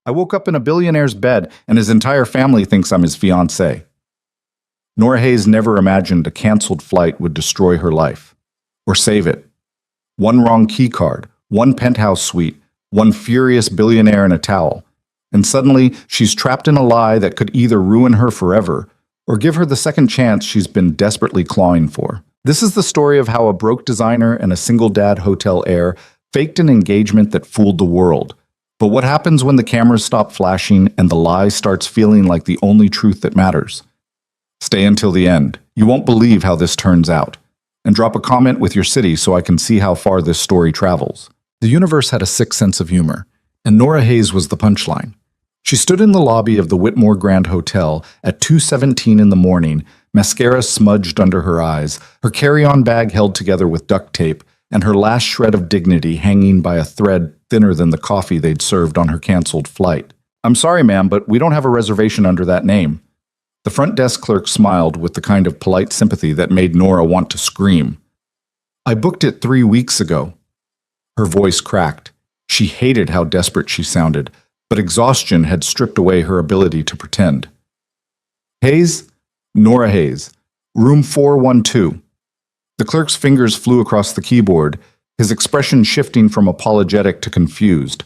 I woke up in a billionaire's bed, and his entire family thinks I'm his fiancée. Nora Hayes never imagined a canceled flight would destroy her life. Or save it. One wrong keycard, one penthouse suite, one furious billionaire in a towel. And suddenly, she's trapped in a lie that could either ruin her forever or give her the second chance she's been desperately clawing for. This is the story of how a broke designer and a single dad hotel heir faked an engagement that fooled the world. But what happens when the cameras stop flashing and the lie starts feeling like the only truth that matters? Stay until the end. You won't believe how this turns out. And drop a comment with your city so I can see how far this story travels. The universe had a sick sense of humor, and Nora Hayes was the punchline. She stood in the lobby of the Whitmore Grand Hotel at 2:17 in the morning, mascara smudged under her eyes, her carry-on bag held together with duct tape, and her last shred of dignity hanging by a thread thinner than the coffee they'd served on her canceled flight. "I'm sorry, ma'am, but we don't have a reservation under that name." The front desk clerk smiled with the kind of polite sympathy that made Nora want to scream. "I booked it 3 weeks ago." Her voice cracked. She hated how desperate she sounded, but exhaustion had stripped away her ability to pretend. "Hayes? Nora Hayes. Room 412. The clerk's fingers flew across the keyboard, his expression shifting from apologetic to confused.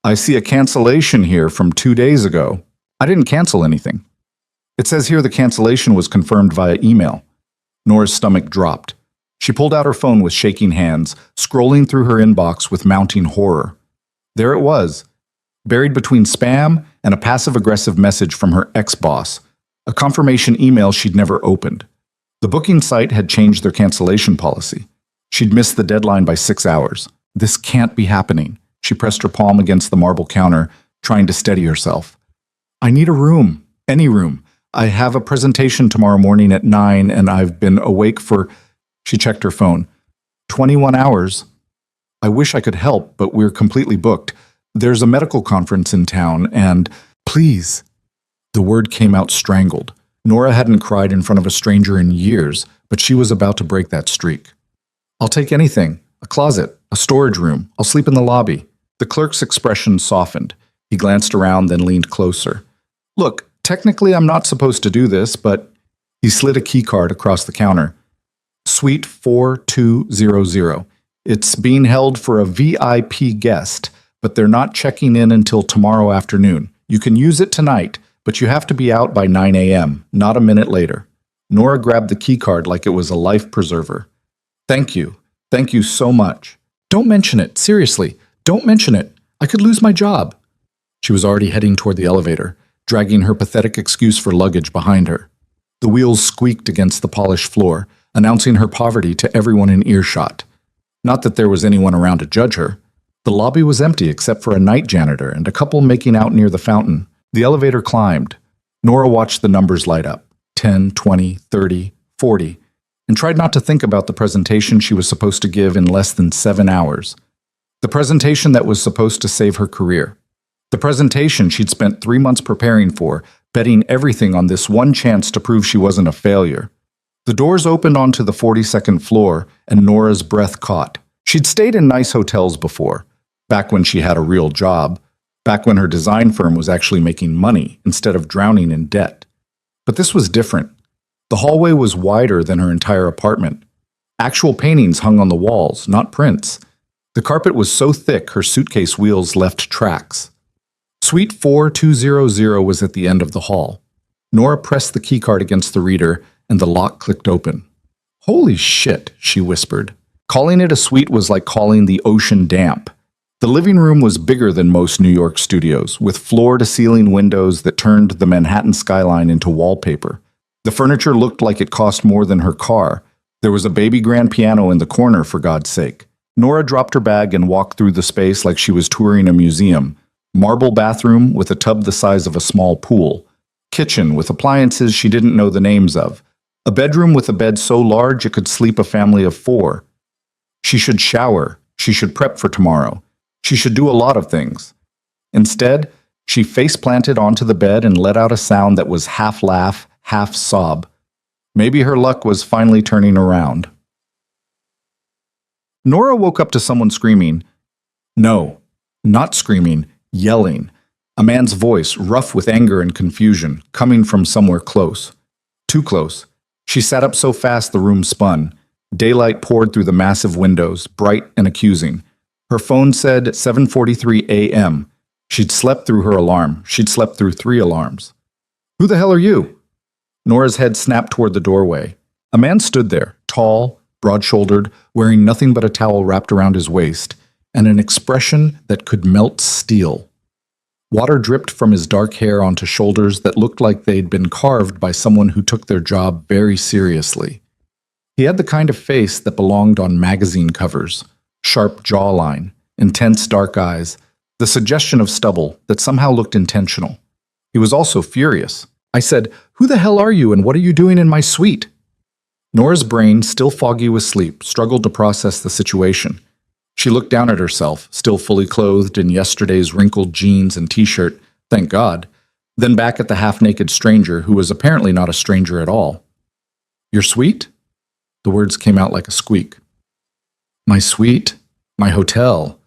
"I see a cancellation here from 2 days ago." "I didn't cancel anything." "It says here the cancellation was confirmed via email." Nora's stomach dropped. She pulled out her phone with shaking hands, scrolling through her inbox with mounting horror. There it was, buried between spam and a passive-aggressive message from her ex-boss, a confirmation email she'd never opened. The booking site had changed their cancellation policy. She'd missed the deadline by 6 hours. This can't be happening. She pressed her palm against the marble counter, trying to steady herself. "I need a room. Any room. I have a presentation tomorrow morning at 9, and I've been awake for..." She checked her phone. 21 hours. "I wish I could help, but we're completely booked. There's a medical conference in town, and..." "Please." The word came out strangled. Nora hadn't cried in front of a stranger in years, but she was about to break that streak. "I'll take anything. A closet, a storage room. I'll sleep in the lobby." The clerk's expression softened. He glanced around, then leaned closer. "Look, technically I'm not supposed to do this, but..." He slid a keycard across the counter. "Suite 4200. It's being held for a VIP guest, but they're not checking in until tomorrow afternoon. You can use it tonight, but you have to be out by 9 a.m., not a minute later." Nora grabbed the keycard like it was a life preserver. "Thank you. Thank you so much." "Don't mention it. Seriously, don't mention it. I could lose my job." She was already heading toward the elevator, dragging her pathetic excuse for luggage behind her. The wheels squeaked against the polished floor, announcing her poverty to everyone in earshot. Not that there was anyone around to judge her. The lobby was empty except for a night janitor and a couple making out near the fountain. The elevator climbed. Nora watched the numbers light up, 10, 20, 30, 40, and tried not to think about the presentation she was supposed to give in less than 7 hours. The presentation that was supposed to save her career. The presentation she'd spent 3 months preparing for, betting everything on this one chance to prove she wasn't a failure. The doors opened onto the 42nd floor, and Nora's breath caught. She'd stayed in nice hotels before, back when she had a real job, back when her design firm was actually making money instead of drowning in debt. But this was different. The hallway was wider than her entire apartment. Actual paintings hung on the walls, not prints. The carpet was so thick her suitcase wheels left tracks. Suite 4200 was at the end of the hall. Nora pressed the keycard against the reader, and the lock clicked open. "Holy shit," she whispered. Calling it a suite was like calling the ocean damp. The living room was bigger than most New York studios, with floor-to-ceiling windows that turned the Manhattan skyline into wallpaper. The furniture looked like it cost more than her car. There was a baby grand piano in the corner, for God's sake. Nora dropped her bag and walked through the space like she was touring a museum. Marble bathroom with a tub the size of a small pool. Kitchen with appliances she didn't know the names of. A bedroom with a bed so large it could sleep a family of 4. She should shower. She should prep for tomorrow. She should do a lot of things. Instead, she face-planted onto the bed and let out a sound that was half laugh, half sob. Maybe her luck was finally turning around. Nora woke up to someone screaming. No, not screaming, yelling. A man's voice, rough with anger and confusion, coming from somewhere close. Too close. She sat up so fast the room spun. Daylight poured through the massive windows, bright and accusing. Her phone said 7:43 a.m. She'd slept through her alarm. She'd slept through 3 alarms. "Who the hell are you?" Nora's head snapped toward the doorway. A man stood there, tall, broad-shouldered, wearing nothing but a towel wrapped around his waist, and an expression that could melt steel. Water dripped from his dark hair onto shoulders that looked like they'd been carved by someone who took their job very seriously. He had the kind of face that belonged on magazine covers, sharp jawline, intense dark eyes, the suggestion of stubble that somehow looked intentional. He was also furious. I said, "Who the hell are you and what are you doing in my suite?" Nora's brain, still foggy with sleep, struggled to process the situation. She looked down at herself, still fully clothed in yesterday's wrinkled jeans and t-shirt, thank God, then back at the half-naked stranger who was apparently not a stranger at all. "Your suite?" The words came out like a squeak. "My suite, my hotel,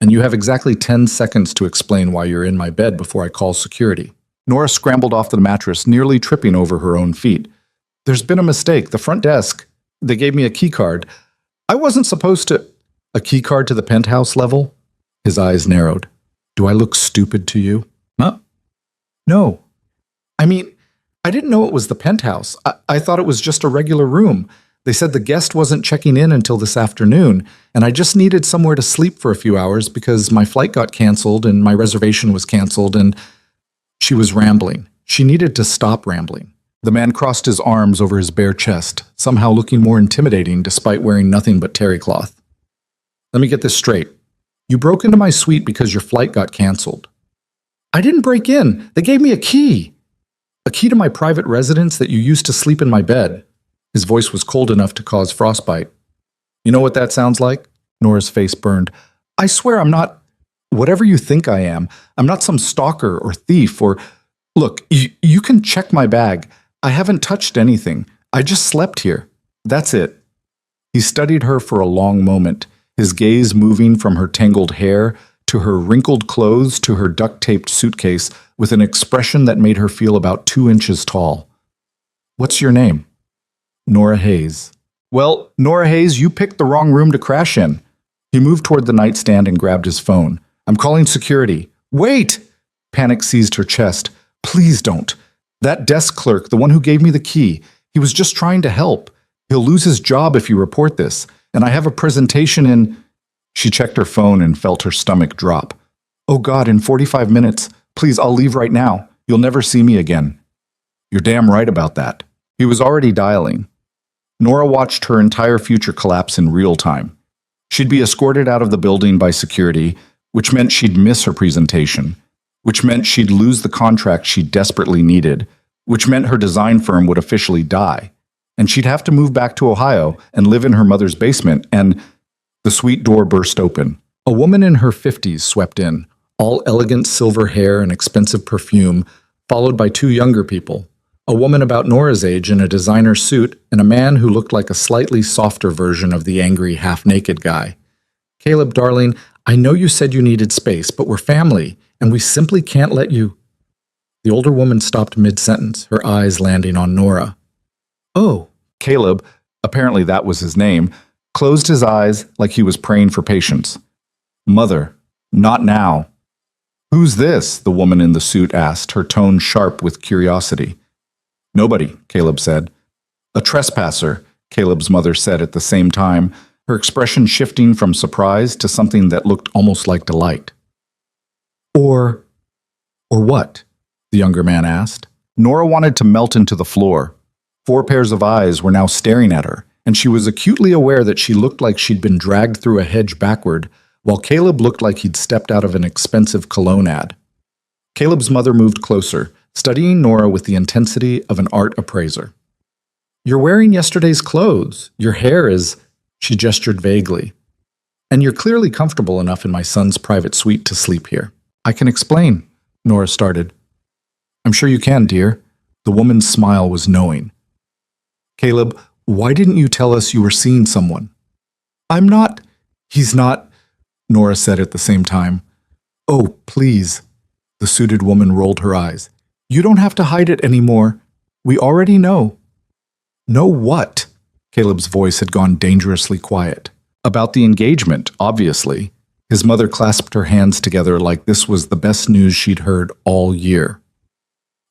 and you have exactly 10 seconds to explain why you're in my bed before I call security." Nora scrambled off the mattress, nearly tripping over her own feet. "There's been a mistake. The front desk, they gave me a key card. I wasn't supposed to—" "A key card to the penthouse level?" His eyes narrowed. "Do I look stupid to you?" "Huh? No. I mean, I didn't know it was the penthouse. I thought it was just a regular room. They said the guest wasn't checking in until this afternoon, and I just needed somewhere to sleep for a few hours because my flight got canceled and my reservation was canceled and—" She was rambling. She needed to stop rambling. The man crossed his arms over his bare chest, somehow looking more intimidating despite wearing nothing but terry cloth. "Let me get this straight. You broke into my suite because your flight got canceled." "I didn't break in. They gave me a key. A key to my private residence that you used to sleep in my bed." His voice was cold enough to cause frostbite. "You know what that sounds like?" Nora's face burned. "I swear I'm not— whatever you think I am. I'm not some stalker or thief or— Look, you can check my bag. I haven't touched anything. I just slept here. That's it." He studied her for a long moment, his gaze moving from her tangled hair to her wrinkled clothes to her duct-taped suitcase with an expression that made her feel about 2 inches tall. "What's your name?" "Nora Hayes." "Well, Nora Hayes, you picked the wrong room to crash in." He moved toward the nightstand and grabbed his phone. "I'm calling security." "Wait!" Panic seized her chest. "Please don't. That desk clerk, the one who gave me the key, he was just trying to help. He'll lose his job if you report this, and I have a presentation in—" She checked her phone and felt her stomach drop. "Oh God, in 45 minutes. Please, I'll leave right now. You'll never see me again." "You're damn right about that." He was already dialing. Nora watched her entire future collapse in real time. She'd be escorted out of the building by security, which meant she'd miss her presentation, which meant she'd lose the contract she desperately needed, which meant her design firm would officially die, and she'd have to move back to Ohio and live in her mother's basement, and— The suite door burst open. A woman in her 50s swept in, all elegant silver hair and expensive perfume, followed by 2 younger people, a woman about Nora's age in a designer suit, and a man who looked like a slightly softer version of the angry, half-naked guy. "Caleb, darling, I know you said you needed space, but we're family, and we simply can't let you—" The older woman stopped mid-sentence, her eyes landing on Nora. "Oh." Caleb, apparently that was his name, closed his eyes like he was praying for patience. "Mother, not now." "Who's this?" the woman in the suit asked, her tone sharp with curiosity. "Nobody," Caleb said. "A trespasser," Caleb's mother said at the same time, her expression shifting from surprise to something that looked almost like delight. Or what?" the younger man asked. Nora wanted to melt into the floor. 4 pairs of eyes were now staring at her, and she was acutely aware that she looked like she'd been dragged through a hedge backward, while Caleb looked like he'd stepped out of an expensive cologne ad. Caleb's mother moved closer, studying Nora with the intensity of an art appraiser. "You're wearing yesterday's clothes. Your hair is—" She gestured vaguely. "And you're clearly comfortable enough in my son's private suite to sleep here." "I can explain," Nora started. "I'm sure you can, dear." The woman's smile was knowing. "Caleb, why didn't you tell us you were seeing someone?" "I'm not—" "He's not," Nora said at the same time. "Oh, please." The suited woman rolled her eyes. You don't have to hide it anymore. We already know. Know what? Caleb's voice had gone dangerously quiet. About the engagement, obviously. His mother clasped her hands together like this was the best news she'd heard all year.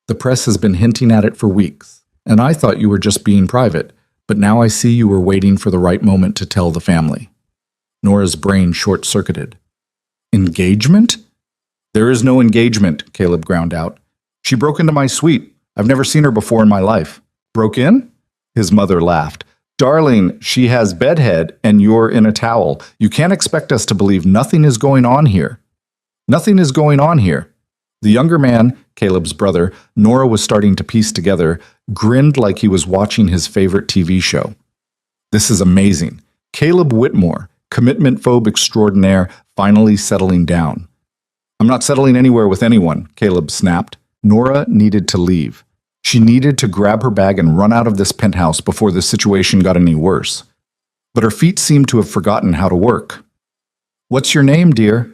The press has been hinting at it for weeks, and I thought you were just being private, but now I see you were waiting for the right moment to tell the family. Nora's brain short-circuited. Engagement? There is no engagement, Caleb ground out. She broke into my suite. I've never seen her before in my life. Broke in? His mother laughed. Darling, she has bedhead and you're in a towel. You can't expect us to believe nothing is going on here. Nothing is going on here. The younger man, Caleb's brother, Nora was starting to piece together, grinned like he was watching his favorite TV show. This is amazing. Caleb Whitmore, commitment phobe extraordinaire, finally settling down. I'm not settling anywhere with anyone, Caleb snapped. Nora needed to leave. She needed to grab her bag and run out of this penthouse before the situation got any worse. But her feet seemed to have forgotten how to work. What's your name, dear?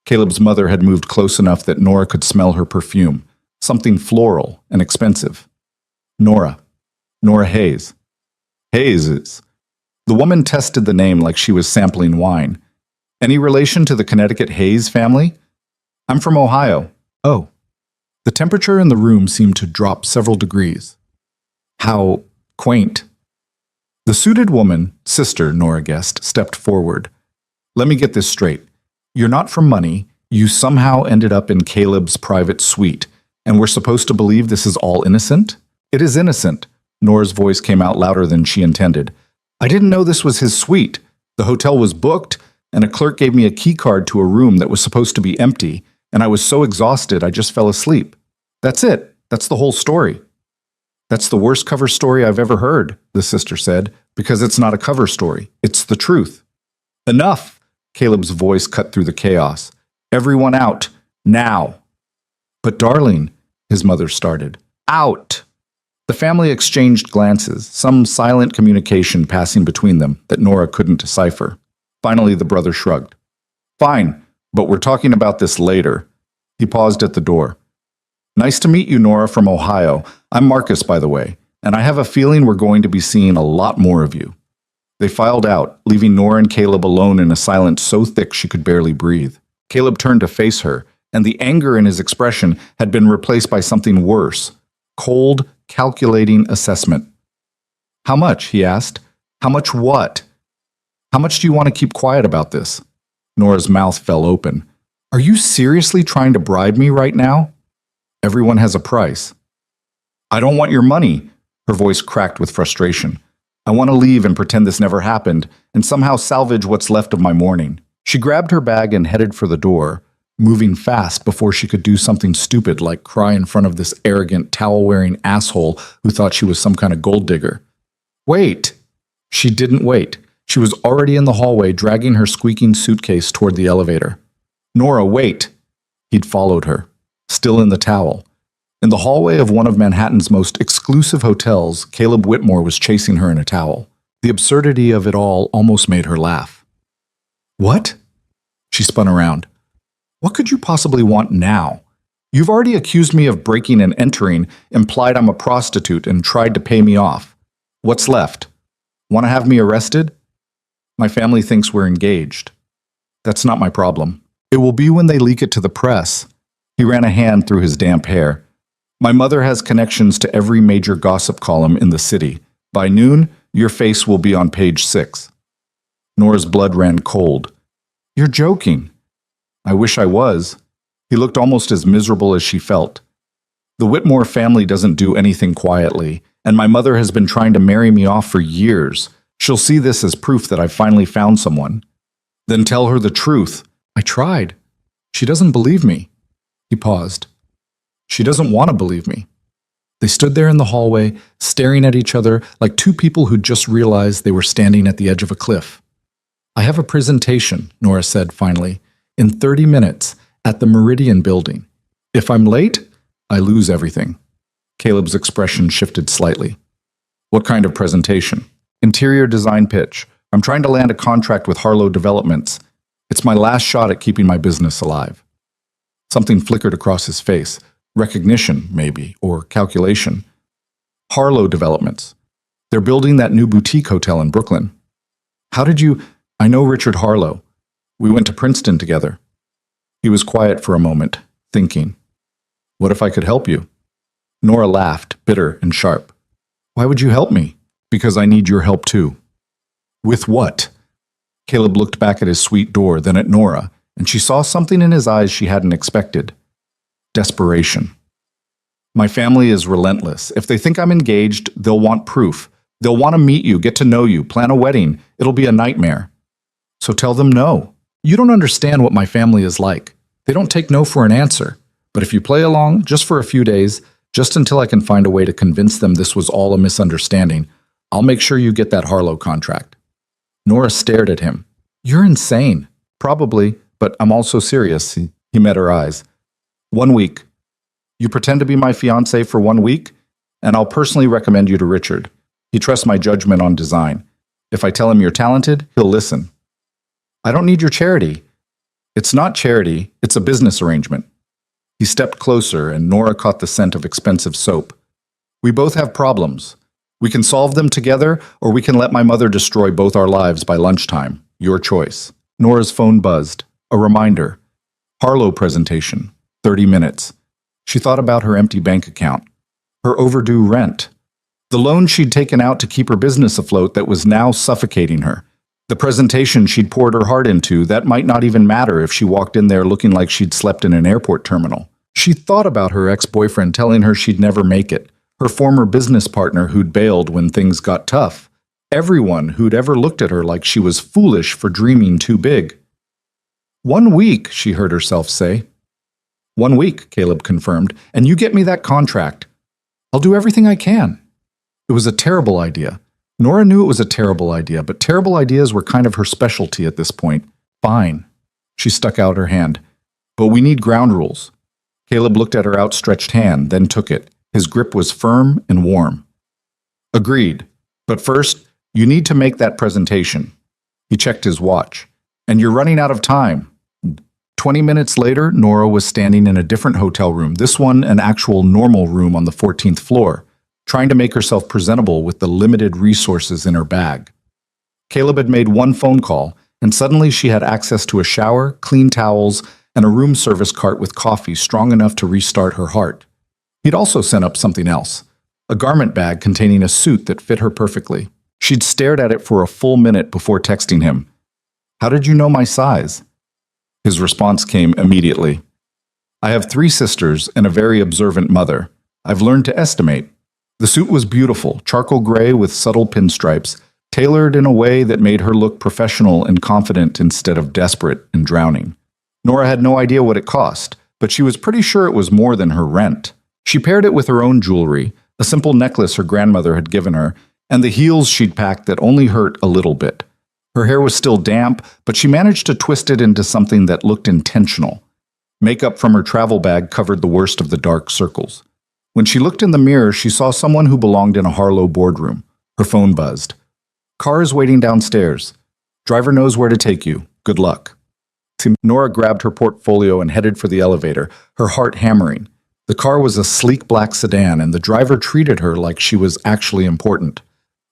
Caleb's mother had moved close enough that Nora could smell her perfume, something floral and expensive. Nora. Nora Hayes. Hayes. The woman tested the name like she was sampling wine. Any relation to the Connecticut Hayes family? I'm from Ohio. Oh. The temperature in the room seemed to drop several degrees. How quaint. The suited woman, sister, Nora guessed, stepped forward. Let me get this straight. You're not from money. You somehow ended up in Caleb's private suite, and we're supposed to believe this is all innocent? It is innocent. Nora's voice came out louder than she intended. I didn't know this was his suite. The hotel was booked, and a clerk gave me a key card to a room that was supposed to be empty, and I was so exhausted I just fell asleep. That's it. That's the whole story. That's the worst cover story I've ever heard, the sister said, because it's not a cover story. It's the truth. Enough! Caleb's voice cut through the chaos. Everyone out. Now. But darling, his mother started. Out! The family exchanged glances, some silent communication passing between them that Nora couldn't decipher. Finally, the brother shrugged. Fine, but we're talking about this later. He paused at the door. Nice to meet you, Nora from Ohio. I'm Marcus, by the way, and I have a feeling we're going to be seeing a lot more of you. They filed out, leaving Nora and Caleb alone in a silence so thick she could barely breathe. Caleb turned to face her, and the anger in his expression had been replaced by something worse. Cold, calculating assessment. How much? He asked. How much what? How much do you want to keep quiet about this? Nora's mouth fell open. Are you seriously trying to bribe me right now? Everyone has a price. I don't want your money. Her voice cracked with frustration. I want to leave and pretend this never happened and somehow salvage what's left of my morning. She grabbed her bag and headed for the door, moving fast before she could do something stupid like cry in front of this arrogant, towel-wearing asshole who thought she was some kind of gold digger. Wait! She didn't wait. She was already in the hallway, dragging her squeaking suitcase toward the elevator. Nora, wait! He'd followed her, still in the towel. In the hallway of one of Manhattan's most exclusive hotels, Caleb Whitmore was chasing her in a towel. The absurdity of it all almost made her laugh. What? She spun around. What could you possibly want now? You've already accused me of breaking and entering, implied I'm a prostitute, and tried to pay me off. What's left? Want to have me arrested? My family thinks we're engaged. That's not my problem. It will be when they leak it to the press. He ran a hand through his damp hair. My mother has connections to every major gossip column in the city. By noon, your face will be on page 6. Nora's blood ran cold. You're joking. I wish I was. He looked almost as miserable as she felt. The Whitmore family doesn't do anything quietly, and my mother has been trying to marry me off for years. She'll see this as proof that I've finally found someone. Then tell her the truth. I tried. She doesn't believe me. He paused. She doesn't want to believe me. They stood there in the hallway, staring at each other like two people who'd just realized they were standing at the edge of a cliff. I have a presentation, Nora said finally, in 30 minutes at the Meridian building. If I'm late, I lose everything. Caleb's expression shifted slightly. What kind of presentation? Interior design pitch. I'm trying to land a contract with Harlow Developments. It's my last shot at keeping my business alive. Something flickered across his face. Recognition, maybe, or calculation. Harlow Developments. They're building that new boutique hotel in Brooklyn. How did you... I know Richard Harlow. We went to Princeton together. He was quiet for a moment, thinking. What if I could help you? Nora laughed, bitter and sharp. Why would you help me? Because I need your help too. With what? Caleb looked back at his suite door, then at Nora, and she saw something in his eyes she hadn't expected. Desperation. My family is relentless. If they think I'm engaged, they'll want proof. They'll want to meet you, get to know you, plan a wedding. It'll be a nightmare. So tell them no. You don't understand what my family is like. They don't take no for an answer. But if you play along, just for a few days, just until I can find a way to convince them this was all a misunderstanding, I'll make sure you get that Harlow contract. Nora stared at him. You're insane. Probably, but I'm also serious. He met her eyes. 1 week. You pretend to be my fiancé for 1 week, and I'll personally recommend you to Richard. He trusts my judgment on design. If I tell him you're talented, he'll listen. I don't need your charity. It's not charity, it's a business arrangement. He stepped closer, and Nora caught the scent of expensive soap. We both have problems. We can solve them together, or we can let my mother destroy both our lives by lunchtime. Your choice. Nora's phone buzzed. A reminder. Harlow presentation. 30 minutes. She thought about her empty bank account. Her overdue rent. The loan she'd taken out to keep her business afloat that was now suffocating her. The presentation she'd poured her heart into that might not even matter if she walked in there looking like she'd slept in an airport terminal. She thought about her ex-boyfriend telling her she'd never make it, her former business partner who'd bailed when things got tough, everyone who'd ever looked at her like she was foolish for dreaming too big. 1 week, she heard herself say. 1 week, Caleb confirmed, and you get me that contract. I'll do everything I can. It was a terrible idea. Nora knew it was a terrible idea, but terrible ideas were kind of her specialty at this point. Fine. She stuck out her hand. But we need ground rules. Caleb looked at her outstretched hand, then took it. His grip was firm and warm. Agreed. But first, you need to make that presentation. He checked his watch. And you're running out of time. 20 minutes later, Nora was standing in a different hotel room, this one an actual normal room on the 14th floor, trying to make herself presentable with the limited resources in her bag. Caleb had made one phone call, and suddenly she had access to a shower, clean towels, and a room service cart with coffee strong enough to restart her heart. He'd also sent up something else, a garment bag containing a suit that fit her perfectly. She'd stared at it for a full minute before texting him. How did you know my size? His response came immediately. I have 3 sisters and a very observant mother. I've learned to estimate. The suit was beautiful, charcoal gray with subtle pinstripes, tailored in a way that made her look professional and confident instead of desperate and drowning. Nora had no idea what it cost, but she was pretty sure it was more than her rent. She paired it with her own jewelry, a simple necklace her grandmother had given her, and the heels she'd packed that only hurt a little bit. Her hair was still damp, but she managed to twist it into something that looked intentional. Makeup from her travel bag covered the worst of the dark circles. When she looked in the mirror, she saw someone who belonged in a Harlow boardroom. Her phone buzzed. Car is waiting downstairs. Driver knows where to take you. Good luck. Nora grabbed her portfolio and headed for the elevator, her heart hammering. The car was a sleek black sedan, and the driver treated her like she was actually important.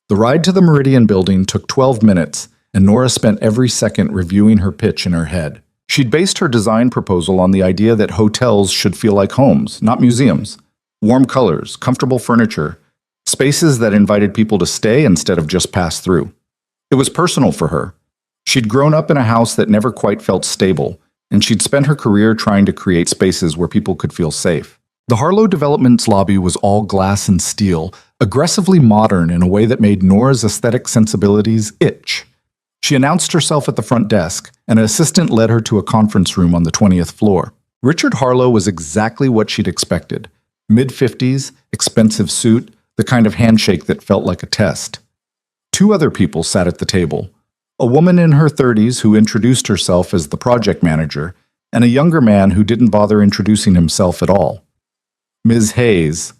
The ride to the Meridian building took 12 minutes, and Nora spent every second reviewing her pitch in her head. She'd based her design proposal on the idea that hotels should feel like homes, not museums. Warm colors, comfortable furniture, spaces that invited people to stay instead of just pass through. It was personal for her. She'd grown up in a house that never quite felt stable, and she'd spent her career trying to create spaces where people could feel safe. The Harlow Development's lobby was all glass and steel, aggressively modern in a way that made Nora's aesthetic sensibilities itch. She announced herself at the front desk, and an assistant led her to a conference room on the 20th floor. Richard Harlow was exactly what she'd expected. Mid-50s, expensive suit, the kind of handshake that felt like a test. 2 other people sat at the table. A woman in her 30s who introduced herself as the project manager, and a younger man who didn't bother introducing himself at all. Ms. Hayes.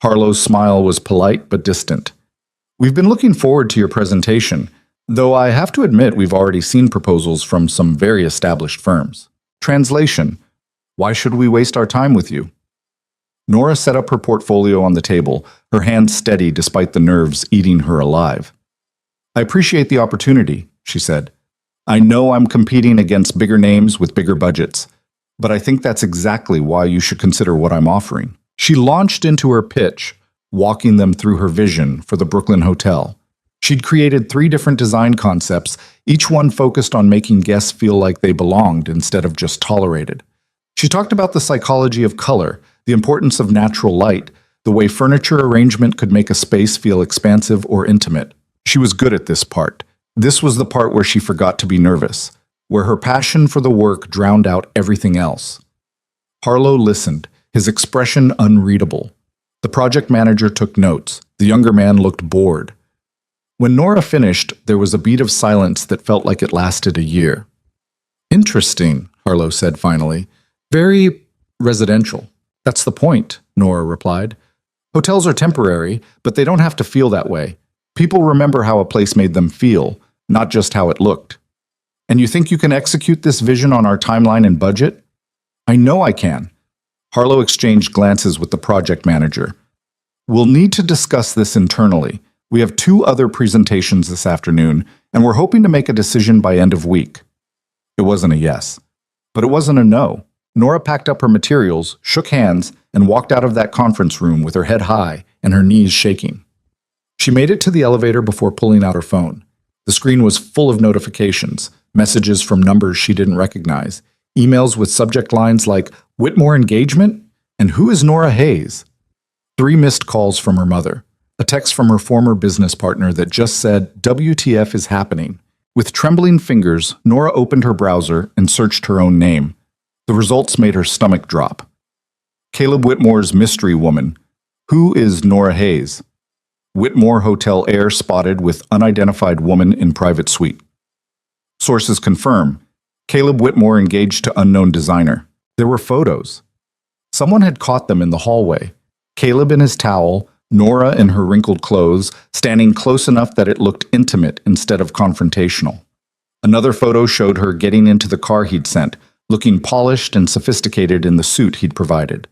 Harlow's smile was polite but distant. We've been looking forward to your presentation, though I have to admit we've already seen proposals from some very established firms. Translation. Why should we waste our time with you? Nora set up her portfolio on the table, her hands steady despite the nerves eating her alive. I appreciate the opportunity, she said. I know I'm competing against bigger names with bigger budgets, but I think that's exactly why you should consider what I'm offering. She launched into her pitch, walking them through her vision for the Brooklyn Hotel. She'd created 3 different design concepts, each one focused on making guests feel like they belonged instead of just tolerated. She talked about the psychology of color, the importance of natural light, the way furniture arrangement could make a space feel expansive or intimate. She was good at this part. This was the part where she forgot to be nervous, where her passion for the work drowned out everything else. Harlow listened, his expression unreadable. The project manager took notes. The younger man looked bored. When Nora finished, there was a beat of silence that felt like it lasted a year. Interesting, Harlow said finally. Very residential. That's the point, Nora replied. Hotels are temporary, but they don't have to feel that way. People remember how a place made them feel, not just how it looked. And you think you can execute this vision on our timeline and budget? I know I can. Harlow exchanged glances with the project manager. We'll need to discuss this internally. We have 2 other presentations this afternoon, and we're hoping to make a decision by end of week. It wasn't a yes, but it wasn't a no. Nora packed up her materials, shook hands, and walked out of that conference room with her head high and her knees shaking. She made it to the elevator before pulling out her phone. The screen was full of notifications, messages from numbers she didn't recognize, emails with subject lines like, Whitmore engagement? And who is Nora Hayes? 3 missed calls from her mother. A text from her former business partner that just said, WTF is happening. With trembling fingers, Nora opened her browser and searched her own name. The results made her stomach drop. Caleb Whitmore's mystery woman. Who is Nora Hayes? Whitmore Hotel heir spotted with unidentified woman in private suite. Sources confirm. Caleb Whitmore engaged to unknown designer. There were photos. Someone had caught them in the hallway. Caleb in his towel, Nora in her wrinkled clothes, standing close enough that it looked intimate instead of confrontational. Another photo showed her getting into the car he'd sent, looking polished and sophisticated in the suit he'd provided.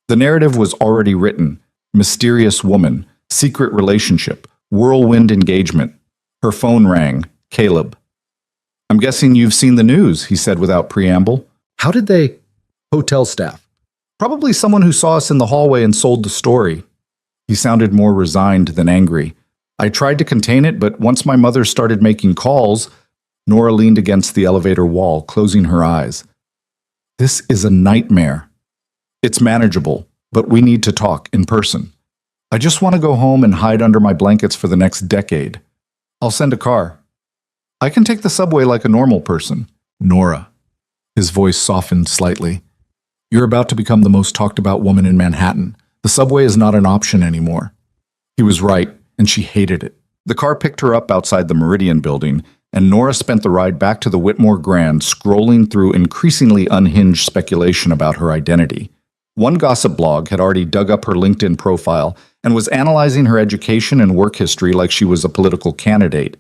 The narrative was already written. Mysterious woman, secret relationship, whirlwind engagement. Her phone rang. Caleb. I'm guessing you've seen the news, he said without preamble. How did they? Hotel staff. Probably someone who saw us in the hallway and sold the story. He sounded more resigned than angry. I tried to contain it, but once my mother started making calls, Nora leaned against the elevator wall, closing her eyes. This is a nightmare. It's manageable, but we need to talk in person. I just want to go home and hide under my blankets for the next decade. I'll send a car. I can take the subway like a normal person. Nora. His voice softened slightly. You're about to become the most talked about woman in Manhattan. The subway is not an option anymore. He was right, and she hated it. The car picked her up outside the Meridian building, and Nora spent the ride back to the Whitmore Grand scrolling through increasingly unhinged speculation about her identity. One gossip blog had already dug up her LinkedIn profile and was analyzing her education and work history like she was a political candidate.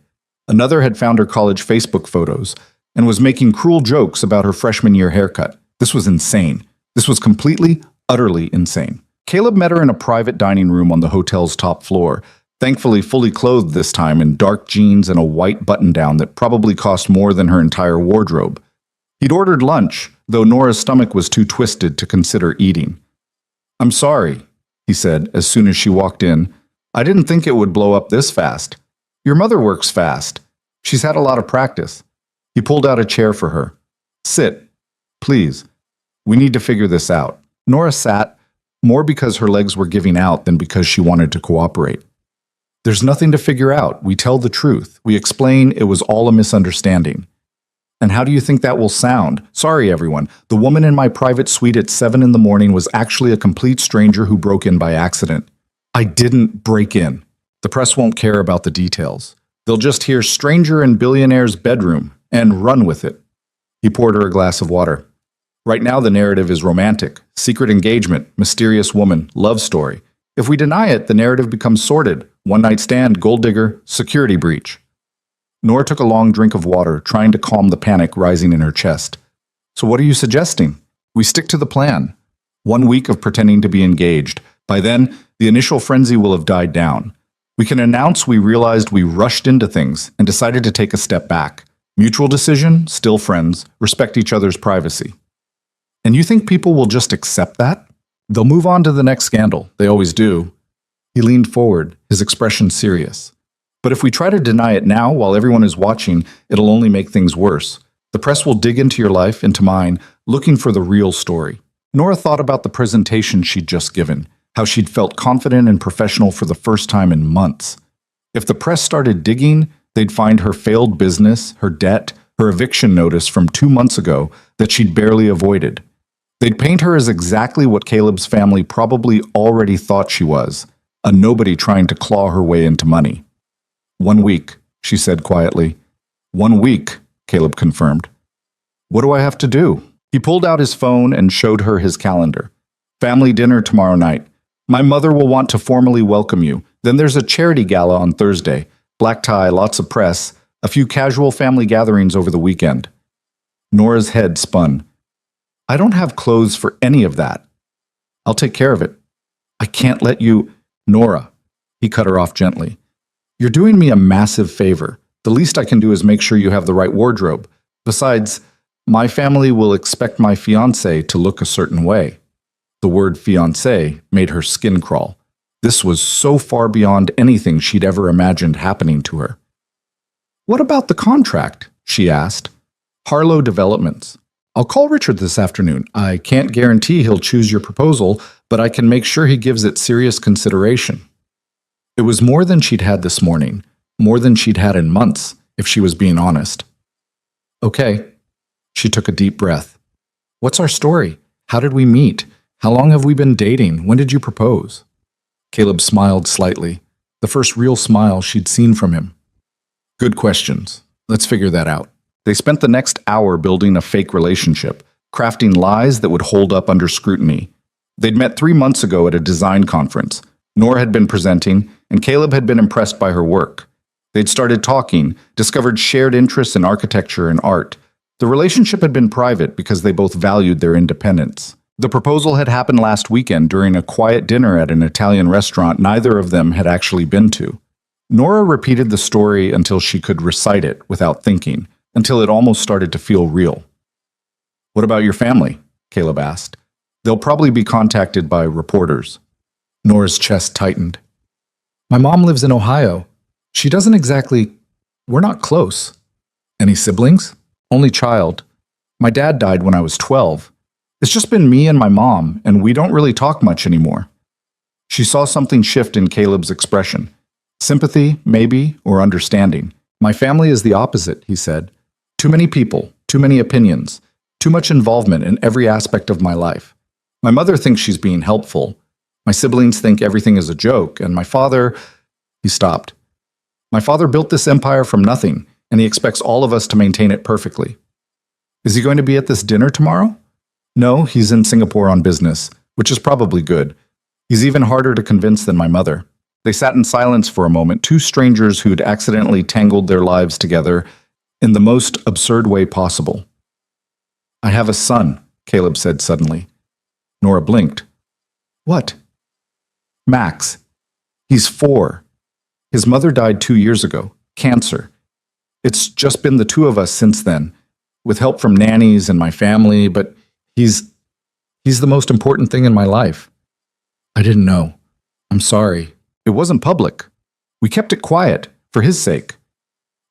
Another had found her college Facebook photos and was making cruel jokes about her freshman year haircut. This was insane. This was completely, utterly insane. Caleb met her in a private dining room on the hotel's top floor, thankfully fully clothed this time in dark jeans and a white button-down that probably cost more than her entire wardrobe. He'd ordered lunch, though Nora's stomach was too twisted to consider eating. I'm sorry, he said as soon as she walked in. I didn't think it would blow up this fast. Your mother works fast. She's had a lot of practice. He pulled out a chair for her. Sit, please. We need to figure this out. Nora sat, more because her legs were giving out than because she wanted to cooperate. There's nothing to figure out. We tell the truth. We explain it was all a misunderstanding. And how do you think that will sound? Sorry, everyone. The woman in my private suite at 7 in the morning was actually a complete stranger who broke in by accident. I didn't break in. The press won't care about the details. They'll just hear stranger in billionaire's bedroom and run with it. He poured her a glass of water. Right now the narrative is romantic, secret engagement, mysterious woman, love story. If we deny it, the narrative becomes sordid, one-night stand, gold digger, security breach. Nora took a long drink of water, trying to calm the panic rising in her chest. So what are you suggesting? We stick to the plan. 1 week of pretending to be engaged. By then, the initial frenzy will have died down. We can announce we realized we rushed into things and decided to take a step back. Mutual decision, still friends, respect each other's privacy. And you think people will just accept that? They'll move on to the next scandal. They always do. He leaned forward, his expression serious. But if we try to deny it now while everyone is watching, it'll only make things worse. The press will dig into your life, into mine, looking for the real story. Nora thought about the presentation she'd just given, how she'd felt confident and professional for the first time in months. If the press started digging, they'd find her failed business, her debt, her eviction notice from 2 months ago that she'd barely avoided. They'd paint her as exactly what Caleb's family probably already thought she was, a nobody trying to claw her way into money. 1 week, she said quietly. 1 week, Caleb confirmed. What do I have to do? He pulled out his phone and showed her his calendar. Family dinner tomorrow night. My mother will want to formally welcome you. Then there's a charity gala on Thursday. Black tie, lots of press, a few casual family gatherings over the weekend. Nora's head spun. I don't have clothes for any of that. I'll take care of it. I can't let you... Nora, he cut her off gently. You're doing me a massive favor. The least I can do is make sure you have the right wardrobe. Besides, my family will expect my fiancé to look a certain way. The word fiancé made her skin crawl. This was so far beyond anything she'd ever imagined happening to her. What about the contract? She asked. Harlow Developments. I'll call Richard this afternoon. I can't guarantee he'll choose your proposal, but I can make sure he gives it serious consideration. It was more than she'd had this morning, more than she'd had in months, if she was being honest. Okay. She took a deep breath. What's our story? How did we meet? How long have we been dating? When did you propose? Caleb smiled slightly, the first real smile she'd seen from him. Good questions. Let's figure that out. They spent the next hour building a fake relationship, crafting lies that would hold up under scrutiny. They'd met 3 months ago at a design conference. Nora had been presenting, and Caleb had been impressed by her work. They'd started talking, discovered shared interests in architecture and art. The relationship had been private because they both valued their independence. The proposal had happened last weekend during a quiet dinner at an Italian restaurant neither of them had actually been to. Nora repeated the story until she could recite it without thinking, until it almost started to feel real. What about your family? Caleb asked. They'll probably be contacted by reporters. Nora's chest tightened. My mom lives in Ohio. She doesn't exactly... We're not close. Any siblings? Only child. My dad died when I was 12. It's just been me and my mom, and we don't really talk much anymore. She saw something shift in Caleb's expression. Sympathy, maybe, or understanding. My family is the opposite, he said. Too many people, too many opinions, too much involvement in every aspect of my life. My mother thinks she's being helpful. My siblings think everything is a joke, and my father... He stopped. My father built this empire from nothing, and he expects all of us to maintain it perfectly. Is he going to be at this dinner tomorrow? No, he's in Singapore on business, which is probably good. He's even harder to convince than my mother. They sat in silence for a moment, two strangers who'd accidentally tangled their lives together in the most absurd way possible. I have a son, Caleb said suddenly. Nora blinked. What? Max. He's 4. His mother died 2 years ago. Cancer. It's just been the two of us since then, with help from nannies and my family, but he's the most important thing in my life. I didn't know. I'm sorry. It wasn't public. We kept it quiet, for his sake.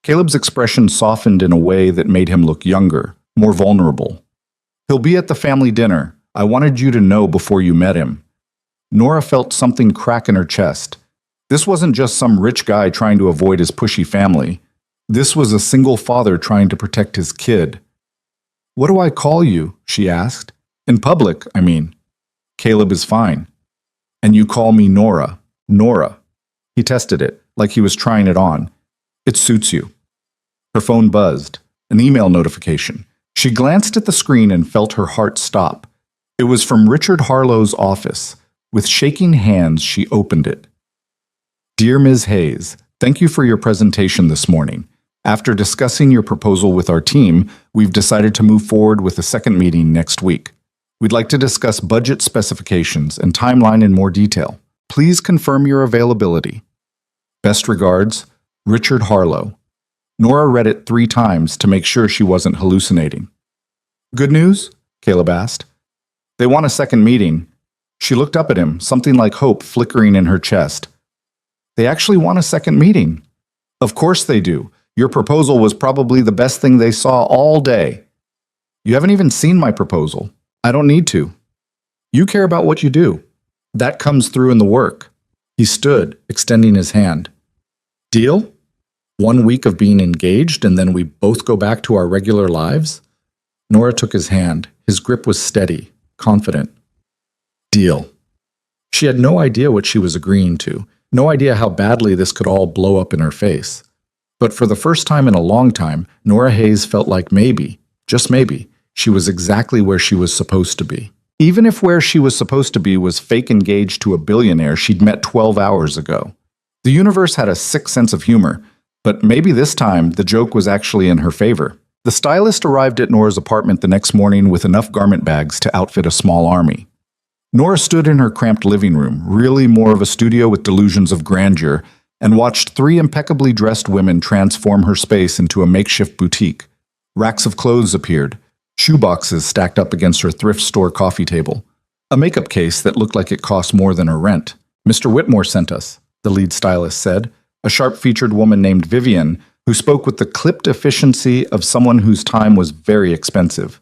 Caleb's expression softened in a way that made him look younger, more vulnerable. He'll be at the family dinner. I wanted you to know before you met him. Nora felt something crack in her chest. This wasn't just some rich guy trying to avoid his pushy family. This was a single father trying to protect his kid. What do I call you? She asked. In public, I mean. Caleb is fine. And you call me Nora. Nora. He tested it, like he was trying it on. It suits you. Her phone buzzed. An email notification. She glanced at the screen and felt her heart stop. It was from Richard Harlow's office. With shaking hands, she opened it. Dear Ms. Hayes, thank you for your presentation this morning. After discussing your proposal with our team, we've decided to move forward with a second meeting next week. We'd like to discuss budget specifications and timeline in more detail. Please confirm your availability. Best regards, Richard Harlow. Nora read it 3 times to make sure she wasn't hallucinating. Good news? Caleb asked. They want a second meeting. She looked up at him, something like hope flickering in her chest. They actually want a second meeting. Of course they do. Your proposal was probably the best thing they saw all day. You haven't even seen my proposal. I don't need to. You care about what you do. That comes through in the work. He stood, extending his hand. Deal? 1 week of being engaged and then we both go back to our regular lives? Nora took his hand. His grip was steady, confident. Deal. She had no idea what she was agreeing to, no idea how badly this could all blow up in her face. But for the first time in a long time, Nora Hayes felt like maybe, just maybe, she was exactly where she was supposed to be. Even if where she was supposed to be was fake engaged to a billionaire she'd met 12 hours ago. The universe had a sick sense of humor, but maybe this time the joke was actually in her favor. The stylist arrived at Nora's apartment the next morning with enough garment bags to outfit a small army. Nora stood in her cramped living room, really more of a studio with delusions of grandeur, and watched 3 impeccably dressed women transform her space into a makeshift boutique. Racks of clothes appeared, shoeboxes stacked up against her thrift store coffee table, a makeup case that looked like it cost more than her rent. Mr. Whitmore sent us, the lead stylist said, a sharp-featured woman named Vivian, who spoke with the clipped efficiency of someone whose time was very expensive.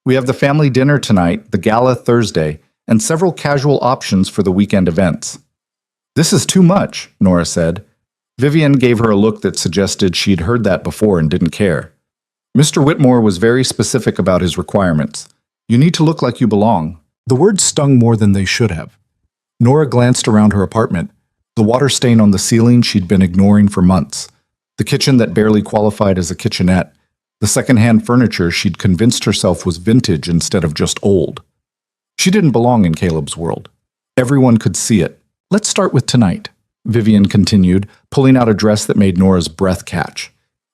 We have the family dinner tonight, the gala Thursday, and several casual options for the weekend events. This is too much, Nora said. Vivian gave her a look that suggested she'd heard that before and didn't care. Mr. Whitmore was very specific about his requirements. You need to look like you belong. The words stung more than they should have. Nora glanced around her apartment, the water stain on the ceiling she'd been ignoring for months, the kitchen that barely qualified as a kitchenette, the second-hand furniture she'd convinced herself was vintage instead of just old. She didn't belong in Caleb's world. Everyone could see it. Let's start with tonight, Vivian continued, pulling out a dress that made Nora's breath catch.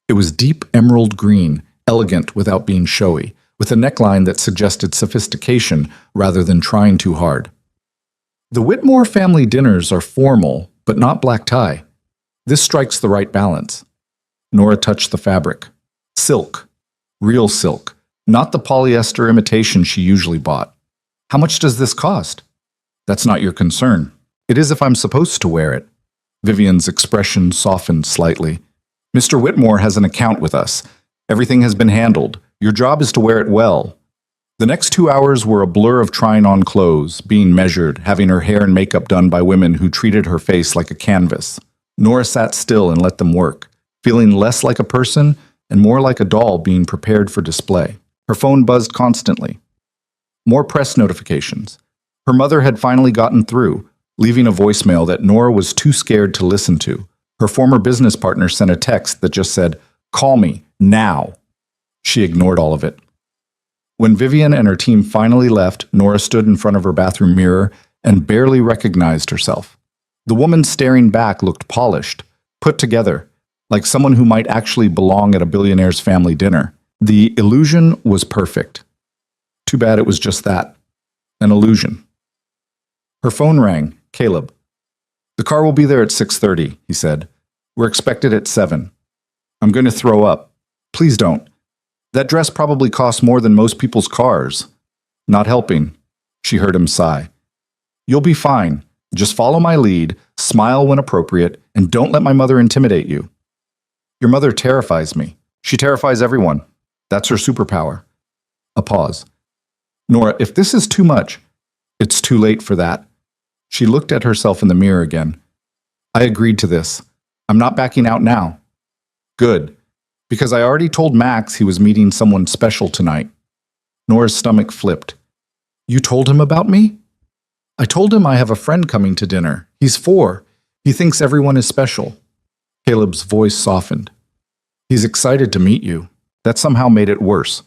It was deep emerald green, elegant without being showy, with a neckline that suggested sophistication rather than trying too hard. The Whitmore family dinners are formal, but not black tie. This strikes the right balance. Nora touched the fabric. Silk. Real silk. Not the polyester imitation she usually bought. How much does this cost? That's not your concern. It is if I'm supposed to wear it. Vivian's expression softened slightly. Mr. Whitmore has an account with us. Everything has been handled. Your job is to wear it well. The next 2 hours were a blur of trying on clothes, being measured, having her hair and makeup done by women who treated her face like a canvas. Nora sat still and let them work, feeling less like a person and more like a doll being prepared for display. Her phone buzzed constantly. More press notifications. Her mother had finally gotten through, leaving a voicemail that Nora was too scared to listen to. Her former business partner sent a text that just said, "Call me, now." She ignored all of it. When Vivian and her team finally left, Nora stood in front of her bathroom mirror and barely recognized herself. The woman staring back looked polished, put together, like someone who might actually belong at a billionaire's family dinner. The illusion was perfect. Too bad it was just that, an illusion. Her phone rang. Caleb. The car will be there at 6:30, he said. We're expected at 7. I'm going to throw up. Please don't. That dress probably costs more than most people's cars. Not helping. She heard him sigh. You'll be fine. Just follow my lead, smile when appropriate, and don't let my mother intimidate you. Your mother terrifies me. She terrifies everyone. That's her superpower. A pause. Nora, if this is too much, it's too late for that. She looked at herself in the mirror again. I agreed to this. I'm not backing out now. Good. Because I already told Max he was meeting someone special tonight. Nora's stomach flipped. You told him about me? I told him I have a friend coming to dinner. He's 4. He thinks everyone is special. Caleb's voice softened. He's excited to meet you. That somehow made it worse.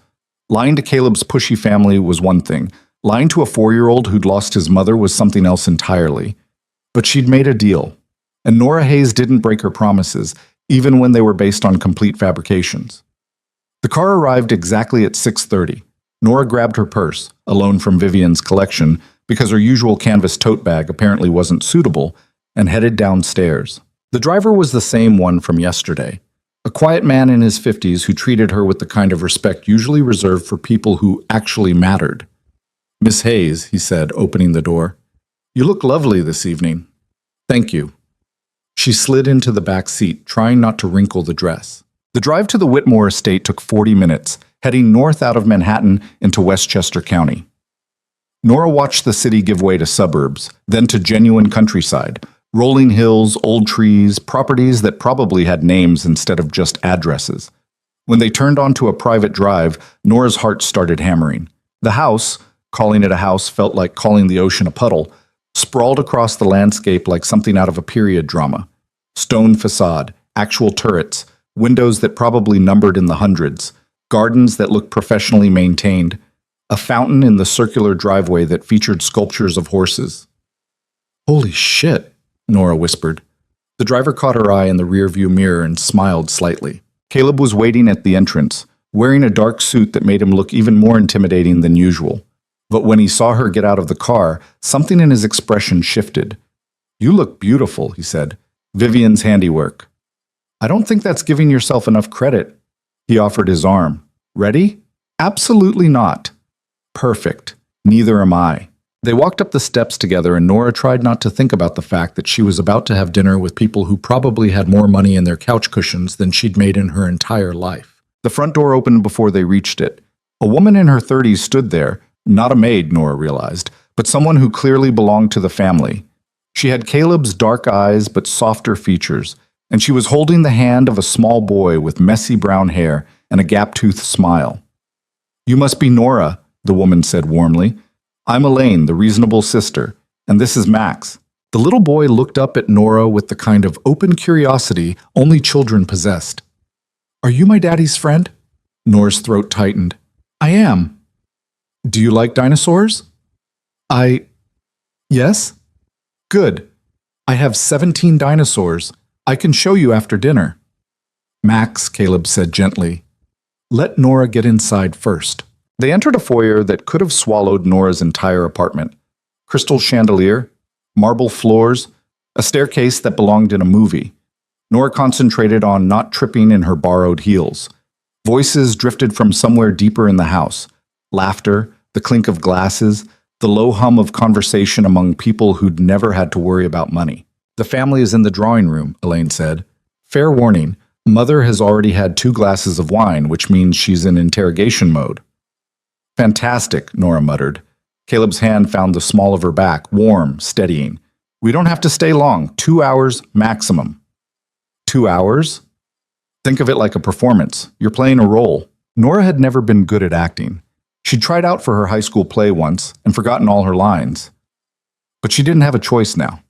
Lying to Caleb's pushy family was one thing. Lying to a 4-year-old who'd lost his mother was something else entirely. But she'd made a deal. And Nora Hayes didn't break her promises, even when they were based on complete fabrications. The car arrived exactly at 6:30. Nora grabbed her purse, a loan from Vivian's collection, because her usual canvas tote bag apparently wasn't suitable, and headed downstairs. The driver was the same one from yesterday. A quiet man in his 50s who treated her with the kind of respect usually reserved for people who actually mattered. "Miss Hayes," he said, opening the door. "You look lovely this evening." "Thank you." She slid into the back seat, trying not to wrinkle the dress. The drive to the Whitmore estate took 40 minutes, heading north out of Manhattan into Westchester County. Nora watched the city give way to suburbs, then to genuine countryside. Rolling hills, old trees, properties that probably had names instead of just addresses. When they turned onto a private drive, Nora's heart started hammering. The house, calling it a house felt like calling the ocean a puddle, sprawled across the landscape like something out of a period drama. Stone facade, actual turrets, windows that probably numbered in the hundreds, gardens that looked professionally maintained, a fountain in the circular driveway that featured sculptures of horses. "Holy shit," Nora whispered. The driver caught her eye in the rearview mirror and smiled slightly. Caleb was waiting at the entrance, wearing a dark suit that made him look even more intimidating than usual. But when he saw her get out of the car, something in his expression shifted. "You look beautiful," he said. "Vivian's handiwork." "I don't think that's giving yourself enough credit." He offered his arm. "Ready?" "Absolutely not." "Perfect. Neither am I." They walked up the steps together, and Nora tried not to think about the fact that she was about to have dinner with people who probably had more money in their couch cushions than she'd made in her entire life. The front door opened before they reached it. A woman in her 30s stood there, not a maid, Nora realized, but someone who clearly belonged to the family. She had Caleb's dark eyes but softer features, and she was holding the hand of a small boy with messy brown hair and a gap-toothed smile. "You must be Nora," the woman said warmly. "I'm Elaine, the reasonable sister, and this is Max." The little boy looked up at Nora with the kind of open curiosity only children possessed. "Are you my daddy's friend?" Nora's throat tightened. "I am." "Do you like dinosaurs?" Yes?" "Good. I have 17 dinosaurs. I can show you after dinner." "Max," Caleb said gently, "let Nora get inside first." They entered a foyer that could have swallowed Nora's entire apartment. Crystal chandelier, marble floors, a staircase that belonged in a movie. Nora concentrated on not tripping in her borrowed heels. Voices drifted from somewhere deeper in the house. Laughter, the clink of glasses, the low hum of conversation among people who'd never had to worry about money. "The family is in the drawing room," Elaine said. "Fair warning, Mother has already had 2 glasses of wine, which means she's in interrogation mode." "Fantastic," Nora muttered. Caleb's hand found the small of her back, warm, steadying. "We don't have to stay long. 2 hours maximum." 2 hours? Think of it like a performance. You're playing a role. Nora had never been good at acting. She'd tried out for her high school play once and forgotten all her lines. But she didn't have a choice now.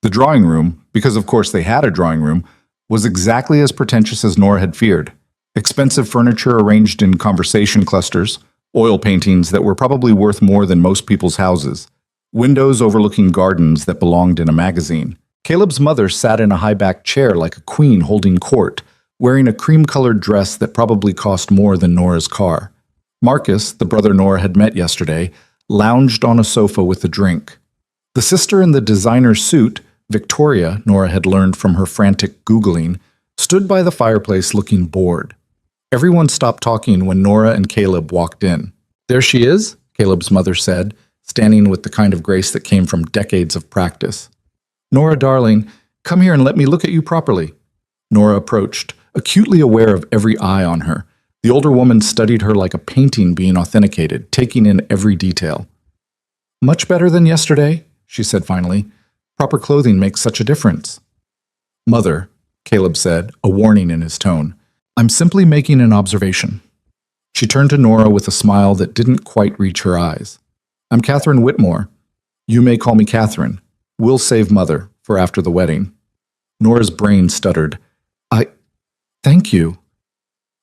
The drawing room, because of course they had a drawing room, was exactly as pretentious as Nora had feared. Expensive furniture arranged in conversation clusters, oil paintings that were probably worth more than most people's houses, windows overlooking gardens that belonged in a magazine. Caleb's mother sat in a high-backed chair like a queen holding court, wearing a cream-colored dress that probably cost more than Nora's car. Marcus, the brother Nora had met yesterday, lounged on a sofa with a drink. The sister in the designer suit, Victoria, Nora had learned from her frantic Googling, stood by the fireplace looking bored. Everyone stopped talking when Nora and Caleb walked in. "There she is," Caleb's mother said, standing with the kind of grace that came from decades of practice. "Nora, darling, come here and let me look at you properly." Nora approached, acutely aware of every eye on her. The older woman studied her like a painting being authenticated, taking in every detail. "Much better than yesterday," she said finally. "Proper clothing makes such a difference." "Mother," Caleb said, a warning in his tone, "I'm simply making an observation." She turned to Nora with a smile that didn't quite reach her eyes. "I'm Catherine Whitmore. You may call me Catherine. We'll save Mother for after the wedding." Nora's brain stuttered. Thank you."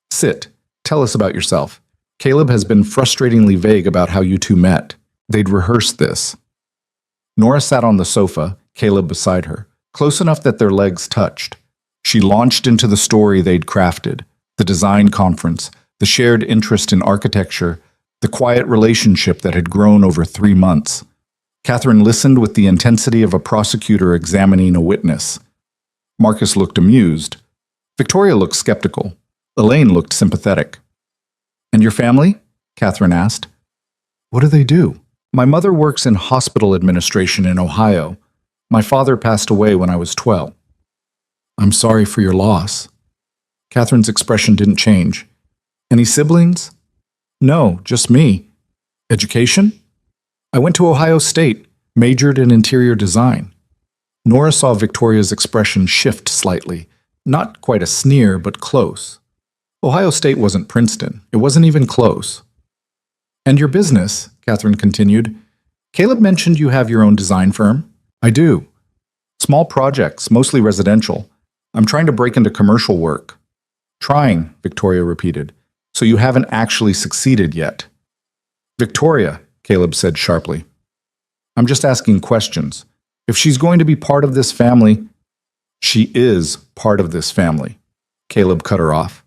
"Sit. Tell us about yourself. Caleb has been frustratingly vague about how you two met. They'd rehearsed this." Nora sat on the sofa, Caleb beside her, close enough that their legs touched. She launched into the story they'd crafted, the design conference, the shared interest in architecture, the quiet relationship that had grown over 3 months. Catherine listened with the intensity of a prosecutor examining a witness. Marcus looked amused. Victoria looked skeptical. Elaine looked sympathetic. "And your family?" Catherine asked. "What do they do?" "My mother works in hospital administration in Ohio. My father passed away when I was 12. "I'm sorry for your loss." Catherine's expression didn't change. "Any siblings?" "No, just me." "Education?" "I went to Ohio State, majored in interior design." Nora saw Victoria's expression shift slightly. Not quite a sneer, but close. Ohio State wasn't Princeton. It wasn't even close. "And your business," Catherine continued. "Caleb mentioned you have your own design firm." "I do. Small projects, mostly residential. I'm trying to break into commercial work." "Trying," Victoria repeated. "So you haven't actually succeeded yet." "Victoria," Caleb said sharply. "I'm just asking questions. If she's going to be part of this family—" "She is part of this family," Caleb cut her off.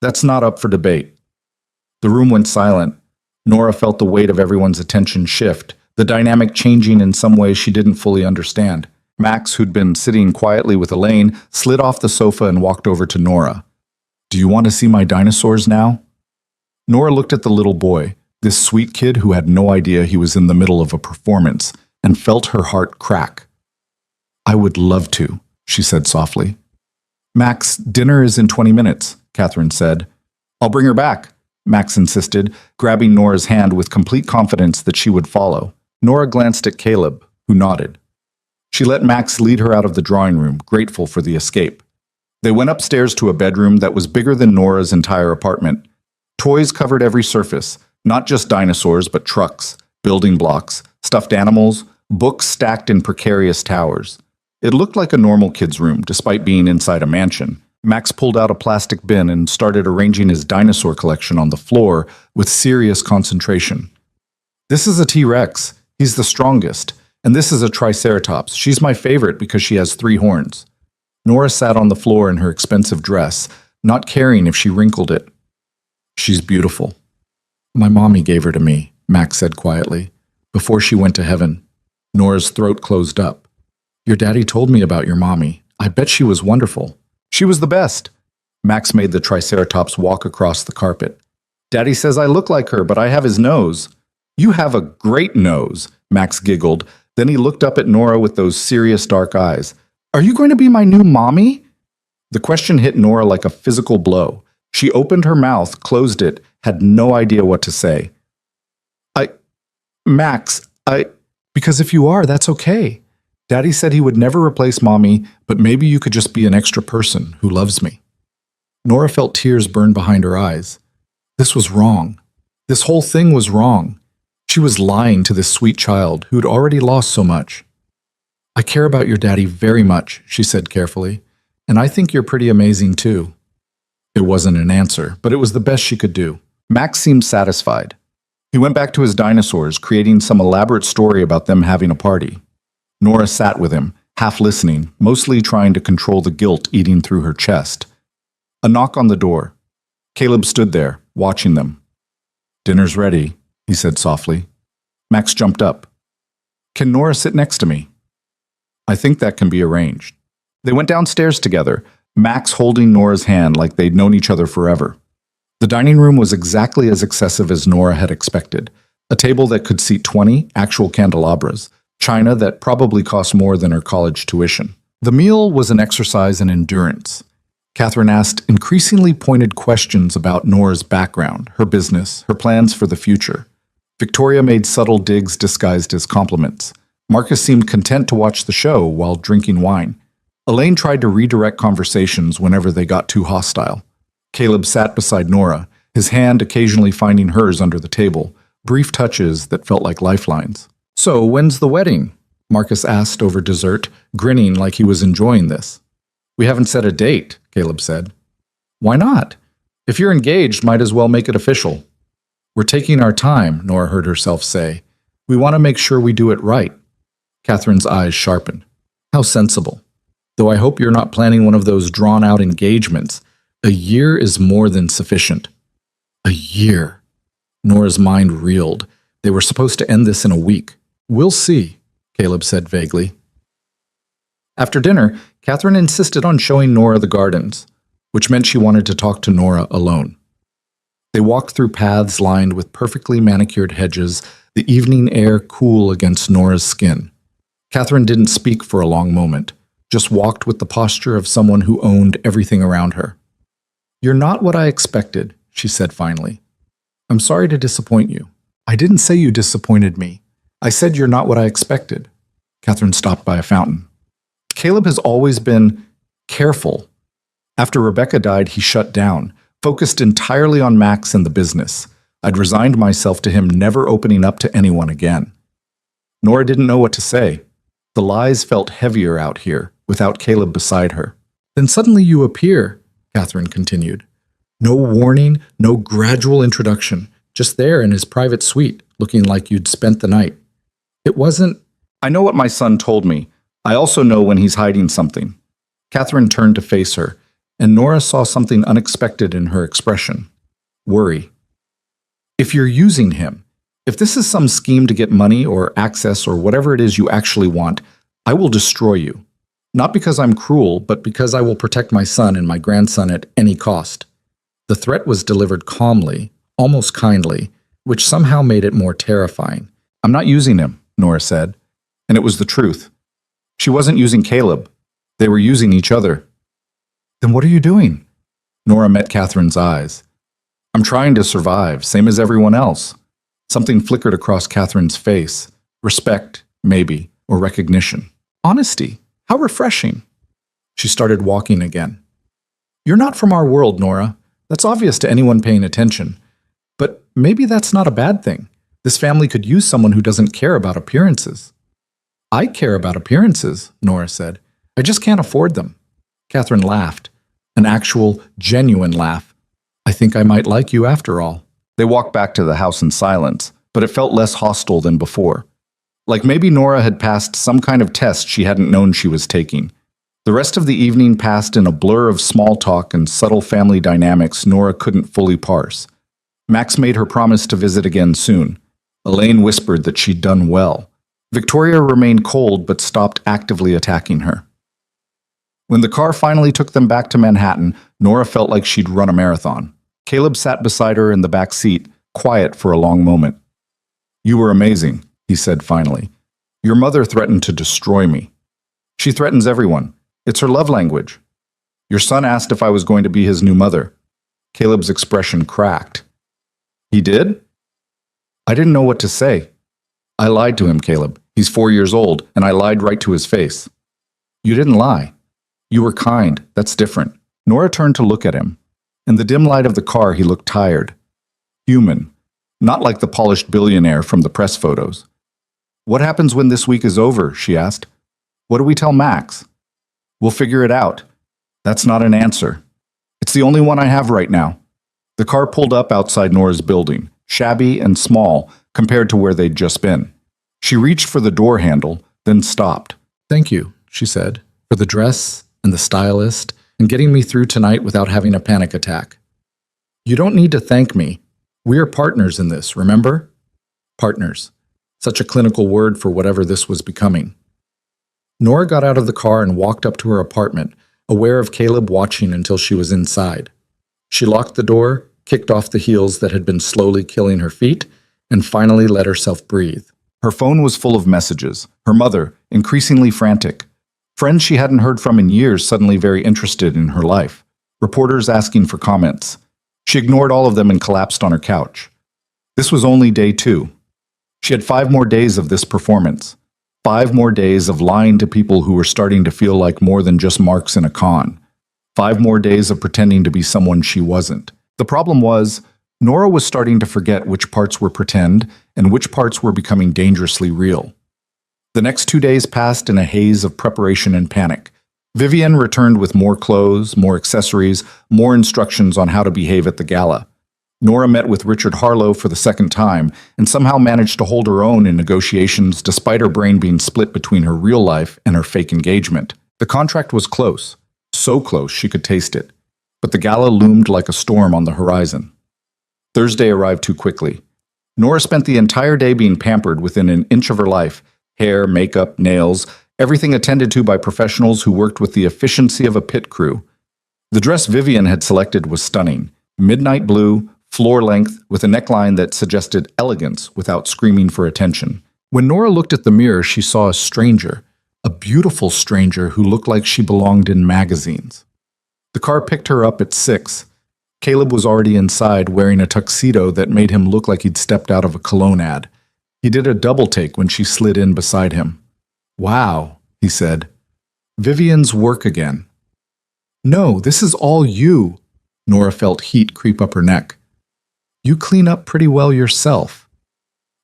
"That's not up for debate." The room went silent. Nora felt the weight of everyone's attention shift, the dynamic changing in some way she didn't fully understand. Max, who'd been sitting quietly with Elaine, slid off the sofa and walked over to Nora. "Do you want to see my dinosaurs now?" Nora looked at the little boy, this sweet kid who had no idea he was in the middle of a performance, and felt her heart crack. "I would love to," she said softly. "Max, dinner is in 20 minutes, Catherine said. "I'll bring her back," Max insisted, grabbing Nora's hand with complete confidence that she would follow. Nora glanced at Caleb, who nodded. She let Max lead her out of the drawing room, grateful for the escape. They went upstairs to a bedroom that was bigger than Nora's entire apartment. Toys covered every surface, not just dinosaurs, but trucks, building blocks, stuffed animals, books stacked in precarious towers. It looked like a normal kid's room, despite being inside a mansion. Max pulled out a plastic bin and started arranging his dinosaur collection on the floor with serious concentration. "This is a T-Rex. He's the strongest. And this is a Triceratops. She's my favorite because she has 3 horns." Nora sat on the floor in her expensive dress, not caring if she wrinkled it. "She's beautiful. My mommy gave her to me," Max said quietly, "before she went to heaven." Nora's throat closed up. "Your daddy told me about your mommy. I bet she was wonderful." "She was the best." Max made the Triceratops walk across the carpet. "Daddy says I look like her, but I have his nose." "You have a great nose," Max giggled. Then he looked up at Nora with those serious dark eyes. "Are you going to be my new mommy?" The question hit Nora like a physical blow. She opened her mouth, closed it, had no idea what to say. Max, because if you are, that's okay. Daddy said he would never replace Mommy, but maybe you could just be an extra person who loves me." Nora felt tears burn behind her eyes. This was wrong. This whole thing was wrong. She was lying to this sweet child who'd already lost so much. "I care about your daddy very much," she said carefully, "and I think you're pretty amazing too." It wasn't an answer, but it was the best she could do. Max seemed satisfied. He went back to his dinosaurs, creating some elaborate story about them having a party. Nora sat with him, half listening, mostly trying to control the guilt eating through her chest. A knock on the door. Caleb stood there, watching them. "Dinner's ready," he said softly. Max jumped up. "Can Nora sit next to me?" "I think that can be arranged." They went downstairs together, Max holding Nora's hand like they'd known each other forever. The dining room was exactly as excessive as Nora had expected. A table that could seat 20 actual candelabras, china that probably cost more than her college tuition. The meal was an exercise in endurance. Catherine asked increasingly pointed questions about Nora's background, her business, her plans for the future. Victoria made subtle digs disguised as compliments. Marcus seemed content to watch the show while drinking wine. Elaine tried to redirect conversations whenever they got too hostile. Caleb sat beside Nora, his hand occasionally finding hers under the table, brief touches that felt like lifelines. "So, when's the wedding?" Marcus asked over dessert, grinning like he was enjoying this. "We haven't set a date," Caleb said. "Why not? If you're engaged, might as well make it official." "We're taking our time," Nora heard herself say. "We want to make sure we do it right." Catherine's eyes sharpened. "How sensible. Though I hope you're not planning one of those drawn-out engagements. A year is more than sufficient." "A year." Nora's mind reeled. They were supposed to end this in a week. We'll see, Caleb said vaguely. After dinner, Catherine insisted on showing Nora the gardens, which meant she wanted to talk to Nora alone. They walked through paths lined with perfectly manicured hedges, the evening air cool against Nora's skin. Catherine didn't speak for a long moment, just walked with the posture of someone who owned everything around her. "You're not what I expected," she said finally. "I'm sorry to disappoint you." "I didn't say you disappointed me. I said you're not what I expected." Catherine stopped by a fountain. Caleb has always been careful. After Rebecca died, he shut down, focused entirely on Max and the business. I'd resigned myself to him never opening up to anyone again. Nora didn't know what to say. The lies felt heavier out here, without Caleb beside her. "Then suddenly you appear," Catherine continued. "No warning, no gradual introduction, just there in his private suite, looking like you'd spent the night. It wasn't—" "I know what my son told me. I also know when he's hiding something." Catherine turned to face her, and Nora saw something unexpected in her expression. Worry. "If you're using him, if this is some scheme to get money or access or whatever it is you actually want, I will destroy you. Not because I'm cruel, but because I will protect my son and my grandson at any cost." The threat was delivered calmly, almost kindly, which somehow made it more terrifying. "I'm not using him," Nora said, and it was the truth. She wasn't using Caleb. They were using each other. "Then what are you doing?" Nora met Catherine's eyes. "I'm trying to survive, same as everyone else." Something flickered across Catherine's face. Respect, maybe, or recognition. Honesty. How refreshing. She started walking again. "You're not from our world, Nora. That's obvious to anyone paying attention. But maybe that's not a bad thing. This family could use someone who doesn't care about appearances." "I care about appearances," Nora said. "I just can't afford them." Catherine laughed. An actual, genuine laugh. "I think I might like you after all." They walked back to the house in silence, but it felt less hostile than before. Like maybe Nora had passed some kind of test she hadn't known she was taking. The rest of the evening passed in a blur of small talk and subtle family dynamics Nora couldn't fully parse. Max made her promise to visit again soon. Elaine whispered that she'd done well. Victoria remained cold but stopped actively attacking her. When the car finally took them back to Manhattan, Nora felt like she'd run a marathon. Caleb sat beside her in the back seat, quiet for a long moment. "You were amazing," he said finally. "Your mother threatened to destroy me. She threatens everyone. It's her love language. Your son asked if I was going to be his new mother." Caleb's expression cracked. "He did?" I didn't know what to say. "I lied to him, Caleb. He's 4 years old, and I lied right to his face." "You didn't lie. You were kind. That's different." Nora turned to look at him. In the dim light of the car, he looked tired. Human. Not like the polished billionaire from the press photos. "What happens when this week is over?" she asked. "What do we tell Max?" "We'll figure it out." That's not an answer. It's the only one I have right now. The car pulled up outside Nora's building, shabby and small compared to where they'd just been. She reached for the door handle, then stopped. "Thank you," she said, "for the dress and the stylist and getting me through tonight without having a panic attack." "You don't need to thank me. We are partners in this, remember?" Partners. Such a clinical word for whatever this was becoming. Nora got out of the car and walked up to her apartment, aware of Caleb watching until she was inside. She locked the door, kicked off the heels that had been slowly killing her feet, and finally let herself breathe. Her phone was full of messages. Her mother, increasingly frantic. Friends she hadn't heard from in years suddenly very interested in her life. Reporters asking for comments. She ignored all of them and collapsed on her couch. This was only day 2. She had 5 more days of this performance. 5 more days of lying to people who were starting to feel like more than just marks in a con. 5 more days of pretending to be someone she wasn't. The problem was, Nora was starting to forget which parts were pretend and which parts were becoming dangerously real. The next 2 days passed in a haze of preparation and panic. Vivienne returned with more clothes, more accessories, more instructions on how to behave at the gala. Nora met with Richard Harlow for the second time and somehow managed to hold her own in negotiations despite her brain being split between her real life and her fake engagement. The contract was close, so close she could taste it, but the gala loomed like a storm on the horizon. Thursday arrived too quickly. Nora spent the entire day being pampered within an inch of her life: hair, makeup, nails, everything attended to by professionals who worked with the efficiency of a pit crew. The dress Vivian had selected was stunning: midnight blue, floor length, with a neckline that suggested elegance without screaming for attention. When Nora looked at the mirror, she saw a stranger, a beautiful stranger who looked like she belonged in magazines. The car picked her up at 6. Caleb was already inside, wearing a tuxedo that made him look like he'd stepped out of a cologne ad. He did a double take when she slid in beside him. "Wow," he said. "Vivian's work again." "No, this is all you." Nora felt heat creep up her neck. "You clean up pretty well yourself."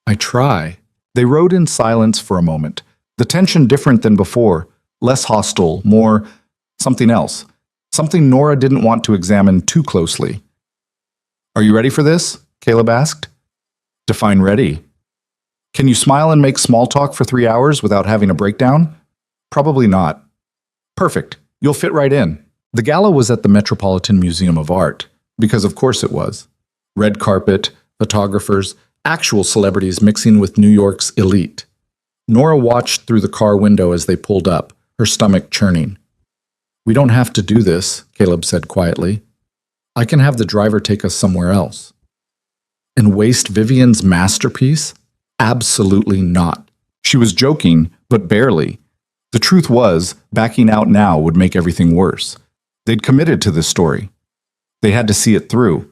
"I try." They rode in silence for a moment, the tension different than before, less hostile, more something else, something Nora didn't want to examine too closely. "Are you ready for this?" Caleb asked. "Define ready." "Can you smile and make small talk for 3 hours without having a breakdown?" "Probably not." "Perfect. You'll fit right in." The gala was at the Metropolitan Museum of Art, because of course it was. Red carpet, photographers, actual celebrities mixing with New York's elite. Nora watched through the car window as they pulled up, her stomach churning. "We don't have to do this," Caleb said quietly. "I can have the driver take us somewhere else." And waste Vivian's masterpiece? Absolutely not. She was joking, but barely. The truth was, backing out now would make everything worse. They'd committed to this story. They had to see it through.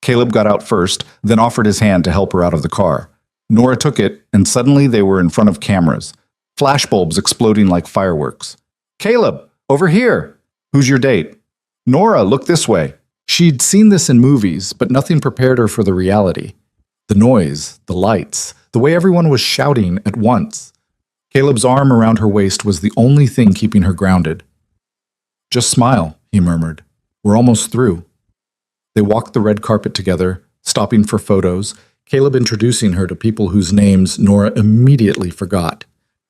Caleb got out first, then offered his hand to help her out of the car. Nora took it, and suddenly they were in front of cameras, flashbulbs exploding like fireworks. "Caleb, over here! Who's your date?" "Nora, look this way." She'd seen this in movies, but nothing prepared her for the reality. The noise, the lights, the way everyone was shouting at once. Caleb's arm around her waist was the only thing keeping her grounded. "Just smile," he murmured. "We're almost through." They walked the red carpet together, stopping for photos, Caleb introducing her to people whose names Nora immediately forgot.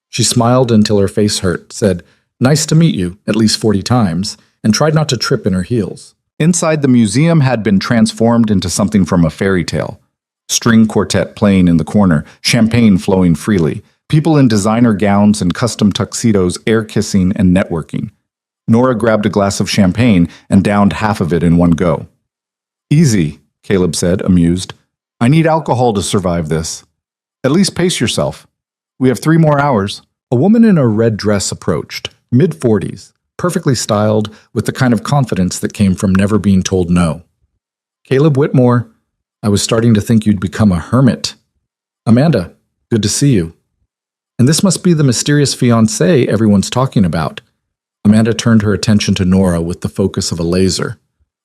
She smiled until her face hurt, said, "Nice to meet you," at least 40 times, and tried not to trip in her heels. Inside, the museum had been transformed into something from a fairy tale. String quartet playing in the corner, champagne flowing freely, people in designer gowns and custom tuxedos air-kissing and networking. Nora grabbed a glass of champagne and downed half of it in one go. "Easy," Caleb said, amused. "I need alcohol to survive this. At least pace yourself. We have 3 more hours." A woman in a red dress approached, mid-40s, perfectly styled, with the kind of confidence that came from never being told no. "Caleb Whitmore, I was starting to think you'd become a hermit." "Amanda, good to see you." "And this must be the mysterious fiancé everyone's talking about." Amanda turned her attention to Nora with the focus of a laser.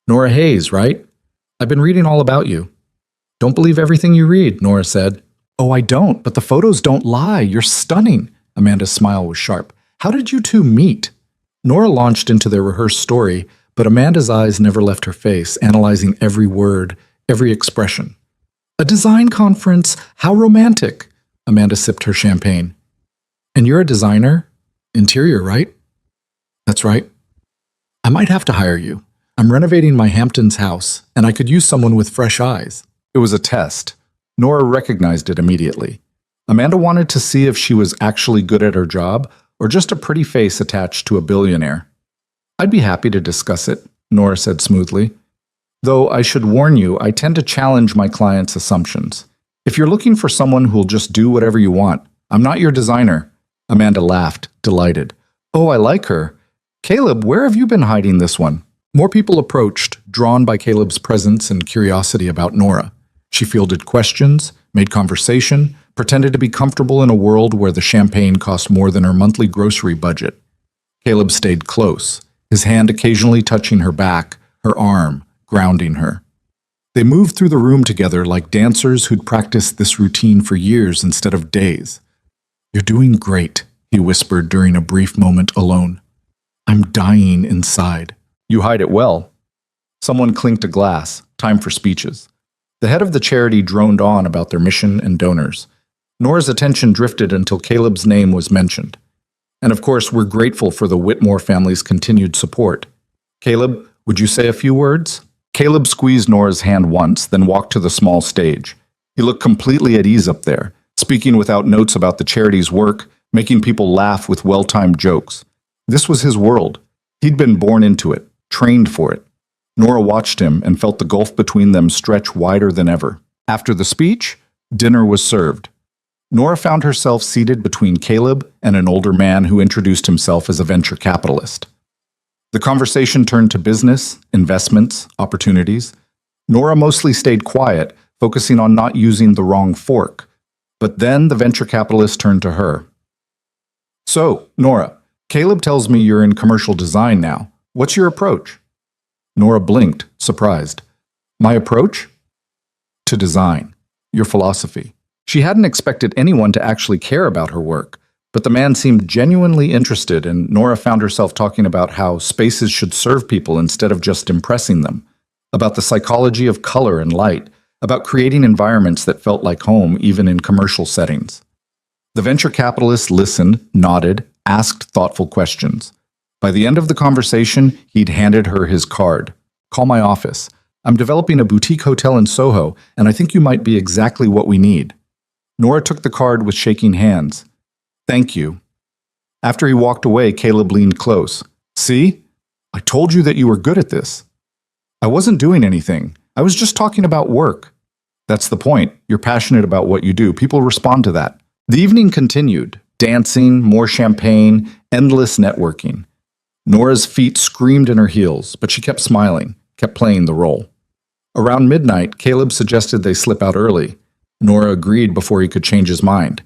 "Nora Hayes, right? I've been reading all about you." "Don't believe everything you read," Nora said. "Oh, I don't, but the photos don't lie. You're stunning." Amanda's smile was sharp. "How did you two meet?" Nora launched into their rehearsed story, but Amanda's eyes never left her face, analyzing every word, every expression. "A design conference? How romantic!" Amanda sipped her champagne. "And you're a designer? Interior, right?" "That's right." "I might have to hire you. I'm renovating my Hamptons house, and I could use someone with fresh eyes." It was a test. Nora recognized it immediately. Amanda wanted to see if she was actually good at her job or just a pretty face attached to a billionaire. "I'd be happy to discuss it," Nora said smoothly. "Though I should warn you, I tend to challenge my clients' assumptions. If you're looking for someone who'll just do whatever you want, I'm not your designer." Amanda laughed, delighted. "Oh, I like her. Caleb, where have you been hiding this one?" More people approached, drawn by Caleb's presence and curiosity about Nora. She fielded questions, made conversation, pretended to be comfortable in a world where the champagne cost more than her monthly grocery budget. Caleb stayed close, his hand occasionally touching her back, her arm, grounding her. They moved through the room together like dancers who'd practiced this routine for years instead of days. "You're doing great," he whispered during a brief moment alone. "I'm dying inside." "You hide it well." Someone clinked a glass. Time for speeches. The head of the charity droned on about their mission and donors. Nora's attention drifted until Caleb's name was mentioned. "And of course, we're grateful for the Whitmore family's continued support. Caleb, would you say a few words?" Caleb squeezed Nora's hand once, then walked to the small stage. He looked completely at ease up there, speaking without notes about the charity's work, making people laugh with well-timed jokes. This was his world. He'd been born into it, trained for it. Nora watched him and felt the gulf between them stretch wider than ever. After the speech, dinner was served. Nora found herself seated between Caleb and an older man who introduced himself as a venture capitalist. The conversation turned to business, investments, opportunities. Nora mostly stayed quiet, focusing on not using the wrong fork. But then the venture capitalist turned to her. "So, Nora, Caleb tells me you're in commercial design now. What's your approach?" Nora blinked, surprised. "My approach?" "To design. Your philosophy." She hadn't expected anyone to actually care about her work, but the man seemed genuinely interested, and Nora found herself talking about how spaces should serve people instead of just impressing them, about the psychology of color and light, about creating environments that felt like home even in commercial settings. The venture capitalist listened, nodded, asked thoughtful questions. By the end of the conversation, he'd handed her his card. "Call my office. I'm developing a boutique hotel in Soho, and I think you might be exactly what we need." Nora took the card with shaking hands. "Thank you." After he walked away, Caleb leaned close. "See? I told you that you were good at this." "I wasn't doing anything. I was just talking about work." "That's the point. You're passionate about what you do. People respond to that." The evening continued. Dancing, more champagne, endless networking. Nora's feet screamed in her heels, but she kept smiling, kept playing the role. Around midnight, Caleb suggested they slip out early. Nora agreed before he could change his mind.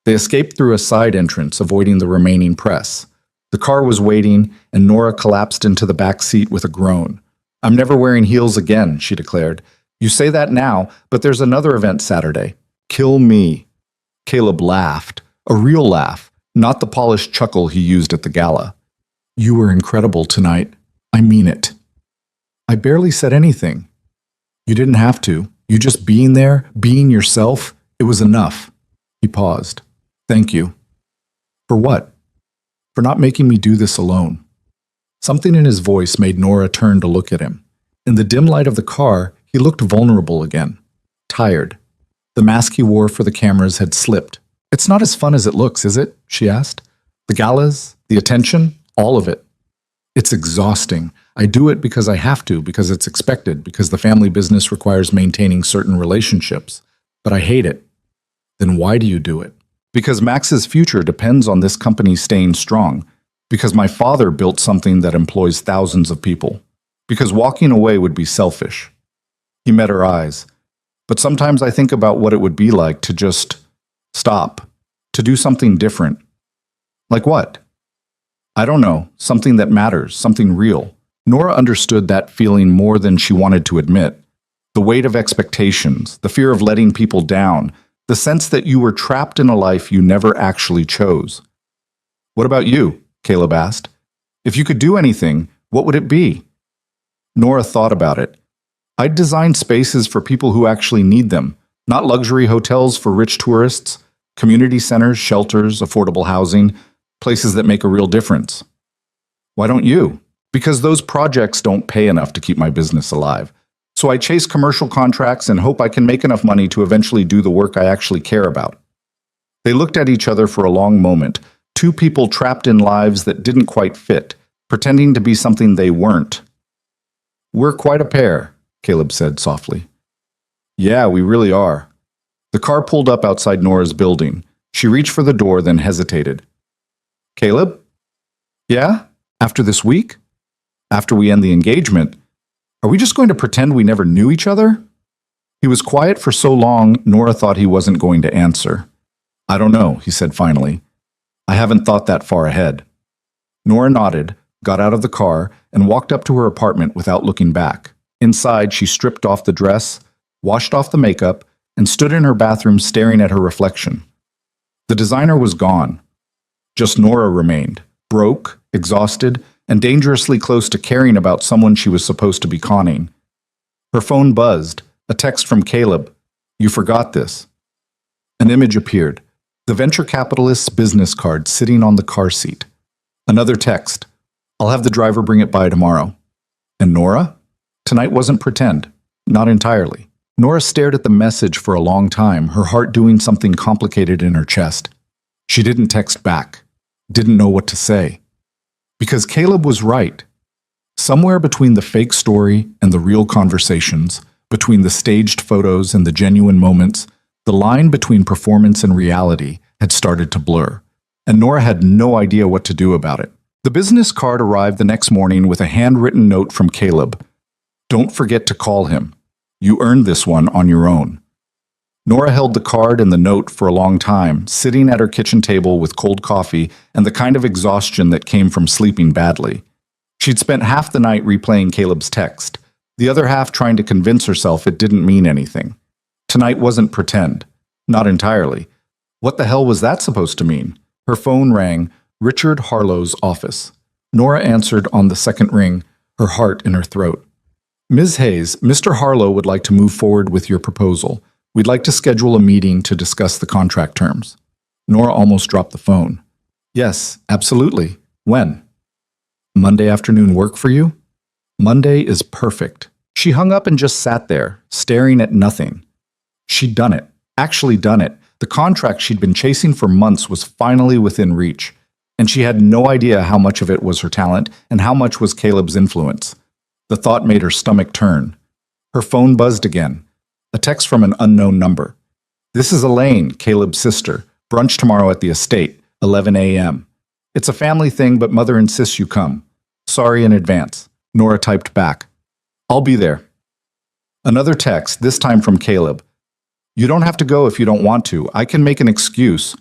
They escaped through a side entrance, avoiding the remaining press. The car was waiting, and Nora collapsed into the back seat with a groan. "I'm never wearing heels again," she declared. "You say that now, but there's another event Saturday. Kill me." Caleb laughed, a real laugh, not the polished chuckle he used at the gala. "You were incredible tonight. I mean it." "I barely said anything." "You didn't have to. You just being there, being yourself, it was enough." He paused. "Thank you." "For what?" "For not making me do this alone." Something in his voice made Nora turn to look at him. In the dim light of the car, he looked vulnerable again. Tired. The mask he wore for the cameras had slipped. "It's not as fun as it looks, is it?" she asked. "The galas, the attention, all of it." "It's exhausting. I do it because I have to, because it's expected, because the family business requires maintaining certain relationships. But I hate it." "Then why do you do it?" "Because Max's future depends on this company staying strong. Because my father built something that employs thousands of people. Because walking away would be selfish." He met her eyes. "But sometimes I think about what it would be like to just stop, to do something different." "Like what?" "I don't know, something that matters, something real." Nora understood that feeling more than she wanted to admit. The weight of expectations, the fear of letting people down, the sense that you were trapped in a life you never actually chose. "What about you?" Caleb asked. "If you could do anything, what would it be?" Nora thought about it. "I'd design spaces for people who actually need them, not luxury hotels for rich tourists, community centers, shelters, affordable housing, places that make a real difference." "Why don't you?" "Because those projects don't pay enough to keep my business alive. So I chase commercial contracts and hope I can make enough money to eventually do the work I actually care about." They looked at each other for a long moment, two people trapped in lives that didn't quite fit, pretending to be something they weren't. "We're quite a pair," Caleb said softly. "Yeah, we really are." The car pulled up outside Nora's building. She reached for the door, then hesitated. "Caleb?" "Yeah? After this week? After we end the engagement? Are we just going to pretend we never knew each other?" He was quiet for so long, Nora thought he wasn't going to answer. "I don't know," he said finally. "I haven't thought that far ahead." Nora nodded, got out of the car, and walked up to her apartment without looking back. Inside, she stripped off the dress, washed off the makeup, and stood in her bathroom staring at her reflection. The designer was gone. Just Nora remained, broke, exhausted, and dangerously close to caring about someone she was supposed to be conning. Her phone buzzed, a text from Caleb. "You forgot this." An image appeared, the venture capitalist's business card sitting on the car seat. Another text. "I'll have the driver bring it by tomorrow." And Nora? Tonight wasn't pretend. Not entirely. Nora stared at the message for a long time, her heart doing something complicated in her chest. She didn't text back, didn't know what to say. Because Caleb was right. Somewhere between the fake story and the real conversations, between the staged photos and the genuine moments, the line between performance and reality had started to blur, and Nora had no idea what to do about it. The business card arrived the next morning with a handwritten note from Caleb. Don't forget to call him. You earned this one on your own. Nora held the card and the note for a long time, sitting at her kitchen table with cold coffee and the kind of exhaustion that came from sleeping badly. She'd spent half the night replaying Caleb's text, the other half trying to convince herself it didn't mean anything. Tonight wasn't pretend. Not entirely. What the hell was that supposed to mean? Her phone rang, Richard Harlow's office. Nora answered on the second ring, her heart in her throat. Ms. Hayes, Mr. Harlow would like to move forward with your proposal. We'd like to schedule a meeting to discuss the contract terms. Nora almost dropped the phone. Yes, absolutely. When? Monday afternoon work for you? Monday is perfect. She hung up and just sat there, staring at nothing. She'd done it. Actually done it. The contract she'd been chasing for months was finally within reach, and she had no idea how much of it was her talent and how much was Caleb's influence. The thought made her stomach turn. Her phone buzzed again. A text from an unknown number. This is Elaine, Caleb's sister. Brunch tomorrow at the estate, 11 a.m. It's a family thing, but Mother insists you come. Sorry in advance. Nora typed back. I'll be there. Another text, this time from Caleb. You don't have to go if you don't want to. I can make an excuse.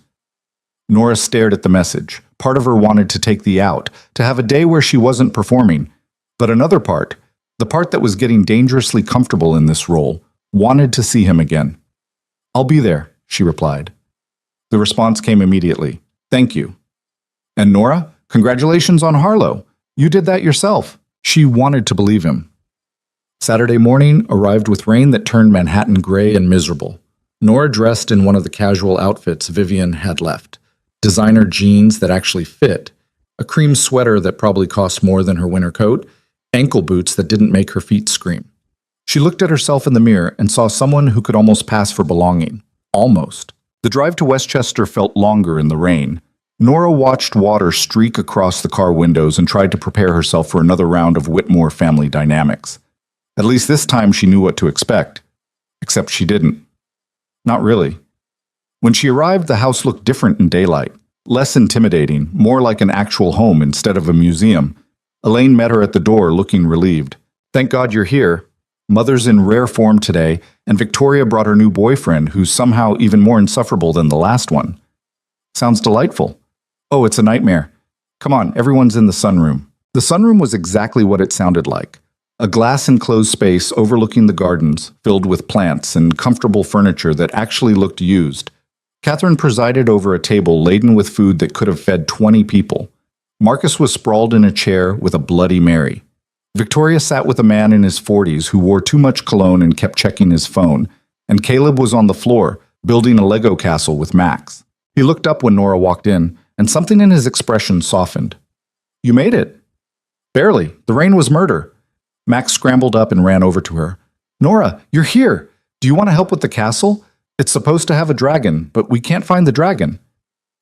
Nora stared at the message. Part of her wanted to take the out, to have a day where she wasn't performing. But another part, the part that was getting dangerously comfortable in this role, wanted to see him again. I'll be there, she replied. The response came immediately. Thank you. And Nora, congratulations on Harlow. You did that yourself. She wanted to believe him. Saturday morning arrived with rain that turned Manhattan gray and miserable. Nora dressed in one of the casual outfits Vivian had left. Designer jeans that actually fit, a cream sweater that probably cost more than her winter coat, ankle boots that didn't make her feet scream. She looked at herself in the mirror and saw someone who could almost pass for belonging. Almost. The drive to Westchester felt longer in the rain. Nora watched water streak across the car windows and tried to prepare herself for another round of Whitmore family dynamics. At least this time she knew what to expect. Except she didn't. Not really. When she arrived, the house looked different in daylight. Less intimidating, more like an actual home instead of a museum. Elaine met her at the door, looking relieved. Thank God you're here. Mother's in rare form today, and Victoria brought her new boyfriend, who's somehow even more insufferable than the last one. Sounds delightful. Oh, it's a nightmare. Come on, everyone's in the sunroom. The sunroom was exactly what it sounded like. A glass-enclosed space overlooking the gardens, filled with plants and comfortable furniture that actually looked used. Catherine presided over a table laden with food that could have fed 20 people. Marcus was sprawled in a chair with a Bloody Mary. Victoria sat with a man in his 40s who wore too much cologne and kept checking his phone, and Caleb was on the floor, building a Lego castle with Max. He looked up when Nora walked in, and something in his expression softened. You made it. Barely. The rain was murder. Max scrambled up and ran over to her. Nora, you're here. Do you want to help with the castle? It's supposed to have a dragon, but we can't find the dragon.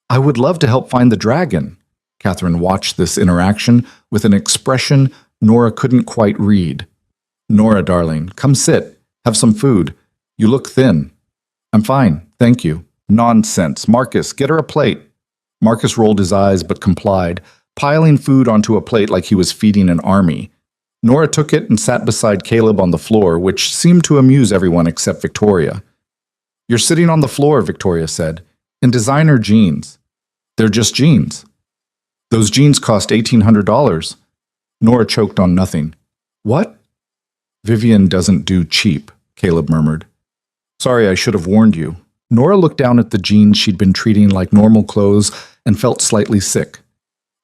I would love to help find the dragon. Catherine watched this interaction with an expression Nora couldn't quite read. Nora, darling, come sit. Have some food. You look thin. I'm fine, thank you. Nonsense. Marcus, get her a plate. Marcus rolled his eyes but complied, piling food onto a plate like he was feeding an army. Nora took it and sat beside Caleb on the floor, which seemed to amuse everyone except Victoria. You're sitting on the floor, Victoria said, in designer jeans. They're just jeans. Those jeans cost $1,800. Nora choked on nothing. What? Vivian doesn't do cheap, Caleb murmured. Sorry, I should have warned you. Nora looked down at the jeans she'd been treating like normal clothes and felt slightly sick.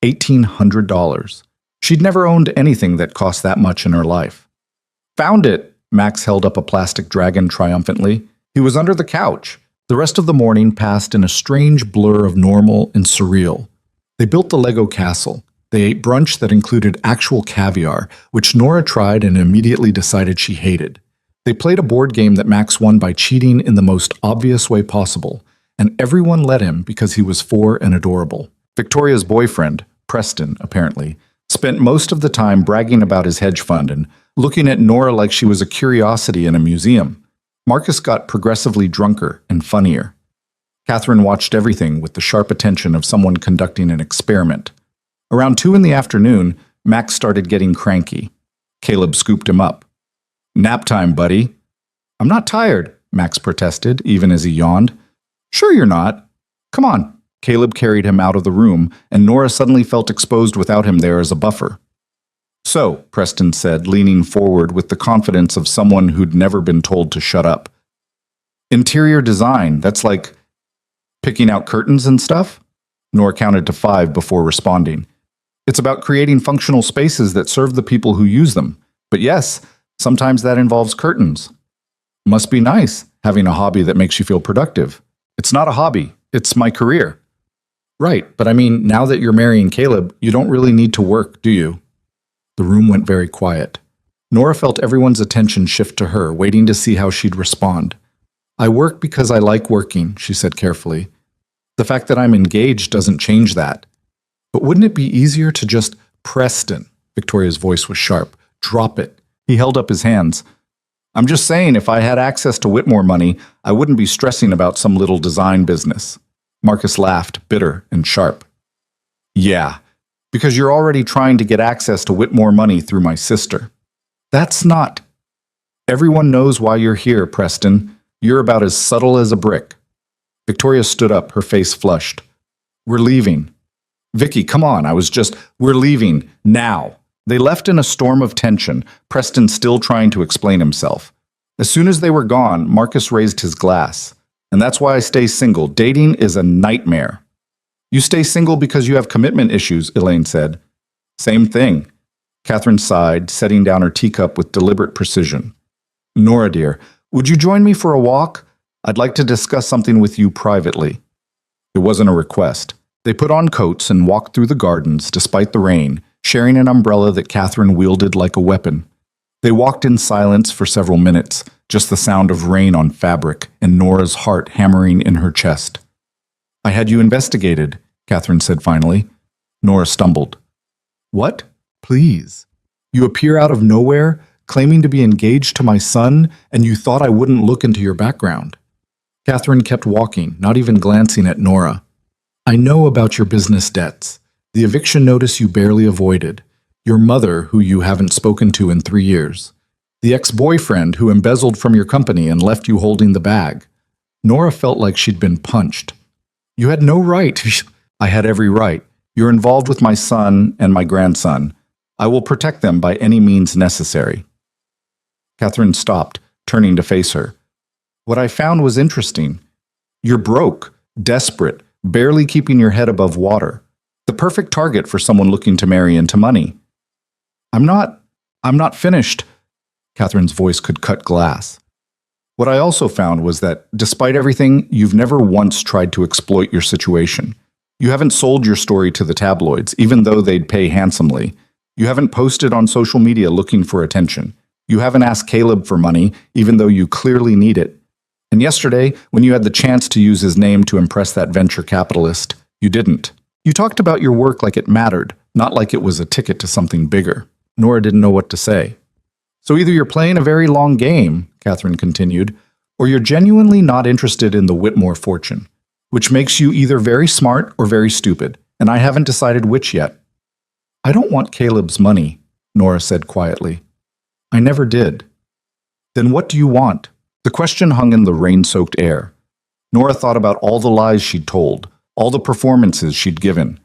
$1,800. She'd never owned anything that cost that much in her life. Found it! Max held up a plastic dragon triumphantly. He was under the couch. The rest of the morning passed in a strange blur of normal and surreal. They built the Lego castle. They ate brunch that included actual caviar, which Nora tried and immediately decided she hated. They played a board game that Max won by cheating in the most obvious way possible, and everyone let him because he was 4 and adorable. Victoria's boyfriend, Preston, apparently, spent most of the time bragging about his hedge fund and looking at Nora like she was a curiosity in a museum. Marcus got progressively drunker and funnier. Catherine watched everything with the sharp attention of someone conducting an experiment. Around 2 in the afternoon, Max started getting cranky. Caleb scooped him up. "Nap time, buddy." "I'm not tired," Max protested, even as he yawned. "Sure you're not. Come on." Caleb carried him out of the room, and Nora suddenly felt exposed without him there as a buffer. "So," Preston said, leaning forward with the confidence of someone who'd never been told to shut up. "Interior design, that's like picking out curtains and stuff?" Nora counted to 5 before responding. "It's about creating functional spaces that serve the people who use them. But yes, sometimes that involves curtains." "Must be nice, having a hobby that makes you feel productive." "It's not a hobby, it's my career." "Right, but I mean, now that you're marrying Caleb, you don't really need to work, do you?" The room went very quiet. Nora felt everyone's attention shift to her, waiting to see how she'd respond. "I work because I like working," she said carefully. "The fact that I'm engaged doesn't change that." "But wouldn't it be easier to just—" "Preston," Victoria's voice was sharp. "Drop it." He held up his hands. "I'm just saying, if I had access to Whitmore money, I wouldn't be stressing about some little design business." Marcus laughed, bitter and sharp. "Yeah, because you're already trying to get access to Whitmore money through my sister." "That's not—" "Everyone knows why you're here, Preston. You're about as subtle as a brick." Victoria stood up, her face flushed. "We're leaving." "Vicky, come on, we're leaving, now." They left in a storm of tension, Preston still trying to explain himself. As soon as they were gone, Marcus raised his glass. "And that's why I stay single. Dating is a nightmare." "You stay single because you have commitment issues," Elaine said. "Same thing." Catherine sighed, setting down her teacup with deliberate precision. "Nora, dear, would you join me for a walk? I'd like to discuss something with you privately." It wasn't a request. They put on coats and walked through the gardens, despite the rain, sharing an umbrella that Catherine wielded like a weapon. They walked in silence for several minutes, just the sound of rain on fabric and Nora's heart hammering in her chest. "I had you investigated," Catherine said finally. Nora stumbled. "What? Please. You appear out of nowhere, claiming to be engaged to my son, and you thought I wouldn't look into your background." Catherine kept walking, not even glancing at Nora. "I know about your business debts, the eviction notice you barely avoided, your mother who you haven't spoken to in 3 years, the ex-boyfriend who embezzled from your company and left you holding the bag." Nora felt like she'd been punched. "You had no right." "I had every right. You're involved with my son and my grandson. I will protect them by any means necessary." Catherine stopped, turning to face her. "What I found was interesting. You're broke, desperate, barely keeping your head above water. The perfect target for someone looking to marry into money." I'm not finished." Catherine's voice could cut glass. "What I also found was that, despite everything, you've never once tried to exploit your situation. You haven't sold your story to the tabloids, even though they'd pay handsomely. You haven't posted on social media looking for attention. You haven't asked Caleb for money, even though you clearly need it. And yesterday, when you had the chance to use his name to impress that venture capitalist, you didn't. You talked about your work like it mattered, not like it was a ticket to something bigger." Nora didn't know what to say. "So either you're playing a very long game," Catherine continued, "or you're genuinely not interested in the Whitmore fortune, which makes you either very smart or very stupid, and I haven't decided which yet." "I don't want Caleb's money," Nora said quietly. "I never did." "Then what do you want?" The question hung in the rain-soaked air. Nora thought about all the lies she'd told, all the performances she'd given.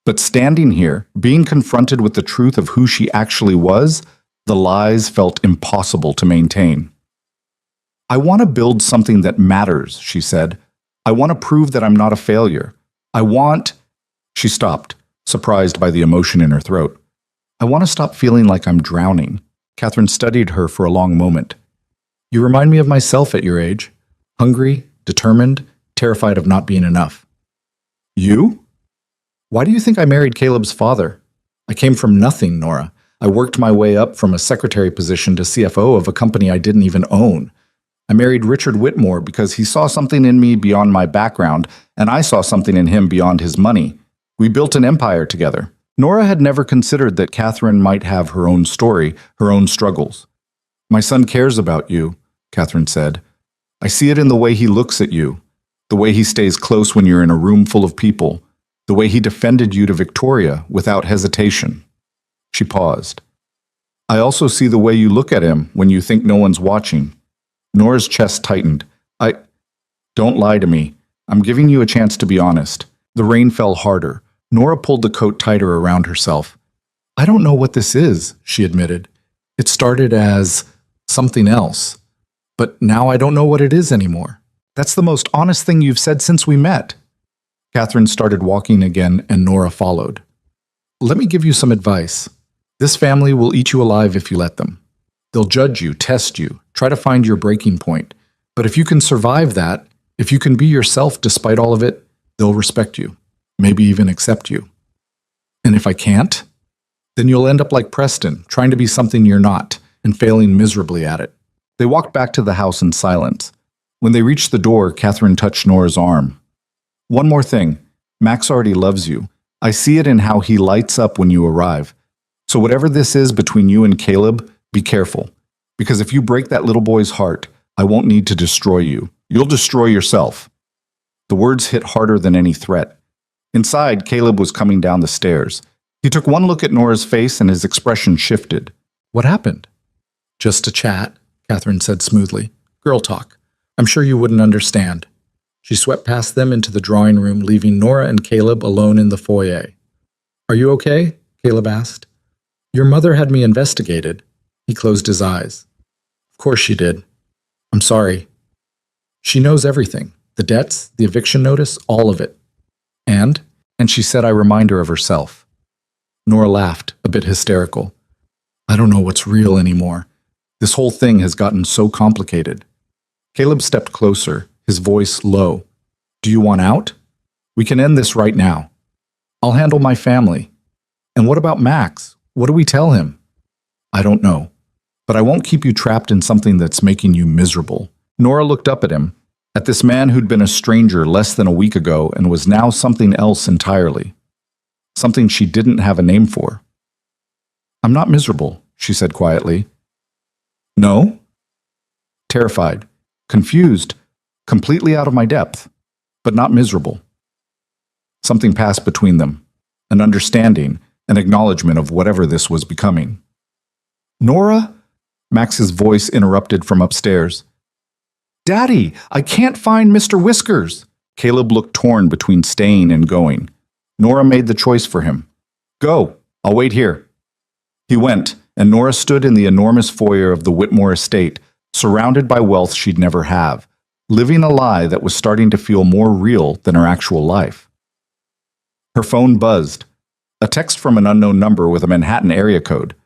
But standing here, being confronted with the truth of who she actually was, the lies felt impossible to maintain. "I want to build something that matters," she said. "I want to prove that I'm not a failure. I want—" She stopped, surprised by the emotion in her throat. "I want to stop feeling like I'm drowning." Catherine studied her for a long moment. "You remind me of myself at your age. Hungry, determined, terrified of not being enough." "You? Why do you think I married Caleb's father? I came from nothing, Nora. I worked my way up from a secretary position to CFO of a company I didn't even own. I married Richard Whitmore because he saw something in me beyond my background, and I saw something in him beyond his money. We built an empire together. Nora had never considered that Catherine might have her own story, her own struggles. My son cares about you, Catherine said. I see it in the way he looks at you, the way he stays close when you're in a room full of people, the way he defended you to Victoria without hesitation. She paused. I also see the way you look at him when you think no one's watching. Nora's chest tightened. Don't lie to me. I'm giving you a chance to be honest. The rain fell harder. Nora pulled the coat tighter around herself. I don't know what this is, she admitted. It started as something else, but now I don't know what it is anymore. That's the most honest thing you've said since we met. Catherine started walking again, and Nora followed. Let me give you some advice. This family will eat you alive if you let them. They'll judge you, test you, try to find your breaking point. But if you can survive that, if you can be yourself despite all of it, they'll respect you, maybe even accept you. And if I can't, then you'll end up like Preston, trying to be something you're not, and failing miserably at it. They walked back to the house in silence. When they reached the door, Catherine touched Nora's arm. One more thing. Max already loves you. I see it in how he lights up when you arrive. So whatever this is between you and Caleb, be careful. Because if you break that little boy's heart, I won't need to destroy you. You'll destroy yourself. The words hit harder than any threat. Inside, Caleb was coming down the stairs. He took one look at Nora's face and his expression shifted. What happened? Just a chat, Catherine said smoothly. Girl talk. I'm sure you wouldn't understand. She swept past them into the drawing room, leaving Nora and Caleb alone in the foyer. Are you okay? Caleb asked. Your mother had me investigated. He closed his eyes. Of course she did. I'm sorry. She knows everything. The debts, the eviction notice, all of it. And she said I remind her of herself. Nora laughed, a bit hysterical. I don't know what's real anymore. This whole thing has gotten so complicated. Caleb stepped closer, his voice low. Do you want out? We can end this right now. I'll handle my family. And what about Max? What do we tell him? I don't know. But I won't keep you trapped in something that's making you miserable. Nora looked up at him, at this man who'd been a stranger less than a week ago and was now something else entirely. Something she didn't have a name for. I'm not miserable, she said quietly. No? Terrified, confused, completely out of my depth, but not miserable. Something passed between them, an understanding, an acknowledgement of whatever this was becoming. Nora? Max's voice interrupted from upstairs. Daddy, I can't find Mr. Whiskers. Caleb looked torn between staying and going. Nora made the choice for him. Go, I'll wait here. He went, and Nora stood in the enormous foyer of the Whitmore estate, surrounded by wealth she'd never have, living a lie that was starting to feel more real than her actual life. Her phone buzzed. A text from an unknown number with a Manhattan area code.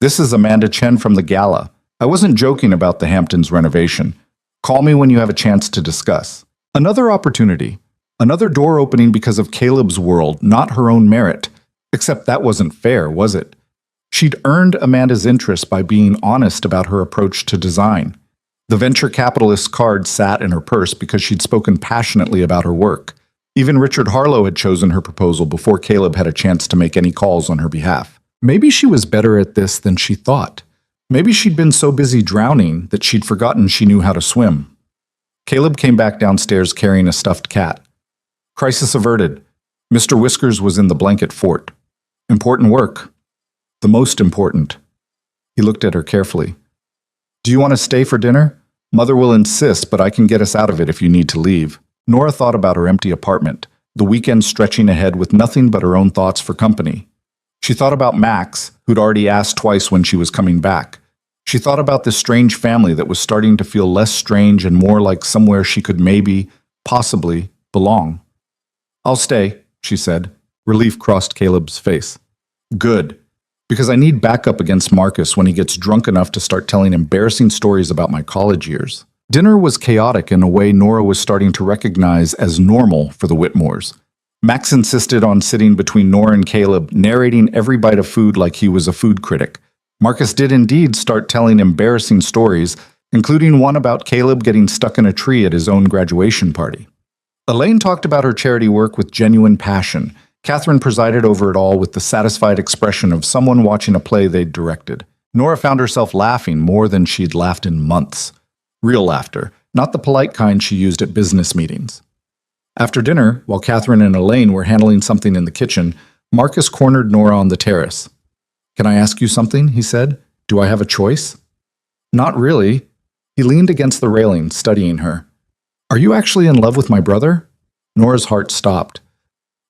This is Amanda Chen from the gala. I wasn't joking about the Hamptons renovation. Call me when you have a chance to discuss. Another opportunity. Another door opening because of Caleb's world, not her own merit. Except that wasn't fair, was it? She'd earned Amanda's interest by being honest about her approach to design. The venture capitalist card sat in her purse because she'd spoken passionately about her work. Even Richard Harlow had chosen her proposal before Caleb had a chance to make any calls on her behalf. Maybe she was better at this than she thought. Maybe she'd been so busy drowning that she'd forgotten she knew how to swim. Caleb came back downstairs carrying a stuffed cat. Crisis averted. Mr. Whiskers was in the blanket fort. Important work. The most important. He looked at her carefully. Do you want to stay for dinner? Mother will insist, but I can get us out of it if you need to leave. Nora thought about her empty apartment, the weekend stretching ahead with nothing but her own thoughts for company. She thought about Max, who'd already asked twice when she was coming back. She thought about this strange family that was starting to feel less strange and more like somewhere she could maybe, possibly, belong. I'll stay, she said. Relief crossed Caleb's face. Good, because I need backup against Marcus when he gets drunk enough to start telling embarrassing stories about my college years. Dinner was chaotic in a way Nora was starting to recognize as normal for the Whitmores. Max insisted on sitting between Nora and Caleb, narrating every bite of food like he was a food critic. Marcus did indeed start telling embarrassing stories, including one about Caleb getting stuck in a tree at his own graduation party. Elaine talked about her charity work with genuine passion. Catherine presided over it all with the satisfied expression of someone watching a play they'd directed. Nora found herself laughing more than she'd laughed in months. Real laughter, not the polite kind she used at business meetings. After dinner, while Catherine and Elaine were handling something in the kitchen, Marcus cornered Nora on the terrace. "Can I ask you something?" he said. "Do I have a choice?" "Not really." He leaned against the railing, studying her. "Are you actually in love with my brother?" Nora's heart stopped.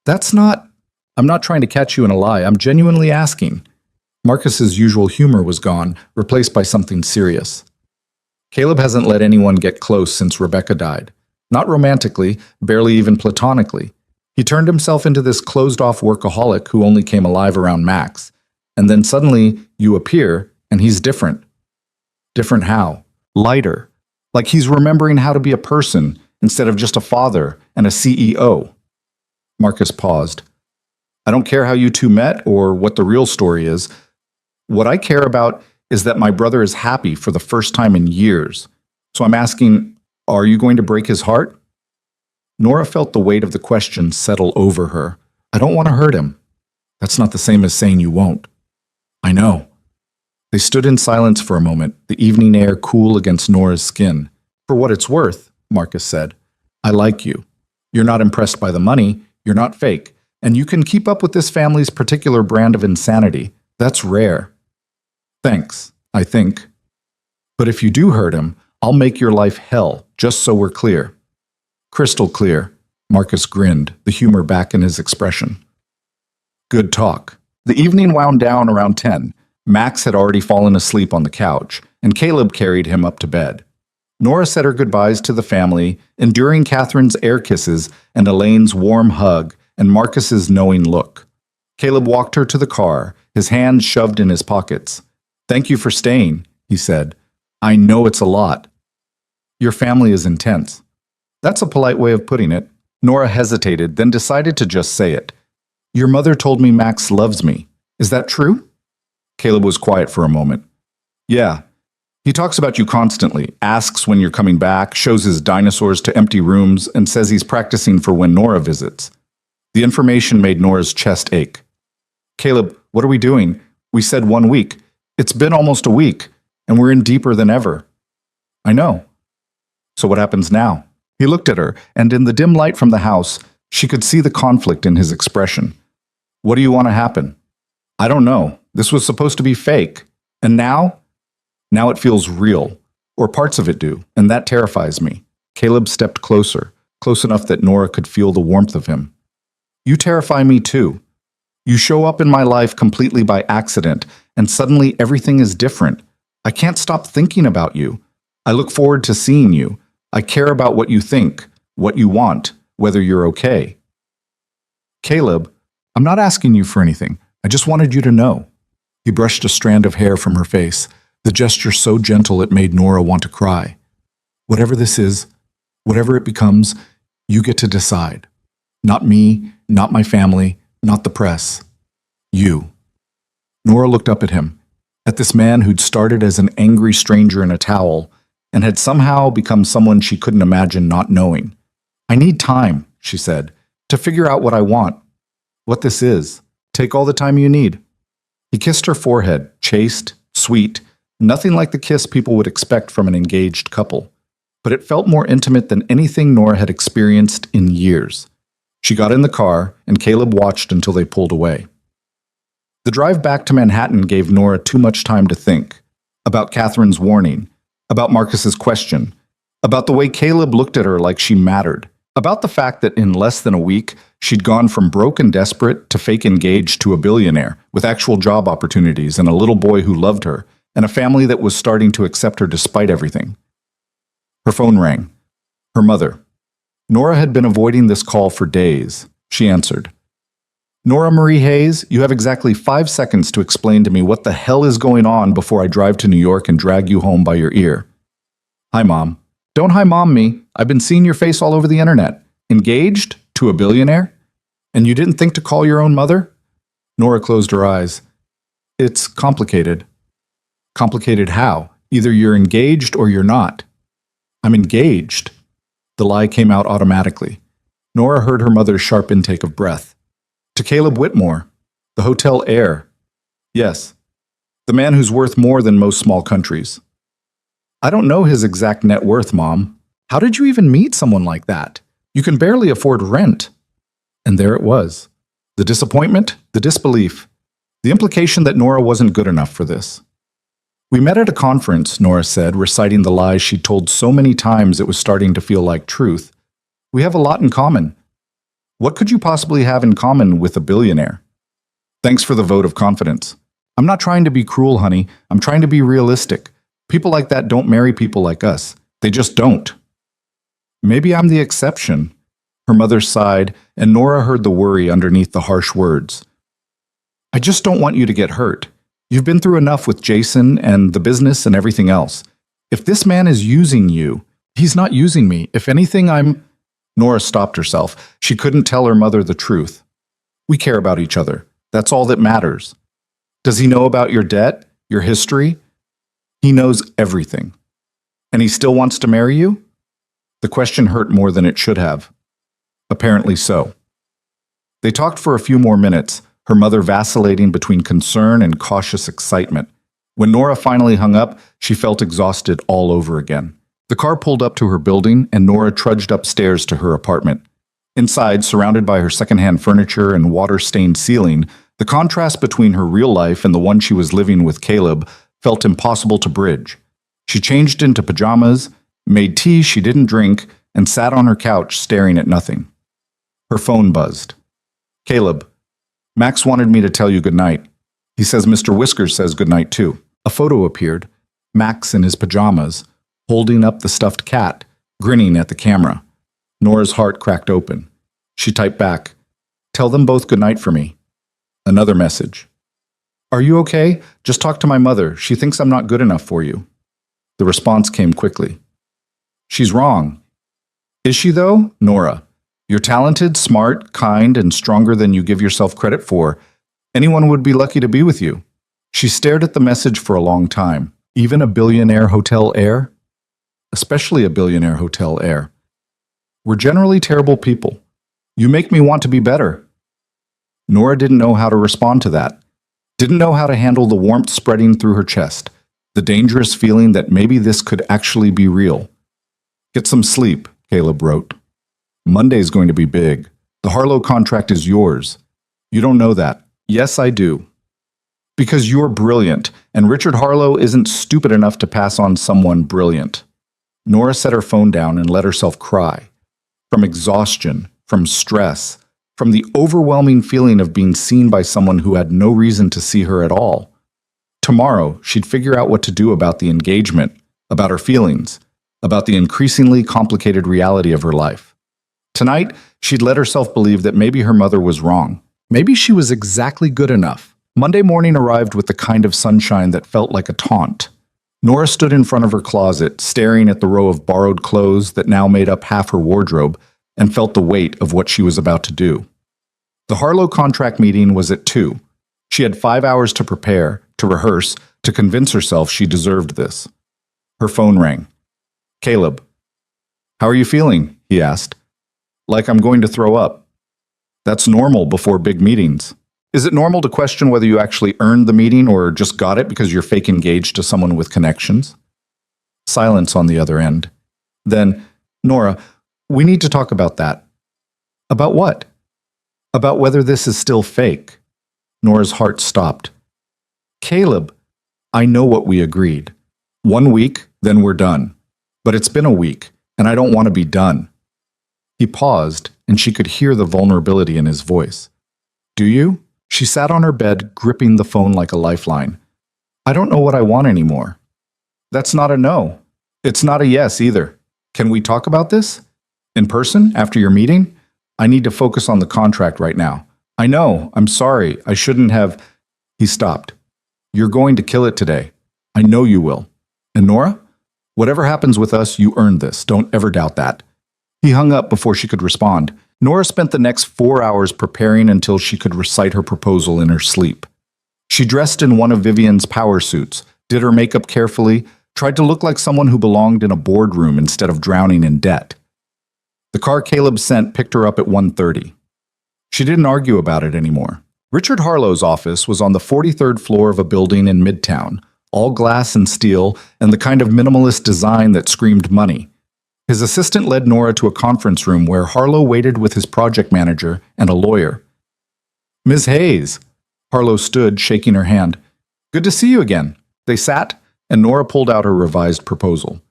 I'm not trying to catch you in a lie. I'm genuinely asking." Marcus's usual humor was gone, replaced by something serious. "Caleb hasn't let anyone get close since Rebecca died. Not romantically, barely even platonically. He turned himself into this closed-off workaholic who only came alive around Max. And then suddenly, you appear, and he's different." "Different how?" "Lighter. Like he's remembering how to be a person instead of just a father and a CEO. Marcus paused. "I don't care how you two met or what the real story is. What I care about is that my brother is happy for the first time in years. So I'm asking, are you going to break his heart?" Nora felt the weight of the question settle over her. "I don't want to hurt him." "That's not the same as saying you won't." "I know." They stood in silence for a moment, the evening air cool against Nora's skin. "For what it's worth," Marcus said, "I like you. You're not impressed by the money, you're not fake, and you can keep up with this family's particular brand of insanity. That's rare." "Thanks, I think. But if you do hurt him, I'll make your life hell, just so we're clear." "Crystal clear." Marcus grinned, the humor back in his expression. Good talk. The evening wound down around 10. Max had already fallen asleep on the couch, and Caleb carried him up to bed. Nora said her goodbyes to the family, enduring Catherine's air kisses and Elaine's warm hug and Marcus's knowing look. Caleb walked her to the car, his hands shoved in his pockets. "Thank you for staying," he said. "I know it's a lot." "Your family is intense." "That's a polite way of putting it." Nora hesitated, then decided to just say it. "Your mother told me Max loves me. Is that true?" Caleb was quiet for a moment. "Yeah. He talks about you constantly, asks when you're coming back, shows his dinosaurs to empty rooms, and says he's practicing for when Nora visits." The information made Nora's chest ache. "Caleb, what are we doing? We said 1 week. It's been almost a week, and we're in deeper than ever." "I know." "So what happens now?" He looked at her, and in the dim light from the house, she could see the conflict in his expression. "What do you want to happen?" "I don't know. This was supposed to be fake. And now? Now it feels real. Or parts of it do, and that terrifies me." Caleb stepped closer, close enough that Nora could feel the warmth of him. "You terrify me too. You show up in my life completely by accident, and suddenly everything is different. I can't stop thinking about you. I look forward to seeing you. I care about what you think, what you want, whether you're okay." "Caleb, I'm not asking you for anything. I just wanted you to know." He brushed a strand of hair from her face, the gesture so gentle it made Nora want to cry. "Whatever this is, whatever it becomes, you get to decide. Not me, not my family, not the press. You." Nora looked up at him, at this man who'd started as an angry stranger in a towel and had somehow become someone she couldn't imagine not knowing. "I need time," she said, "to figure out what I want. What this is. Take all the time you need." He kissed her forehead, chaste, sweet, nothing like the kiss people would expect from an engaged couple. But it felt more intimate than anything Nora had experienced in years. She got in the car, and Caleb watched until they pulled away. The drive back to Manhattan gave Nora too much time to think. About Catherine's warning, about Marcus's question, about the way Caleb looked at her like she mattered, about the fact that in less than a week, she'd gone from broke and desperate to fake engaged to a billionaire, with actual job opportunities and a little boy who loved her, and a family that was starting to accept her despite everything. Her phone rang. Her mother. Nora had been avoiding this call for days. She answered. "Nora Marie Hayes, you have exactly 5 seconds to explain to me what the hell is going on before I drive to New York and drag you home by your ear." "Hi, Mom." "Don't hi, Mom me. I've been seeing your face all over the internet. Engaged? To a billionaire?" And you didn't think to call your own mother? Nora closed her eyes. It's complicated. Complicated how? Either you're engaged or you're not. I'm engaged. The lie came out automatically. Nora heard her mother's sharp intake of breath. To Caleb Whitmore, the hotel heir. Yes, the man who's worth more than most small countries. I don't know his exact net worth, Mom. How did you even meet someone like that? You can barely afford rent. And there it was. The disappointment, the disbelief, the implication that Nora wasn't good enough for this. We met at a conference, Nora said, reciting the lies she'd told so many times it was starting to feel like truth. We have a lot in common. What could you possibly have in common with a billionaire? Thanks for the vote of confidence. I'm not trying to be cruel, honey. I'm trying to be realistic. People like that don't marry people like us. They just don't. Maybe I'm the exception. Her mother sighed, and Nora heard the worry underneath the harsh words. I just don't want you to get hurt. You've been through enough with Jason and the business and everything else. If this man is using you, he's not using me. If anything, I'm... Nora stopped herself. She couldn't tell her mother the truth. We care about each other. That's all that matters. Does he know about your debt, your history? He knows everything. And he still wants to marry you? The question hurt more than it should have. Apparently so. They talked for a few more minutes, her mother vacillating between concern and cautious excitement. When Nora finally hung up, she felt exhausted all over again. The car pulled up to her building, and Nora trudged upstairs to her apartment. Inside, surrounded by her secondhand furniture and water-stained ceiling, the contrast between her real life and the one she was living with Caleb felt impossible to bridge. She changed into pajamas, made tea she didn't drink, and sat on her couch staring at nothing. Her phone buzzed. Caleb, Max wanted me to tell you goodnight. He says Mr. Whiskers says goodnight too. A photo appeared, Max in his pajamas, holding up the stuffed cat, grinning at the camera. Nora's heart cracked open. She typed back, tell them both goodnight for me. Another message. Are you okay? Just talk to my mother. She thinks I'm not good enough for you. The response came quickly. She's wrong. Is she though? Nora. You're talented, smart, kind, and stronger than you give yourself credit for. Anyone would be lucky to be with you. She stared at the message for a long time. Even a billionaire hotel heir? Especially a billionaire hotel heir. We're generally terrible people. You make me want to be better. Nora didn't know how to respond to that. Didn't know how to handle the warmth spreading through her chest, the dangerous feeling that maybe this could actually be real. Get some sleep, Caleb wrote. Monday's going to be big. The Harlow contract is yours. You don't know that. Yes, I do. Because you're brilliant, and Richard Harlow isn't stupid enough to pass on someone brilliant. Nora set her phone down and let herself cry. From exhaustion, from stress, from the overwhelming feeling of being seen by someone who had no reason to see her at all. Tomorrow, she'd figure out what to do about the engagement, about her feelings, about the increasingly complicated reality of her life. Tonight, she'd let herself believe that maybe her mother was wrong. Maybe she was exactly good enough. Monday morning arrived with the kind of sunshine that felt like a taunt. Nora stood in front of her closet, staring at the row of borrowed clothes that now made up half her wardrobe, and felt the weight of what she was about to do. The Harlow contract meeting was at 2. She had 5 hours to prepare, to rehearse, to convince herself she deserved this. Her phone rang. Caleb. How are you feeling? He asked. Like I'm going to throw up. That's normal before big meetings. Is it normal to question whether you actually earned the meeting or just got it because you're fake engaged to someone with connections? Silence on the other end. Then, Nora, we need to talk about that. About what? About whether this is still fake. Nora's heart stopped. Caleb, I know what we agreed. 1 week, then we're done. But it's been a week, and I don't want to be done. He paused, and she could hear the vulnerability in his voice. Do you? She sat on her bed, gripping the phone like a lifeline. I don't know what I want anymore. That's not a no. It's not a yes either. Can we talk about this? In person, after your meeting? I need to focus on the contract right now. I know, I'm sorry, I shouldn't have... He stopped. You're going to kill it today. I know you will. And Nora? Whatever happens with us, you earned this. Don't ever doubt that. He hung up before she could respond. Nora spent the next 4 hours preparing until she could recite her proposal in her sleep. She dressed in one of Vivian's power suits, did her makeup carefully, tried to look like someone who belonged in a boardroom instead of drowning in debt. The car Caleb sent picked her up at 1:30. She didn't argue about it anymore. Richard Harlow's office was on the 43rd floor of a building in Midtown, all glass and steel, and the kind of minimalist design that screamed money. His assistant led Nora to a conference room where Harlow waited with his project manager and a lawyer. "Ms. Hayes." Harlow stood, shaking her hand. "Good to see you again." They sat, and Nora pulled out her revised proposal.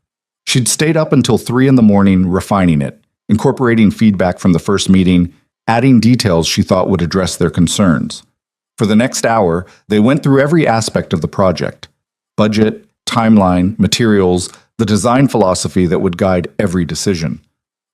She'd stayed up until 3 in the morning refining it, incorporating feedback from the first meeting, adding details she thought would address their concerns. For the next hour, they went through every aspect of the project: budget, timeline, materials, the design philosophy that would guide every decision.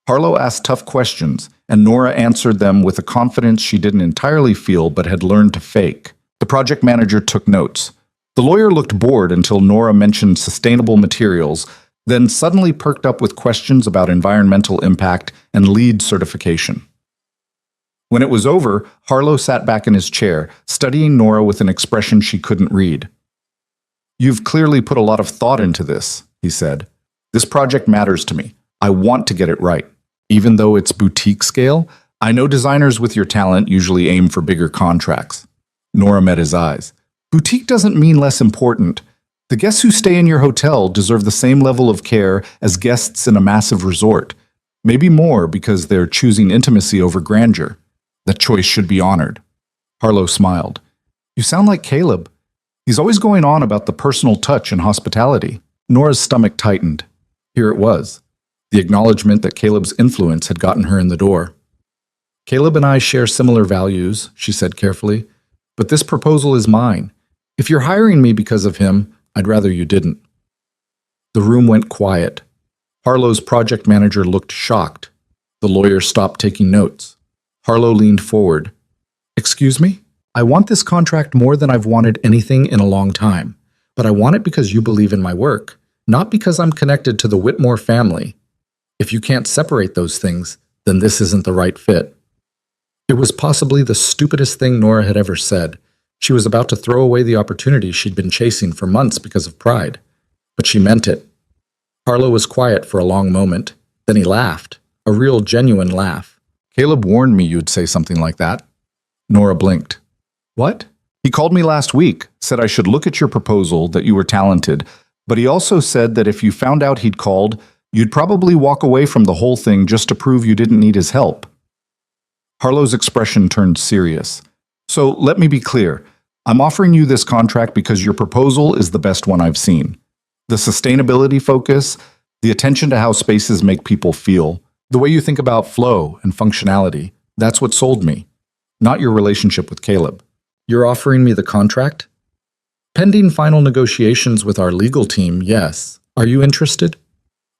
Harlow asked tough questions, and Nora answered them with a confidence she didn't entirely feel but had learned to fake. The project manager took notes. The lawyer looked bored until Nora mentioned sustainable materials, then suddenly perked up with questions about environmental impact and LEED certification. When it was over, Harlow sat back in his chair, studying Nora with an expression she couldn't read. "You've clearly put a lot of thought into this," he said. "This project matters to me. I want to get it right. Even though it's boutique scale, I know designers with your talent usually aim for bigger contracts." Nora met his eyes. "Boutique doesn't mean less important. The guests who stay in your hotel deserve the same level of care as guests in a massive resort. Maybe more because they're choosing intimacy over grandeur. That choice should be honored." Harlow smiled. "You sound like Caleb. He's always going on about the personal touch and hospitality." Nora's stomach tightened. Here it was, the acknowledgement that Caleb's influence had gotten her in the door. "Caleb and I share similar values," she said carefully, "but this proposal is mine. If you're hiring me because of him, I'd rather you didn't." The room went quiet. Harlow's project manager looked shocked. The lawyer stopped taking notes. Harlow leaned forward. "Excuse me? I want this contract more than I've wanted anything in a long time, but I want it because you believe in my work, not because I'm connected to the Whitmore family. If you can't separate those things, then this isn't the right fit." It was possibly the stupidest thing Nora had ever said. She was about to throw away the opportunity she'd been chasing for months because of pride. But she meant it. Harlow was quiet for a long moment. Then he laughed. A real, genuine laugh. "Caleb warned me you'd say something like that." Nora blinked. "What?" "He called me last week, said I should look at your proposal, that you were talented, but he also said that if you found out he'd called, you'd probably walk away from the whole thing just to prove you didn't need his help." Harlow's expression turned serious. "So let me be clear. I'm offering you this contract because your proposal is the best one I've seen. The sustainability focus, the attention to how spaces make people feel, the way you think about flow and functionality, that's what sold me. Not your relationship with Caleb." "You're offering me the contract?" "Pending final negotiations with our legal team, yes. Are you interested?"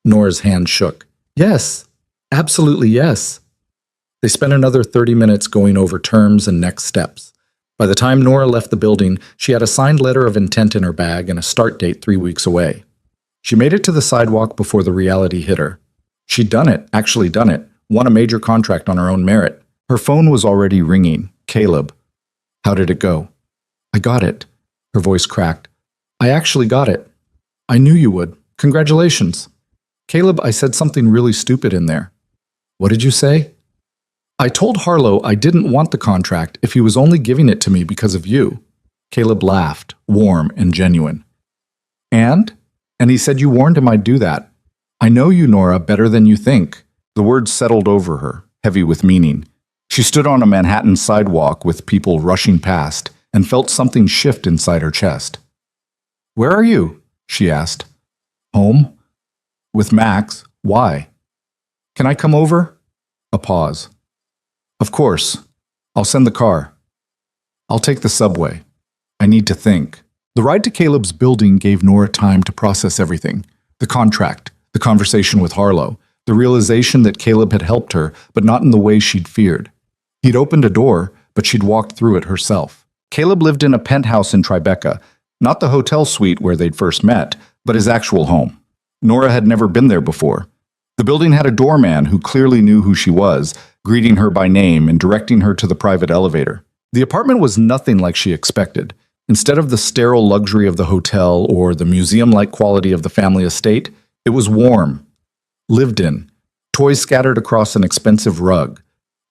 Nora's hand shook. "Yes, absolutely yes." They spent another 30 minutes going over terms and next steps. By the time Nora left the building, she had a signed letter of intent in her bag and a start date 3 weeks away. She made it to the sidewalk before the reality hit her. She'd done it, actually done it, won a major contract on her own merit. Her phone was already ringing. Caleb. "How did it go?" "I got it." Her voice cracked. "I actually got it. I knew you would. Congratulations." "Caleb, I said something really stupid in there." "What did you say?" "I told Harlow I didn't want the contract if he was only giving it to me because of you." Caleb laughed, warm and genuine. "And he said you warned him I'd do that. I know you, Nora, better than you think." The words settled over her, heavy with meaning. She stood on a Manhattan sidewalk with people rushing past and felt something shift inside her chest. "Where are you?" she asked. "Home." "With Max. Why?" "Can I come over?" A pause. "Of course. I'll send the car." "I'll take the subway. I need to think." The ride to Caleb's building gave Nora time to process everything. The contract, the conversation with Harlow, the realization that Caleb had helped her, but not in the way she'd feared. He'd opened a door, but she'd walked through it herself. Caleb lived in a penthouse in Tribeca, not the hotel suite where they'd first met, but his actual home. Nora had never been there before. The building had a doorman who clearly knew who she was, greeting her by name and directing her to the private elevator. The apartment was nothing like she expected. Instead of the sterile luxury of the hotel or the museum-like quality of the family estate, it was warm, lived in, toys scattered across an expensive rug,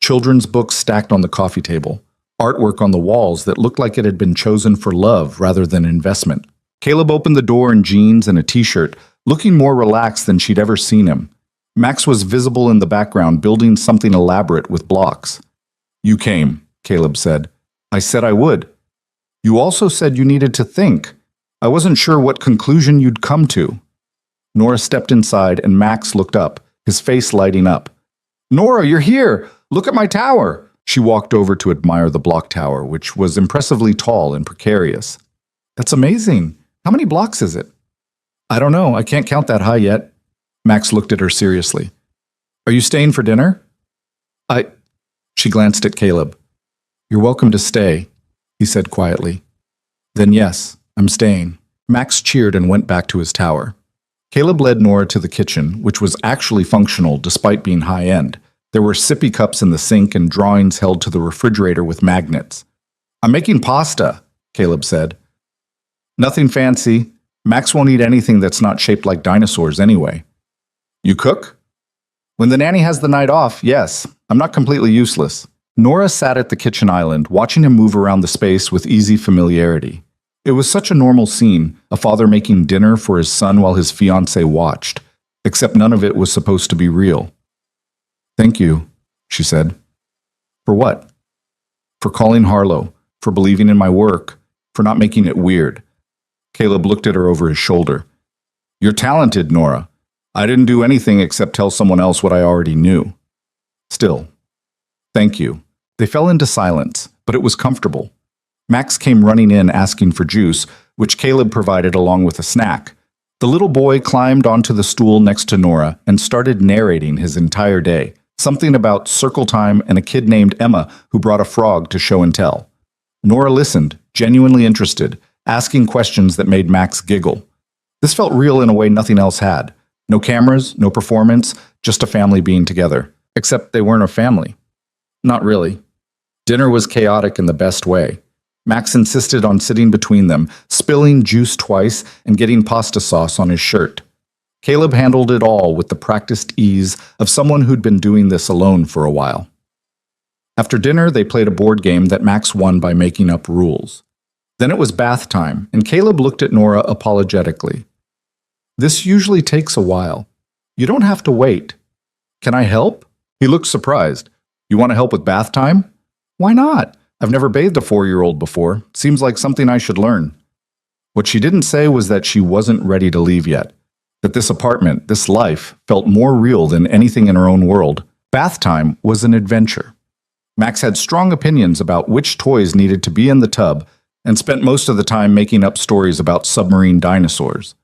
children's books stacked on the coffee table, artwork on the walls that looked like it had been chosen for love rather than investment. Caleb opened the door in jeans and a t-shirt, looking more relaxed than she'd ever seen him. Max was visible in the background, building something elaborate with blocks. "You came," Caleb said. "I said I would. You also said you needed to think. I wasn't sure what conclusion you'd come to." Nora stepped inside and Max looked up, his face lighting up. "Nora, you're here! Look at my tower!" She walked over to admire the block tower, which was impressively tall and precarious. "That's amazing. How many blocks is it?" "I don't know. I can't count that high yet." Max looked at her seriously. "Are you staying for dinner?" She glanced at Caleb. "You're welcome to stay," he said quietly. "Then yes, I'm staying." Max cheered and went back to his tower. Caleb led Nora to the kitchen, which was actually functional despite being high-end. There were sippy cups in the sink and drawings held to the refrigerator with magnets. "I'm making pasta," Caleb said. "Nothing fancy. Max won't eat anything that's not shaped like dinosaurs anyway." "You cook?" "When the nanny has the night off, yes. I'm not completely useless." Nora sat at the kitchen island, watching him move around the space with easy familiarity. It was such a normal scene, a father making dinner for his son while his fiancée watched, except none of it was supposed to be real. "Thank you," she said. "For what?" "For calling Harlow, for believing in my work, for not making it weird." Caleb looked at her over his shoulder. "You're talented, Nora. I didn't do anything except tell someone else what I already knew. Still, thank you." They fell into silence, but it was comfortable. Max came running in asking for juice, which Caleb provided along with a snack. The little boy climbed onto the stool next to Nora and started narrating his entire day, something about circle time and a kid named Emma who brought a frog to show and tell. Nora listened, genuinely interested, asking questions that made Max giggle. This felt real in a way nothing else had. No cameras, no performance, just a family being together. Except they weren't a family. Not really. Dinner was chaotic in the best way. Max insisted on sitting between them, spilling juice twice and getting pasta sauce on his shirt. Caleb handled it all with the practiced ease of someone who'd been doing this alone for a while. After dinner, they played a board game that Max won by making up rules. Then it was bath time, and Caleb looked at Nora apologetically. "This usually takes a while. You don't have to wait. Can I help?" He looked surprised. "You want to help with bath time?" "Why not? I've never bathed a 4-year-old before. Seems like something I should learn." What she didn't say was that she wasn't ready to leave yet. That this apartment, this life, felt more real than anything in her own world. Bath time was an adventure. Max had strong opinions about which toys needed to be in the tub and spent most of the time making up stories about submarine dinosaurs.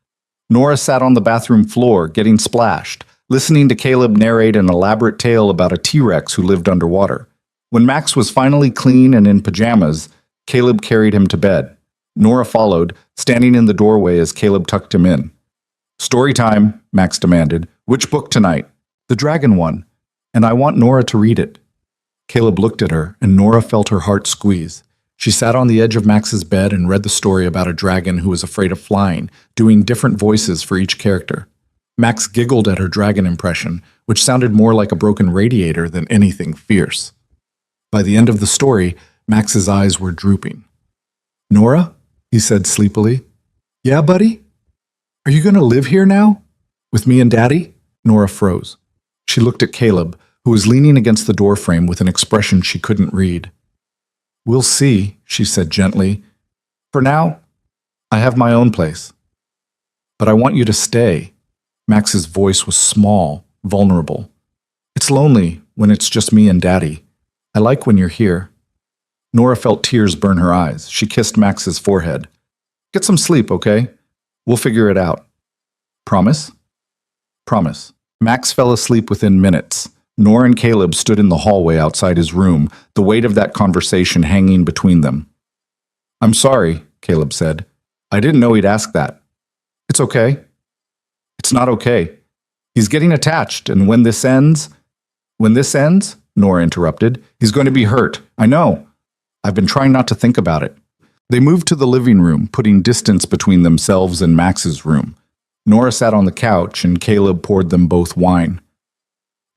Nora sat on the bathroom floor, getting splashed, listening to Caleb narrate an elaborate tale about a T-Rex who lived underwater. When Max was finally clean and in pajamas, Caleb carried him to bed. Nora followed, standing in the doorway as Caleb tucked him in. "Story time," Max demanded. "Which book tonight?" "The dragon one. And I want Nora to read it." Caleb looked at her, and Nora felt her heart squeeze. She sat on the edge of Max's bed and read the story about a dragon who was afraid of flying, doing different voices for each character. Max giggled at her dragon impression, which sounded more like a broken radiator than anything fierce. By the end of the story, Max's eyes were drooping. "Nora?" he said sleepily. "Yeah, buddy? Are you going to live here now? With me and Daddy?" Nora froze. She looked at Caleb, who was leaning against the doorframe with an expression she couldn't read. "We'll see," she said gently. "For now, I have my own place. But I want you to stay." Max's voice was small, vulnerable. "It's lonely when it's just me and Daddy. I like when you're here." Nora felt tears burn her eyes. She kissed Max's forehead. "Get some sleep, okay? We'll figure it out." "Promise?" "Promise." Max fell asleep within minutes. Nora and Caleb stood in the hallway outside his room, the weight of that conversation hanging between them. "I'm sorry," Caleb said. "I didn't know he'd ask that." "It's okay." "It's not okay. He's getting attached, and when this ends, Nora interrupted. He's going to be hurt. I know. I've been trying not to think about it. They moved to the living room, putting distance between themselves and Max's room. Nora sat on the couch, and Caleb poured them both wine.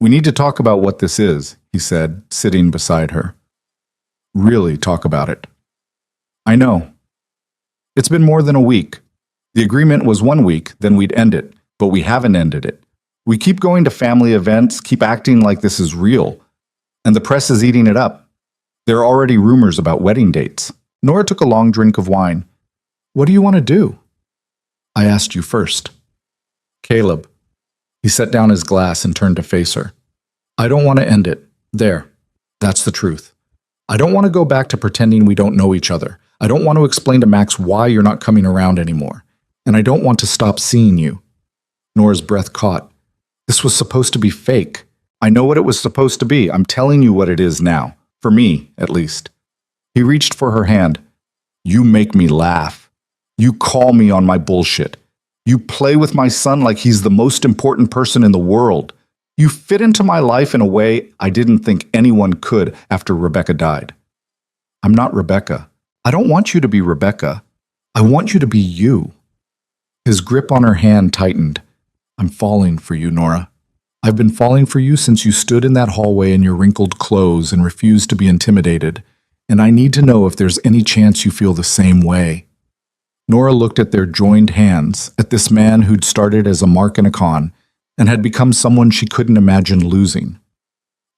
We need to talk about what this is, he said, sitting beside her. Really talk about it. I know. It's been more than a week. The agreement was 1 week, then we'd end it, but we haven't ended it. We keep going to family events, keep acting like this is real, and the press is eating it up. There are already rumors about wedding dates. Nora took a long drink of wine. What do you want to do? I asked you first. Caleb. He set down his glass and turned to face her. I don't want to end it. There. That's the truth. I don't want to go back to pretending we don't know each other. I don't want to explain to Max why you're not coming around anymore. And I don't want to stop seeing you. Nora's breath caught. This was supposed to be fake. I know what it was supposed to be. I'm telling you what it is now. For me, at least. He reached for her hand. You make me laugh. You call me on my bullshit. You play with my son like he's the most important person in the world. You fit into my life in a way I didn't think anyone could after Rebecca died. I'm not Rebecca. I don't want you to be Rebecca. I want you to be you. His grip on her hand tightened. I'm falling for you, Nora. I've been falling for you since you stood in that hallway in your wrinkled clothes and refused to be intimidated, and I need to know if there's any chance you feel the same way. Nora looked at their joined hands, at this man who'd started as a mark and a con, and had become someone she couldn't imagine losing.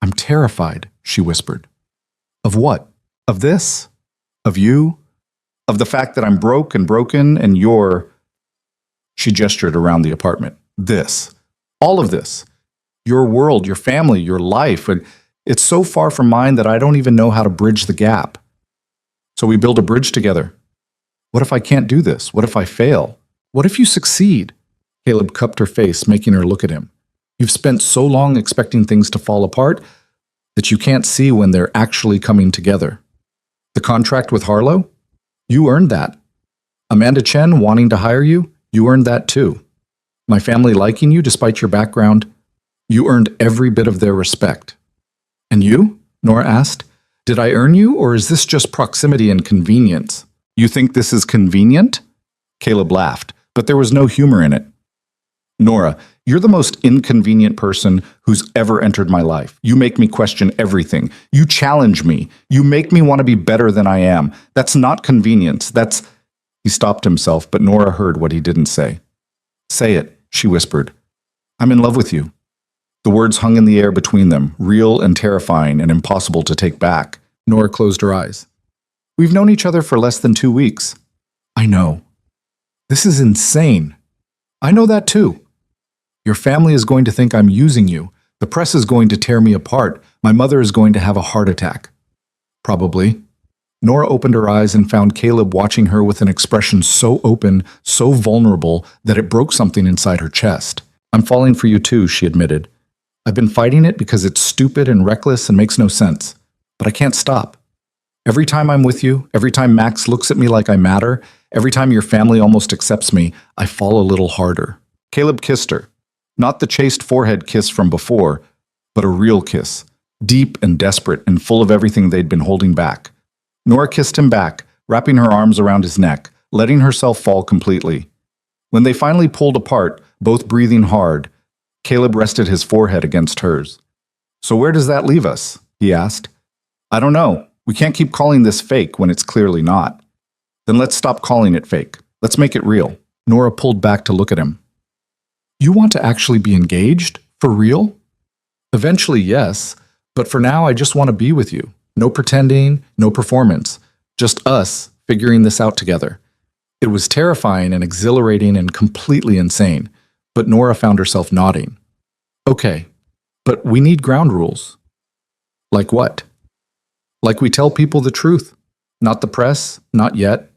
I'm terrified, she whispered. Of what? Of this? Of you? Of the fact that I'm broke and broken and you're... She gestured around the apartment. This. All of this. Your world, your family, your life. And it's so far from mine that I don't even know how to bridge the gap. So we build a bridge together. What if I can't do this? What if I fail? What if you succeed? Caleb cupped her face, making her look at him. You've spent so long expecting things to fall apart that you can't see when they're actually coming together. The contract with Harlow? You earned that. Amanda Chen wanting to hire you? You earned that too. My family liking you despite your background? You earned every bit of their respect. And you? Nora asked. Did I earn you, or is this just proximity and convenience? You think this is convenient? Caleb laughed, but there was no humor in it. Nora, you're the most inconvenient person who's ever entered my life. You make me question everything. You challenge me. You make me want to be better than I am. That's not convenience. That's... He stopped himself, but Nora heard what he didn't say. Say it, she whispered. I'm in love with you. The words hung in the air between them, real and terrifying and impossible to take back. Nora closed her eyes. We've known each other for less than 2 weeks. I know. This is insane. I know that too. Your family is going to think I'm using you. The press is going to tear me apart. My mother is going to have a heart attack. Probably. Nora opened her eyes and found Caleb watching her with an expression so open, so vulnerable, that it broke something inside her chest. I'm falling for you too, she admitted. I've been fighting it because it's stupid and reckless and makes no sense. But I can't stop. Every time I'm with you, every time Max looks at me like I matter, every time your family almost accepts me, I fall a little harder. Caleb kissed her. Not the chaste forehead kiss from before, but a real kiss. Deep and desperate and full of everything they'd been holding back. Nora kissed him back, wrapping her arms around his neck, letting herself fall completely. When they finally pulled apart, both breathing hard, Caleb rested his forehead against hers. So where does that leave us? He asked. I don't know. We can't keep calling this fake when it's clearly not. Then let's stop calling it fake. Let's make it real. Nora pulled back to look at him. You want to actually be engaged? For real? Eventually, yes. But for now, I just want to be with you. No pretending, no performance. Just us figuring this out together. It was terrifying and exhilarating and completely insane. But Nora found herself nodding. Okay, but we need ground rules. Like what? Like we tell people the truth. Not the press, not yet.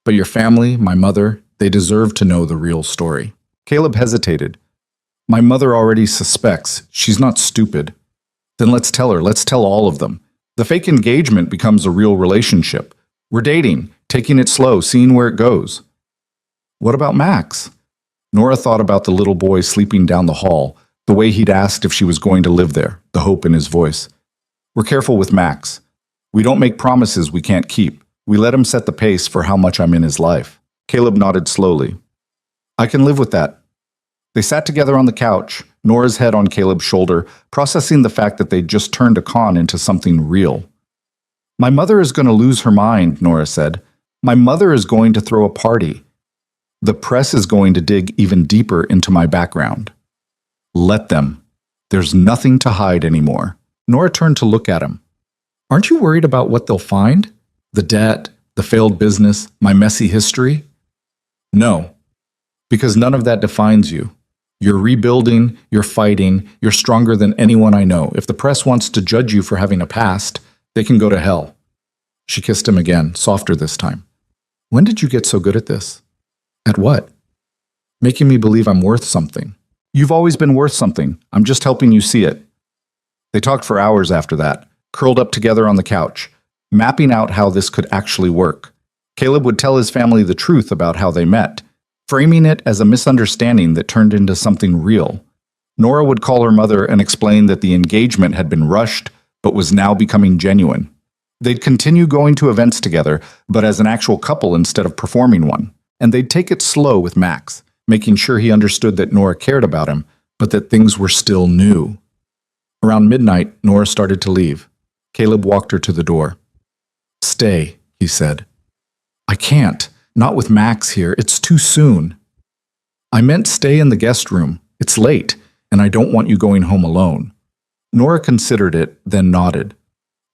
But your family, my mother, they deserve to know the real story. Caleb hesitated. My mother already suspects. She's not stupid. Then let's tell her. Let's tell all of them. The fake engagement becomes a real relationship. We're dating, taking it slow, seeing where it goes. What about Max? Nora thought about the little boy sleeping down the hall, the way he'd asked if she was going to live there, the hope in his voice. We're careful with Max. We don't make promises we can't keep. We let him set the pace for how much I'm in his life. Caleb nodded slowly. I can live with that. They sat together on the couch, Nora's head on Caleb's shoulder, processing the fact that they'd just turned a con into something real. My mother is going to lose her mind, Nora said. My mother is going to throw a party. The press is going to dig even deeper into my background. Let them. There's nothing to hide anymore. Nora turned to look at him. Aren't you worried about what they'll find? The debt, the failed business, my messy history? No, because none of that defines you. You're rebuilding, you're fighting, you're stronger than anyone I know. If the press wants to judge you for having a past, they can go to hell. She kissed him again, softer this time. When did you get so good at this? At what? Making me believe I'm worth something. You've always been worth something. I'm just helping you see it. They talked for hours after that, curled up together on the couch, mapping out how this could actually work. Caleb would tell his family the truth about how they met, framing it as a misunderstanding that turned into something real. Nora would call her mother and explain that the engagement had been rushed, but was now becoming genuine. They'd continue going to events together, but as an actual couple instead of performing one. And they'd take it slow with Max, making sure he understood that Nora cared about him, but that things were still new. Around midnight, Nora started to leave. Caleb walked her to the door. Stay, he said. I can't. Not with Max here. It's too soon. I meant stay in the guest room. It's late, and I don't want you going home alone. Nora considered it, then nodded.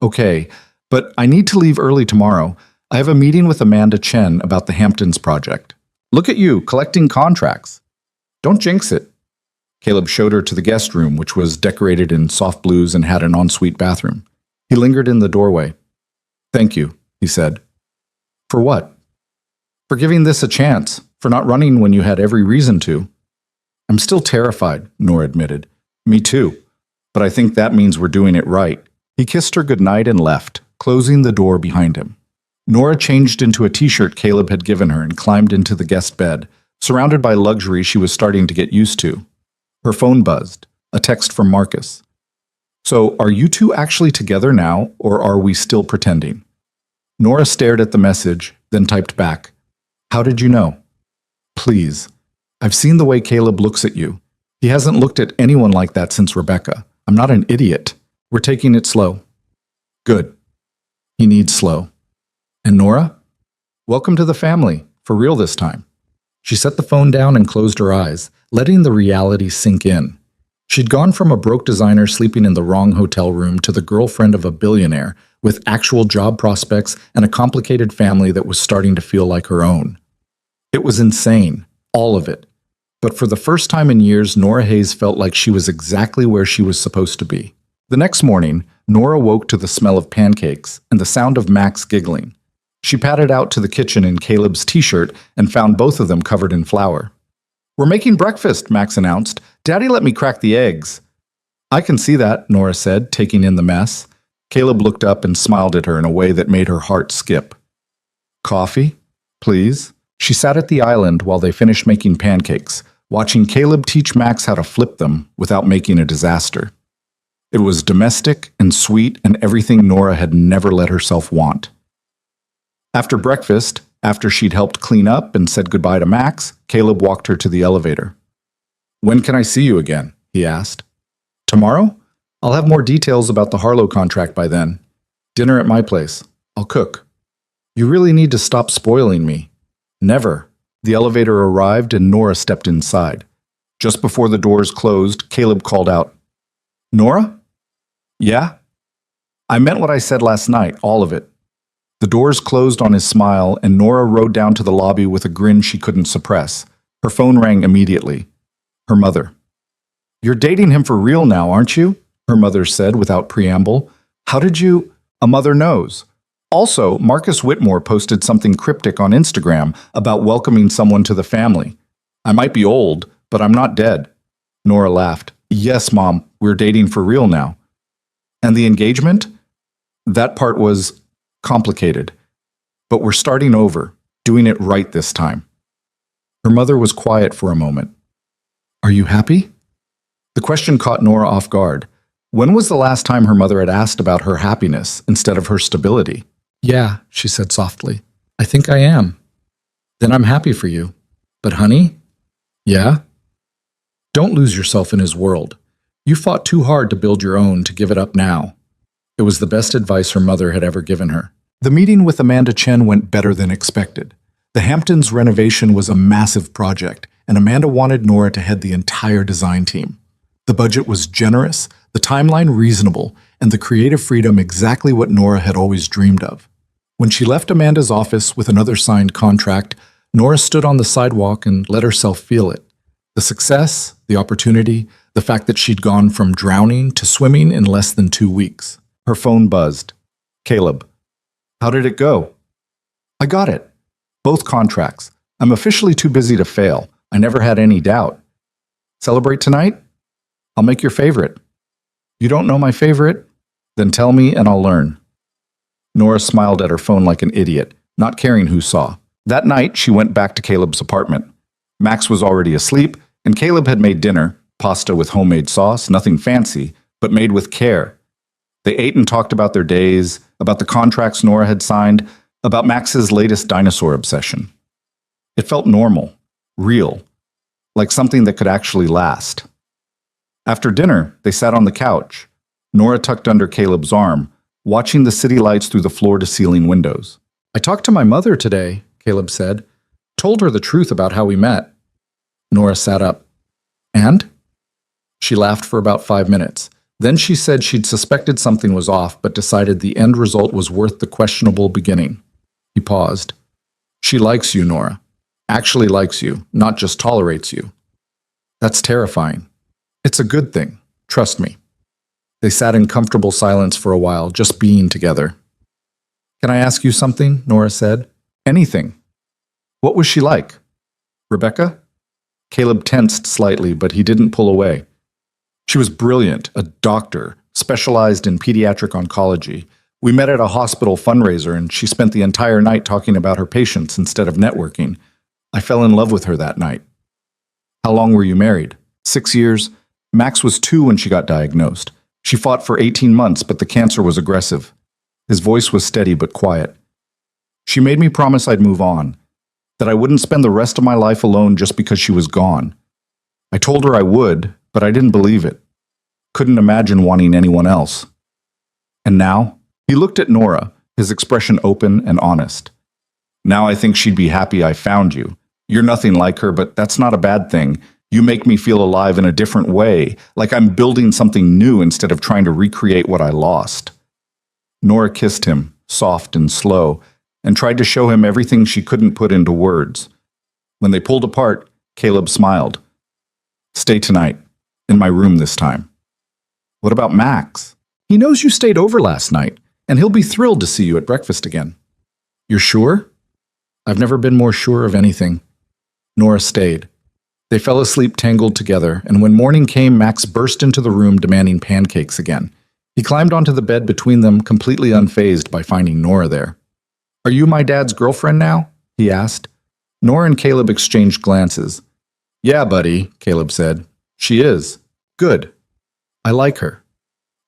Okay, but I need to leave early tomorrow. I have a meeting with Amanda Chen about the Hamptons project. Look at you, collecting contracts. Don't jinx it. Caleb showed her to the guest room, which was decorated in soft blues and had an ensuite bathroom. He lingered in the doorway. Thank you, he said. For what? For giving this a chance, for not running when you had every reason to. I'm still terrified, Nora admitted. Me too, but I think that means we're doing it right. He kissed her goodnight and left, closing the door behind him. Nora changed into a t-shirt Caleb had given her and climbed into the guest bed, surrounded by luxury she was starting to get used to. Her phone buzzed, a text from Marcus. So, are you two actually together now, or are we still pretending? Nora stared at the message, then typed back. How did you know? Please. I've seen the way Caleb looks at you. He hasn't looked at anyone like that since Rebecca. I'm not an idiot. We're taking it slow. Good. He needs slow. And Nora? Welcome to the family, for real this time. She set the phone down and closed her eyes, letting the reality sink in. She'd gone from a broke designer sleeping in the wrong hotel room to the girlfriend of a billionaire with actual job prospects and a complicated family that was starting to feel like her own. It was insane, all of it. But for the first time in years, Nora Hayes felt like she was exactly where she was supposed to be. The next morning, Nora woke to the smell of pancakes and the sound of Max giggling. She padded out to the kitchen in Caleb's t-shirt and found both of them covered in flour. We're making breakfast, Max announced. Daddy let me crack the eggs. I can see that, Nora said, taking in the mess. Caleb looked up and smiled at her in a way that made her heart skip. Coffee, please? She sat at the island while they finished making pancakes, watching Caleb teach Max how to flip them without making a disaster. It was domestic and sweet and everything Nora had never let herself want. After breakfast, after she'd helped clean up and said goodbye to Max, Caleb walked her to the elevator. When can I see you again? He asked. Tomorrow? I'll have more details about the Harlow contract by then. Dinner at my place. I'll cook. You really need to stop spoiling me. Never. The elevator arrived and Nora stepped inside. Just before the doors closed, Caleb called out, Nora? Yeah? I meant what I said last night, all of it. The doors closed on his smile, and Nora rode down to the lobby with a grin she couldn't suppress. Her phone rang immediately. Her mother. You're dating him for real now, aren't you? Her mother said without preamble. How did you? A mother knows. Also, Marcus Whitmore posted something cryptic on Instagram about welcoming someone to the family. I might be old, but I'm not dead. Nora laughed. Yes, Mom, we're dating for real now. And the engagement? That part was complicated. But we're starting over, doing it right this time. Her mother was quiet for a moment. Are you happy? The question caught Nora off guard. When was the last time her mother had asked about her happiness instead of her stability? Yeah, she said softly. I think I am. Then I'm happy for you. But honey? Yeah? Don't lose yourself in his world. You fought too hard to build your own to give it up now. It was the best advice her mother had ever given her. The meeting with Amanda Chen went better than expected. The Hamptons renovation was a massive project, and Amanda wanted Nora to head the entire design team. The budget was generous, the timeline reasonable, and the creative freedom exactly what Nora had always dreamed of. When she left Amanda's office with another signed contract, Nora stood on the sidewalk and let herself feel it. The success, the opportunity, the fact that she'd gone from drowning to swimming in less than 2 weeks. Her phone buzzed. Caleb. How did it go? I got it. Both contracts. I'm officially too busy to fail. I never had any doubt. Celebrate tonight? I'll make your favorite. You don't know my favorite? Then tell me and I'll learn. Nora smiled at her phone like an idiot, not caring who saw. That night, she went back to Caleb's apartment. Max was already asleep, and Caleb had made dinner, pasta with homemade sauce, nothing fancy, but made with care. They ate and talked about their days, about the contracts Nora had signed, about Max's latest dinosaur obsession. It felt normal, real, like something that could actually last. After dinner, they sat on the couch, Nora tucked under Caleb's arm, watching the city lights through the floor-to-ceiling windows. I talked to my mother today, Caleb said. Told her the truth about how we met. Nora sat up. And? She laughed for about 5 minutes. Then she said she'd suspected something was off, but decided the end result was worth the questionable beginning. He paused. She likes you, Nora. Actually likes you, not just tolerates you. That's terrifying. It's a good thing. Trust me. They sat in comfortable silence for a while, just being together. Can I ask you something? Nora said. Anything. What was she like? Rebecca? Caleb tensed slightly, but he didn't pull away. She was brilliant, a doctor, specialized in pediatric oncology. We met at a hospital fundraiser, and she spent the entire night talking about her patients instead of networking. I fell in love with her that night. How long were you married? 6 years. Max was 2 when she got diagnosed. She fought for 18 months, but the cancer was aggressive. His voice was steady but quiet. She made me promise I'd move on, that I wouldn't spend the rest of my life alone just because she was gone. I told her I would, but I didn't believe it. Couldn't imagine wanting anyone else. And now? He looked at Nora, his expression open and honest. Now I think she'd be happy I found you. You're nothing like her, but that's not a bad thing. You make me feel alive in a different way, like I'm building something new instead of trying to recreate what I lost. Nora kissed him, soft and slow, and tried to show him everything she couldn't put into words. When they pulled apart, Caleb smiled. Stay tonight, in my room this time. What about Max? He knows you stayed over last night, and he'll be thrilled to see you at breakfast again. You're sure? I've never been more sure of anything. Nora stayed. They fell asleep tangled together, and when morning came, Max burst into the room demanding pancakes again. He climbed onto the bed between them, completely unfazed by finding Nora there. Are you my dad's girlfriend now? He asked. Nora and Caleb exchanged glances. Yeah, buddy, Caleb said. She is. Good. I like her.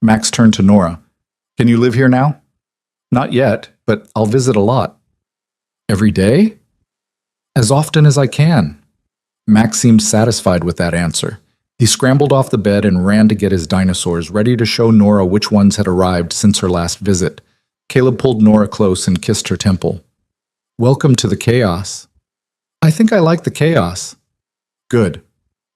Max turned to Nora. Can you live here now? Not yet, but I'll visit a lot. Every day? As often as I can. Max seemed satisfied with that answer. He scrambled off the bed and ran to get his dinosaurs, ready to show Nora which ones had arrived since her last visit. Caleb pulled Nora close and kissed her temple. Welcome to the chaos. I think I like the chaos. Good.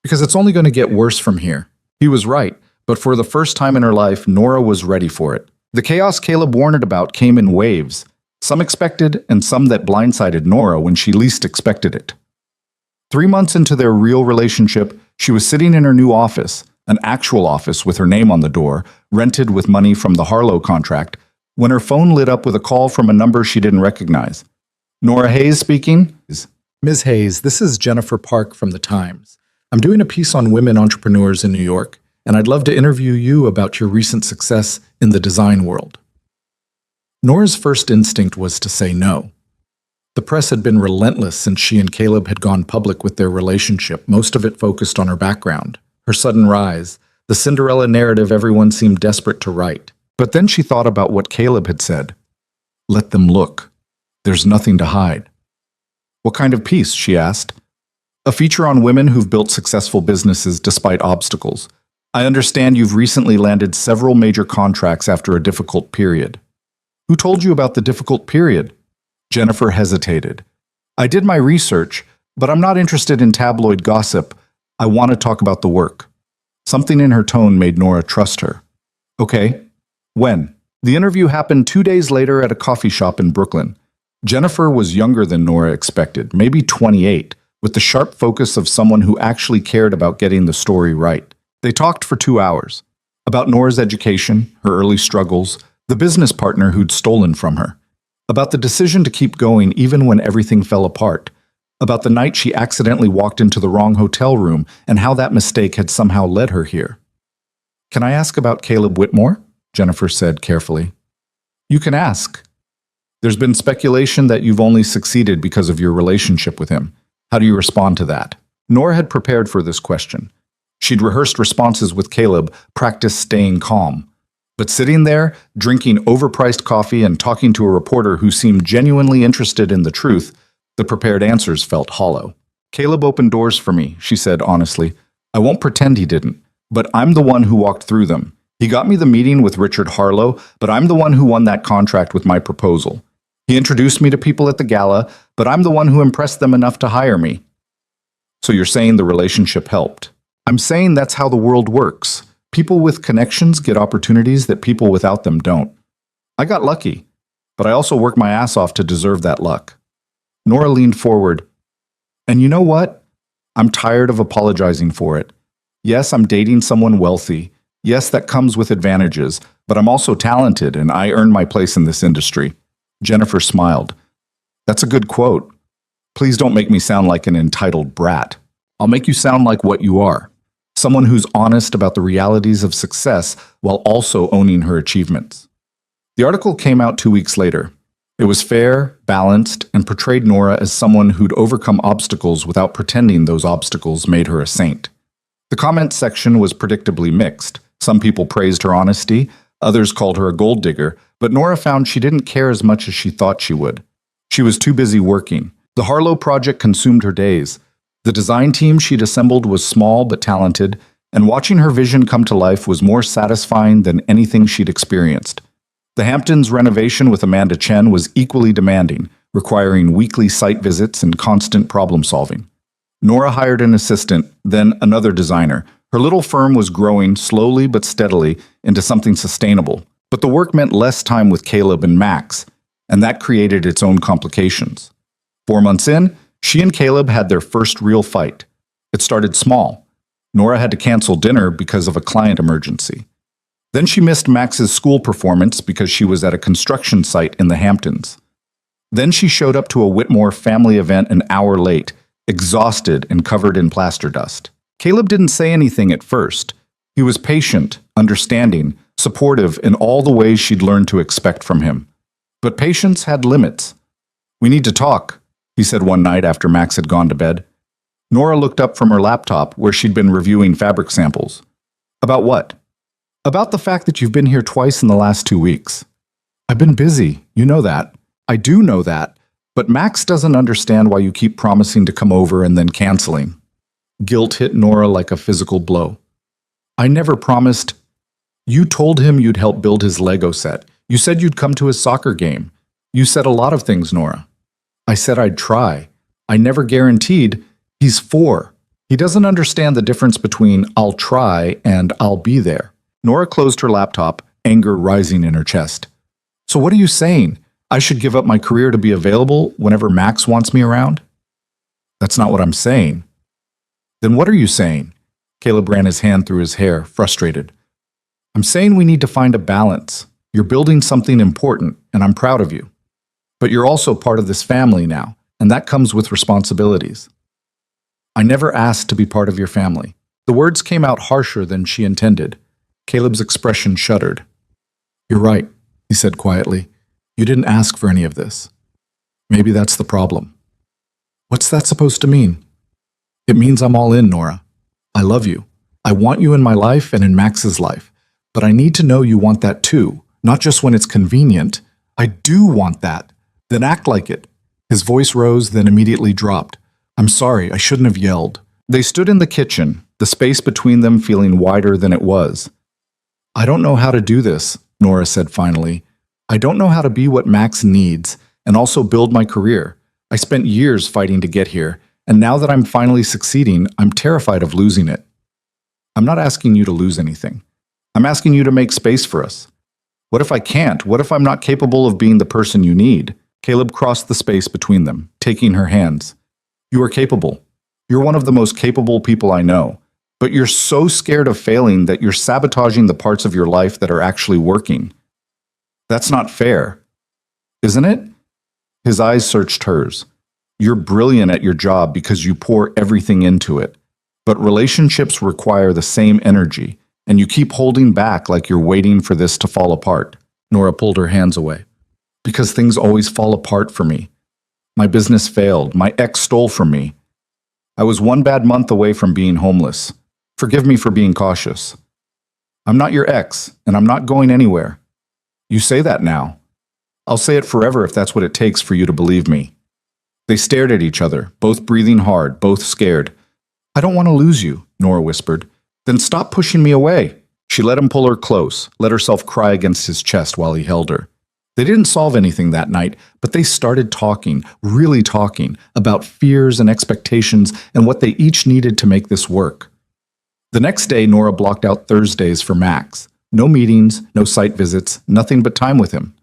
Because it's only going to get worse from here. He was right, but for the first time in her life, Nora was ready for it. The chaos Caleb warned about came in waves, some expected and some that blindsided Nora when she least expected it. 3 months into their real relationship, she was sitting in her new office, an actual office with her name on the door, rented with money from the Harlow contract, when her phone lit up with a call from a number she didn't recognize. Nora Hayes speaking? Ms. Hayes, this is Jennifer Park from The Times. I'm doing a piece on women entrepreneurs in New York, and I'd love to interview you about your recent success in the design world. Nora's first instinct was to say no. The press had been relentless since she and Caleb had gone public with their relationship, most of it focused on her background, her sudden rise, the Cinderella narrative everyone seemed desperate to write. But then she thought about what Caleb had said. Let them look. There's nothing to hide. What kind of piece, she asked. A feature on women who've built successful businesses despite obstacles. I understand you've recently landed several major contracts after a difficult period. Who told you about the difficult period? Jennifer hesitated. I did my research, but I'm not interested in tabloid gossip. I want to talk about the work. Something in her tone made Nora trust her. Okay. When? The interview happened 2 days later at a coffee shop in Brooklyn. Jennifer was younger than Nora expected, maybe 28, with the sharp focus of someone who actually cared about getting the story right. They talked for 2 hours. About Nora's education, her early struggles, the business partner who'd stolen from her. About the decision to keep going even when everything fell apart. About the night she accidentally walked into the wrong hotel room and how that mistake had somehow led her here. Can I ask about Caleb Whitmore? Jennifer said carefully. You can ask. There's been speculation that you've only succeeded because of your relationship with him. How do you respond to that? Nora had prepared for this question. She'd rehearsed responses with Caleb, practiced staying calm. But sitting there, drinking overpriced coffee and talking to a reporter who seemed genuinely interested in the truth, the prepared answers felt hollow. Caleb opened doors for me, she said honestly. I won't pretend he didn't, but I'm the one who walked through them. He got me the meeting with Richard Harlow, but I'm the one who won that contract with my proposal. He introduced me to people at the gala, but I'm the one who impressed them enough to hire me. So you're saying the relationship helped? I'm saying that's how the world works. People with connections get opportunities that people without them don't. I got lucky, but I also worked my ass off to deserve that luck. Nora leaned forward. And you know what? I'm tired of apologizing for it. Yes, I'm dating someone wealthy. Yes, that comes with advantages, but I'm also talented and I earned my place in this industry. Jennifer smiled. That's a good quote. Please don't make me sound like an entitled brat. I'll make you sound like what you are. Someone who's honest about the realities of success while also owning her achievements. The article came out 2 weeks later. It was fair, balanced, and portrayed Nora as someone who'd overcome obstacles without pretending those obstacles made her a saint. The comments section was predictably mixed. Some people praised her honesty, others called her a gold digger, but Nora found she didn't care as much as she thought she would. She was too busy working. The Harlow project consumed her days. The design team she'd assembled was small but talented, and watching her vision come to life was more satisfying than anything she'd experienced. The Hamptons renovation with Amanda Chen was equally demanding, requiring weekly site visits and constant problem-solving. Nora hired an assistant, then another designer. Her little firm was growing slowly but steadily into something sustainable, but the work meant less time with Caleb and Max, and that created its own complications. 4 months in, she and Caleb had their first real fight. It started small. Nora had to cancel dinner because of a client emergency. Then she missed Max's school performance because she was at a construction site in the Hamptons. Then she showed up to a Whitmore family event an hour late, exhausted and covered in plaster dust. Caleb didn't say anything at first. He was patient, understanding, supportive in all the ways she'd learned to expect from him. But patience had limits. We need to talk, he said one night after Max had gone to bed. Nora looked up from her laptop where she'd been reviewing fabric samples. About what? About the fact that you've been here twice in the last 2 weeks. I've been busy, you know that. I do know that, but Max doesn't understand why you keep promising to come over and then canceling. Guilt hit Nora like a physical blow. I never promised. You told him you'd help build his Lego set. You said you'd come to his soccer game. You said a lot of things, Nora. I said I'd try. I never guaranteed. He's 4. He doesn't understand the difference between I'll try and I'll be there. Nora closed her laptop, anger rising in her chest. So what are you saying? I should give up my career to be available whenever Max wants me around? That's not what I'm saying. Then what are you saying? Caleb ran his hand through his hair, frustrated. I'm saying we need to find a balance. You're building something important, and I'm proud of you. But you're also part of this family now, and that comes with responsibilities. I never asked to be part of your family. The words came out harsher than she intended. Caleb's expression shuddered. You're right, he said quietly. You didn't ask for any of this. Maybe that's the problem. What's that supposed to mean? It means I'm all in, Nora. I love you. I want you in my life and in Max's life, but I need to know you want that too, not just when it's convenient. I do want that. Then act like it. His voice rose, then immediately dropped. I'm sorry, I shouldn't have yelled. They stood in the kitchen, the space between them feeling wider than it was. I don't know how to do this, Nora said finally. I don't know how to be what Max needs and also build my career. I spent years fighting to get here, and now that I'm finally succeeding, I'm terrified of losing it. I'm not asking you to lose anything. I'm asking you to make space for us. What if I can't? What if I'm not capable of being the person you need? Caleb crossed the space between them, taking her hands. You are capable. You're one of the most capable people I know. But you're so scared of failing that you're sabotaging the parts of your life that are actually working. That's not fair, isn't it? His eyes searched hers. You're brilliant at your job because you pour everything into it. But relationships require the same energy, and you keep holding back like you're waiting for this to fall apart. Nora pulled her hands away. Because things always fall apart for me. My business failed. My ex stole from me. I was one bad month away from being homeless. Forgive me for being cautious. I'm not your ex, and I'm not going anywhere. You say that now. I'll say it forever if that's what it takes for you to believe me. They stared at each other, both breathing hard, both scared. I don't want to lose you, Nora whispered. Then stop pushing me away. She let him pull her close, let herself cry against his chest while he held her. They didn't solve anything that night, but they started talking, really talking, about fears and expectations and what they each needed to make this work. The next day, Nora blocked out Thursdays for Max. No meetings, no site visits, nothing but time with him.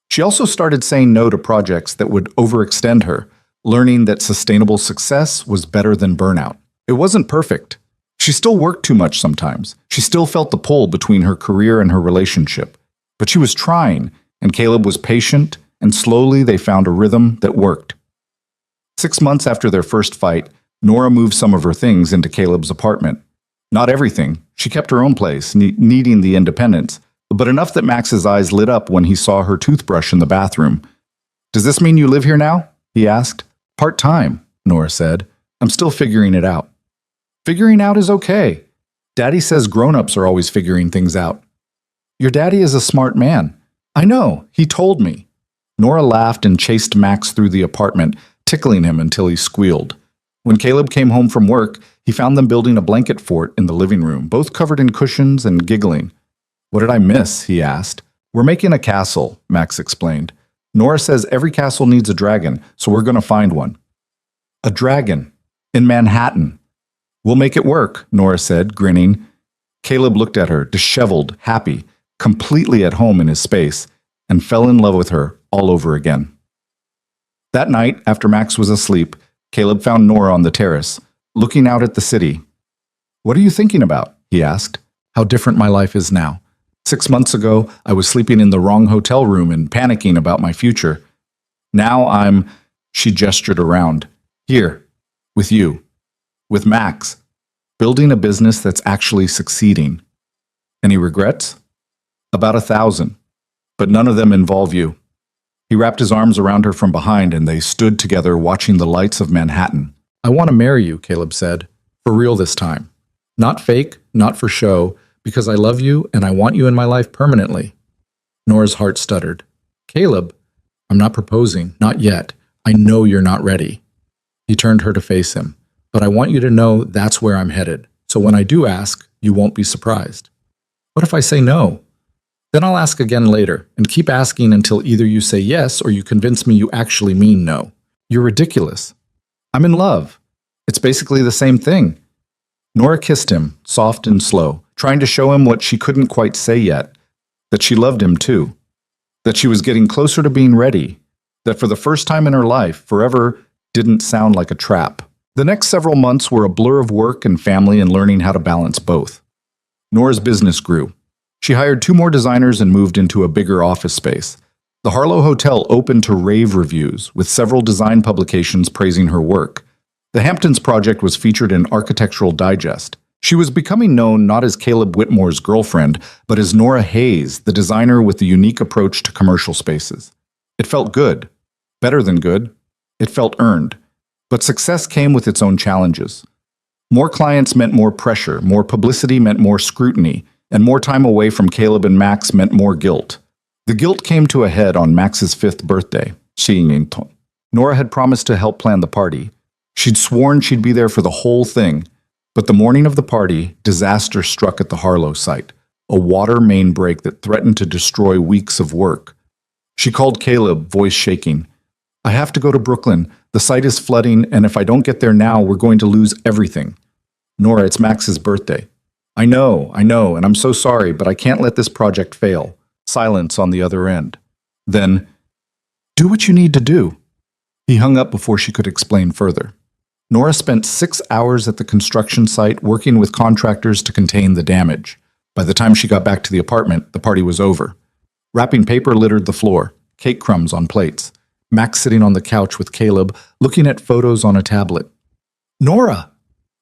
She also started saying no to projects that would overextend her, learning that sustainable success was better than burnout. It wasn't perfect. She still worked too much sometimes. She still felt the pull between her career and her relationship. But she was trying, and Caleb was patient, and slowly they found a rhythm that worked. 6 months after their first fight, Nora moved some of her things into Caleb's apartment. Not everything. She kept her own place, needing the independence, but enough that Max's eyes lit up when he saw her toothbrush in the bathroom. Does this mean you live here now? He asked. Part-time, Nora said. I'm still figuring it out. Figuring out is okay. Daddy says grown-ups are always figuring things out. Your daddy is a smart man. I know, he told me. Nora laughed and chased Max through the apartment, tickling him until he squealed. When Caleb came home from work, he found them building a blanket fort in the living room, both covered in cushions and giggling. What did I miss? He asked. We're making a castle, Max explained. Nora says every castle needs a dragon, so we're going to find one. A dragon? In Manhattan. We'll make it work, Nora said, grinning. Caleb looked at her, disheveled, happy, completely at home in his space, and fell in love with her all over again. That night, after Max was asleep, Caleb found Nora on the terrace, looking out at the city. What are you thinking about? He asked. How different my life is now. 6 months ago, I was sleeping in the wrong hotel room and panicking about my future. Now she gestured around, here, with you, with Max, building a business that's actually succeeding. Any regrets? About 1,000, but none of them involve you. He wrapped his arms around her from behind and they stood together watching the lights of Manhattan. I want to marry you, Caleb said. For real this time. Not fake, not for show, because I love you and I want you in my life permanently. Nora's heart stuttered. Caleb, I'm not proposing, not yet. I know you're not ready. He turned her to face him. But I want you to know that's where I'm headed. So when I do ask, you won't be surprised. What if I say no? Then I'll ask again later and keep asking until either you say yes or you convince me you actually mean no. You're ridiculous. I'm in love. It's basically the same thing. Nora kissed him, soft and slow, trying to show him what she couldn't quite say yet, that she loved him too, that she was getting closer to being ready, that for the first time in her life, forever didn't sound like a trap. The next several months were a blur of work and family and learning how to balance both. Nora's business grew. She hired 2 more designers and moved into a bigger office space. The Harlow Hotel opened to rave reviews, with several design publications praising her work. The Hamptons project was featured in Architectural Digest. She was becoming known not as Caleb Whitmore's girlfriend, but as Nora Hayes, the designer with the unique approach to commercial spaces. It felt good. Better than good. It felt earned. But success came with its own challenges. More clients meant more pressure, more publicity meant more scrutiny, and more time away from Caleb and Max meant more guilt. The guilt came to a head on Max's 5th birthday. Nora had promised to help plan the party. She'd sworn she'd be there for the whole thing. But the morning of the party, disaster struck at the Harlow site, a water main break that threatened to destroy weeks of work. She called Caleb, voice shaking. "I have to go to Brooklyn. The site is flooding, and if I don't get there now, we're going to lose everything." "Nora, it's Max's birthday." I know, and I'm so sorry, but I can't let this project fail." Silence on the other end. Then, "Do what you need to do." He hung up before she could explain further. Nora spent 6 hours at the construction site working with contractors to contain the damage. By the time she got back to the apartment, the party was over. Wrapping paper littered the floor, cake crumbs on plates. Max sitting on the couch with Caleb, looking at photos on a tablet. "Nora!"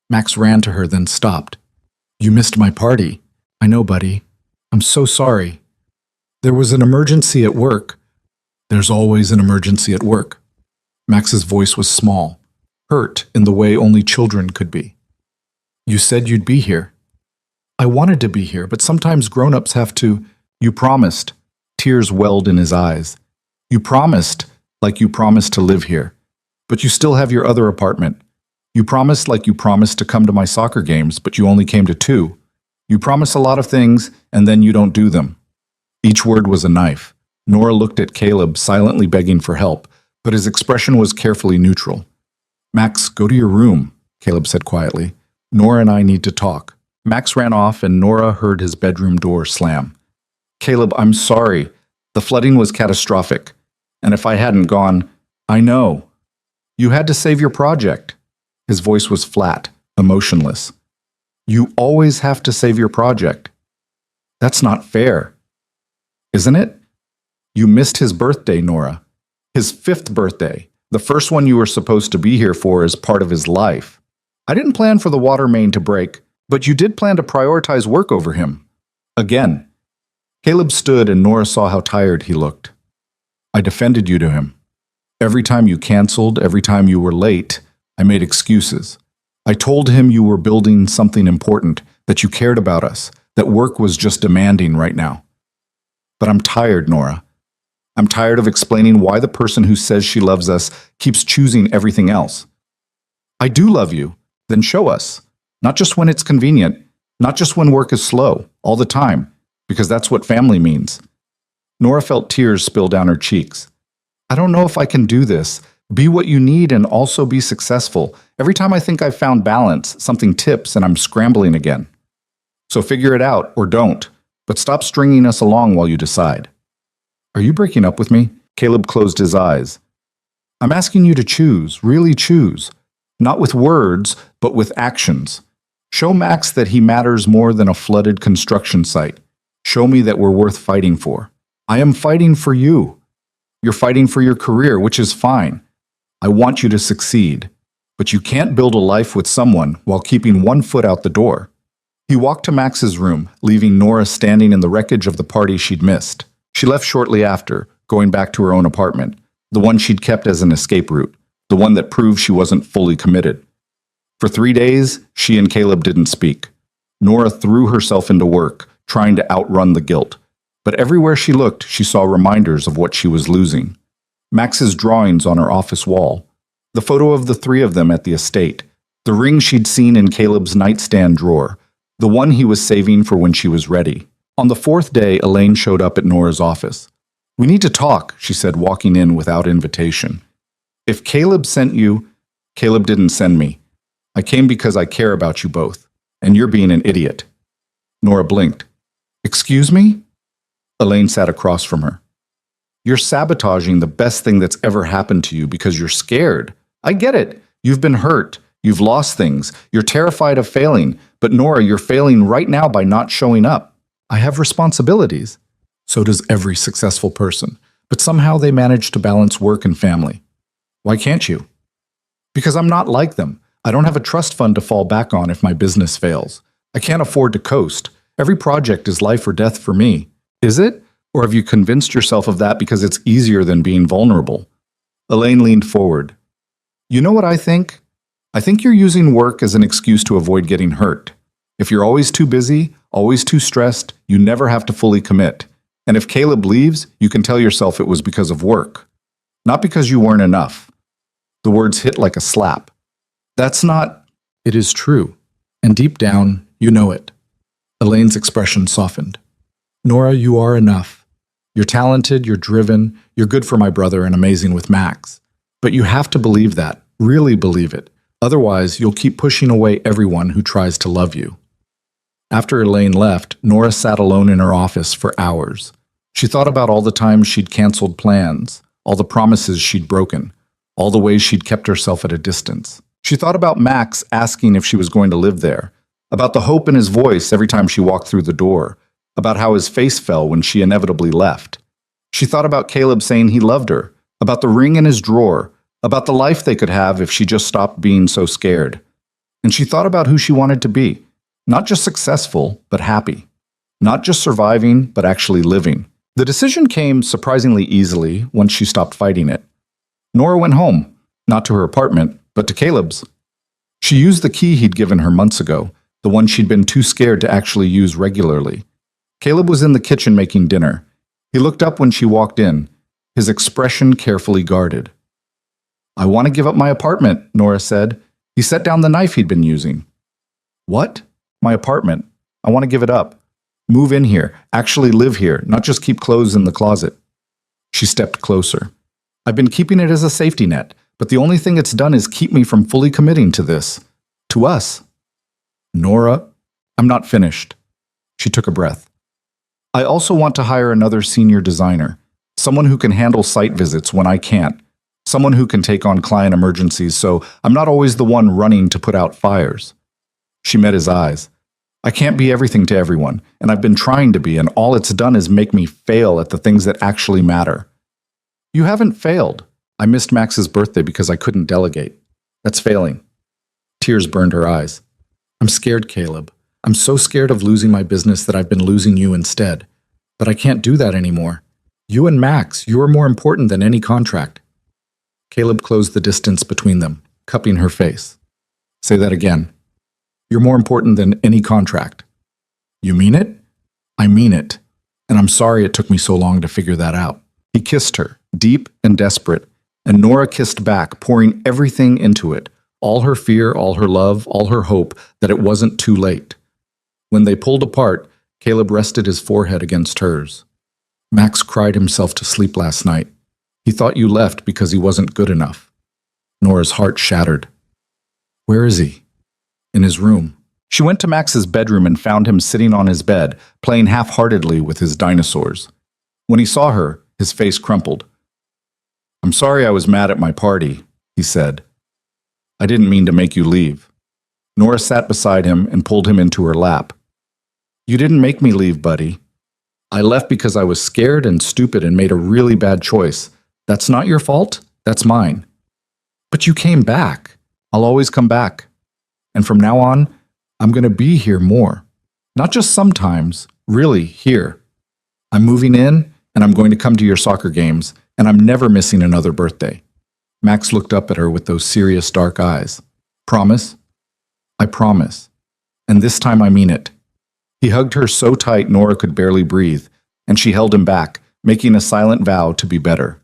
Max ran to her, then stopped. "You missed my party." "I know, buddy. I'm so sorry. There was an emergency at work." "There's always an emergency at work." Max's voice was small, hurt in the way only children could be. "You said you'd be here." "I wanted to be here, but sometimes grown-ups have to." "You promised." Tears welled in his eyes. "You promised, like you promised to live here. But you still have your other apartment. You promised like you promised to come to my soccer games, but you only came to 2. You promise a lot of things, and then you don't do them." Each word was a knife. Nora looked at Caleb, silently begging for help, but his expression was carefully neutral. "Max, go to your room," Caleb said quietly. "Nora and I need to talk." Max ran off, and Nora heard his bedroom door slam. "Caleb, I'm sorry. The flooding was catastrophic. And if I hadn't gone, I know. You had to save your project." His voice was flat, emotionless. "You always have to save your project. That's not fair. Isn't it? You missed his birthday, Nora. His 5th birthday, the first one you were supposed to be here for as part of his life. I didn't plan for the water main to break, but you did plan to prioritize work over him. Again." Caleb stood, and Nora saw how tired he looked. "I defended you to him. Every time you canceled, every time you were late, I made excuses. I told him you were building something important, that you cared about us, that work was just demanding right now. But I'm tired, Nora. I'm tired of explaining why the person who says she loves us keeps choosing everything else. I do love you, then show us. Not just when it's convenient, not just when work is slow, all the time, because that's what family means." Nora felt tears spill down her cheeks. "I don't know if I can do this. Be what you need and also be successful. Every time I think I've found balance, something tips and I'm scrambling again. So figure it out, or don't, but stop stringing us along while you decide." "Are you breaking up with me?" Caleb closed his eyes. "I'm asking you to choose, really choose. Not with words, but with actions. Show Max that he matters more than a flooded construction site. Show me that we're worth fighting for. I am fighting for you. You're fighting for your career, which is fine. I want you to succeed. But you can't build a life with someone while keeping one foot out the door." He walked to Max's room, leaving Nora standing in the wreckage of the party she'd missed. She left shortly after, going back to her own apartment, the one she'd kept as an escape route, the one that proved she wasn't fully committed. For 3 days, she and Caleb didn't speak. Nora threw herself into work, trying to outrun the guilt. But everywhere she looked, she saw reminders of what she was losing. Max's drawings on her office wall, the photo of the 3 of them at the estate, the ring she'd seen in Caleb's nightstand drawer, the one he was saving for when she was ready. On the 4th day, Elaine showed up at Nora's office. "We need to talk," she said, walking in without invitation. "If Caleb sent you..." "Caleb didn't send me. I came because I care about you both, and you're being an idiot." Nora blinked. "Excuse me?" Elaine sat across from her. "You're sabotaging the best thing that's ever happened to you because you're scared. I get it. You've been hurt. You've lost things. You're terrified of failing. But Nora, you're failing right now by not showing up. I have responsibilities." So does every successful person. But somehow they manage to balance work and family. "Why can't you?" "Because I'm not like them. I don't have a trust fund to fall back on if my business fails. I can't afford to coast. Every project is life or death for me." "Is it? Or have you convinced yourself of that because it's easier than being vulnerable?" Elaine leaned forward. "You know what I think? I think you're using work as an excuse to avoid getting hurt. If you're always too busy, always too stressed, you never have to fully commit. And if Caleb leaves, you can tell yourself it was because of work, not because you weren't enough." The words hit like a slap. That's not... It is true, and deep down, you know it. Elaine's expression softened. "Nora, you are enough. You're talented, you're driven, you're good for my brother and amazing with Max. But you have to believe that, really believe it. Otherwise, you'll keep pushing away everyone who tries to love you." After Elaine left, Nora sat alone in her office for hours. She thought about all the times she'd canceled plans, all the promises she'd broken, all the ways she'd kept herself at a distance. She thought about Max asking if she was going to live there, about the hope in his voice every time she walked through the door, about how his face fell when she inevitably left. She thought about Caleb saying he loved her, about the ring in his drawer, about the life they could have if she just stopped being so scared. And she thought about who she wanted to be, not just successful, but happy. Not just surviving, but actually living. The decision came surprisingly easily once she stopped fighting it. Nora went home, not to her apartment, but to Caleb's. She used the key he'd given her months ago, the one she'd been too scared to actually use regularly. Caleb was in the kitchen making dinner. He looked up when she walked in, his expression carefully guarded. "I want to give up my apartment," Nora said. He set down the knife he'd been using. "What?" "My apartment. I want to give it up. Move in here, actually live here, not just keep clothes in the closet." She stepped closer. "I've been keeping it as a safety net, but the only thing it's done is keep me from fully committing to this. To us." "Nora, I'm not finished." She took a breath. "I also want to hire another senior designer, someone who can handle site visits when I can't, someone who can take on client emergencies so I'm not always the one running to put out fires." She met his eyes. "I can't be everything to everyone, and I've been trying to be, and all it's done is make me fail at the things that actually matter." "You haven't failed. I missed Max's birthday because I couldn't delegate. That's failing." Tears burned her eyes. "I'm scared, Caleb. I'm so scared of losing my business that I've been losing you instead. But I can't do that anymore. You and Max, you are more important than any contract." Caleb closed the distance between them, cupping her face. "Say that again. You're more important than any contract." "You mean it?" "I mean it. And I'm sorry it took me so long to figure that out." He kissed her, deep and desperate, and Nora kissed back, pouring everything into it, all her fear, all her love, all her hope that it wasn't too late. When they pulled apart, Caleb rested his forehead against hers. "Max cried himself to sleep last night. He thought you left because he wasn't good enough." Nora's heart shattered. "Where is he?" "In his room." She went to Max's bedroom and found him sitting on his bed, playing half-heartedly with his dinosaurs. When he saw her, his face crumpled. "I'm sorry I was mad at my party," he said. "I didn't mean to make you leave." Nora sat beside him and pulled him into her lap. "You didn't make me leave, buddy. I left because I was scared and stupid and made a really bad choice. That's not your fault. That's mine." "But you came back." "I'll always come back. And from now on, I'm going to be here more. Not just sometimes, really here. I'm moving in, and I'm going to come to your soccer games, and I'm never missing another birthday." Max looked up at her with those serious dark eyes. "Promise?" "I promise. And this time I mean it." He hugged her so tight Nora could barely breathe, and she held him back, making a silent vow to be better,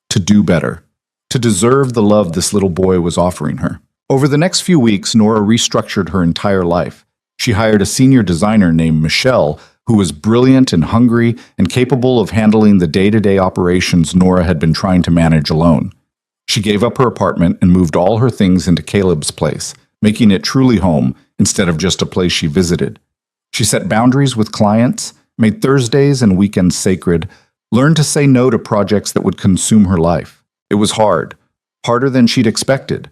to do better, to deserve the love this little boy was offering her. Over the next few weeks, Nora restructured her entire life. She hired a senior designer named Michelle, who was brilliant and hungry and capable of handling the day-to-day operations Nora had been trying to manage alone. She gave up her apartment and moved all her things into Caleb's place, making it truly home instead of just a place she visited. She set boundaries with clients, made Thursdays and weekends sacred, learned to say no to projects that would consume her life. It was hard, harder than she'd expected.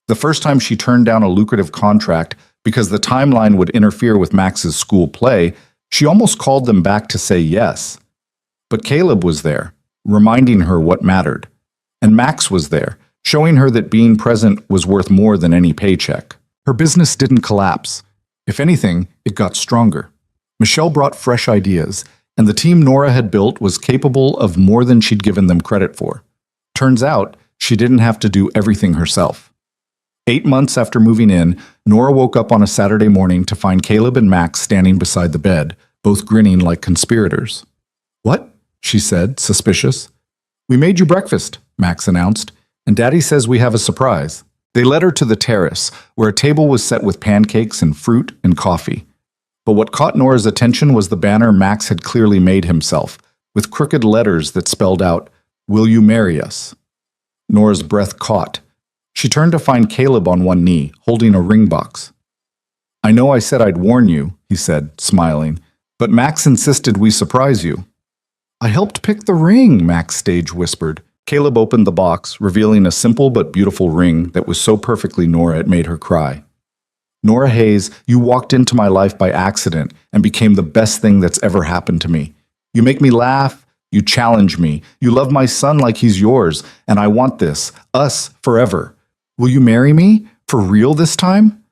The first time she turned down a lucrative contract because the timeline would interfere with Max's school play, she almost called them back to say yes. But Caleb was there, reminding her what mattered. And Max was there, showing her that being present was worth more than any paycheck. Her business didn't collapse. If anything, it got stronger. Michelle brought fresh ideas, and the team Nora had built was capable of more than she'd given them credit for. Turns out, she didn't have to do everything herself. 8 months after moving in, Nora woke up on a Saturday morning to find Caleb and Max standing beside the bed, both grinning like conspirators. "What?" she said, suspicious. "We made you breakfast," Max announced, "and Daddy says we have a surprise." They led her to the terrace, where a table was set with pancakes and fruit and coffee. But what caught Nora's attention was the banner Max had clearly made himself, with crooked letters that spelled out, "Will you marry us?" Nora's breath caught. She turned to find Caleb on one knee, holding a ring box. "I know I said I'd warn you," he said, smiling, "but Max insisted we surprise you." "I helped pick the ring," Max stage whispered. Caleb opened the box, revealing a simple but beautiful ring that was so perfectly Nora it made her cry. "Nora Hayes, you walked into my life by accident and became the best thing that's ever happened to me. You make me laugh, you challenge me, you love my son like he's yours, and I want this, us, forever. Will you marry me? For real this time?"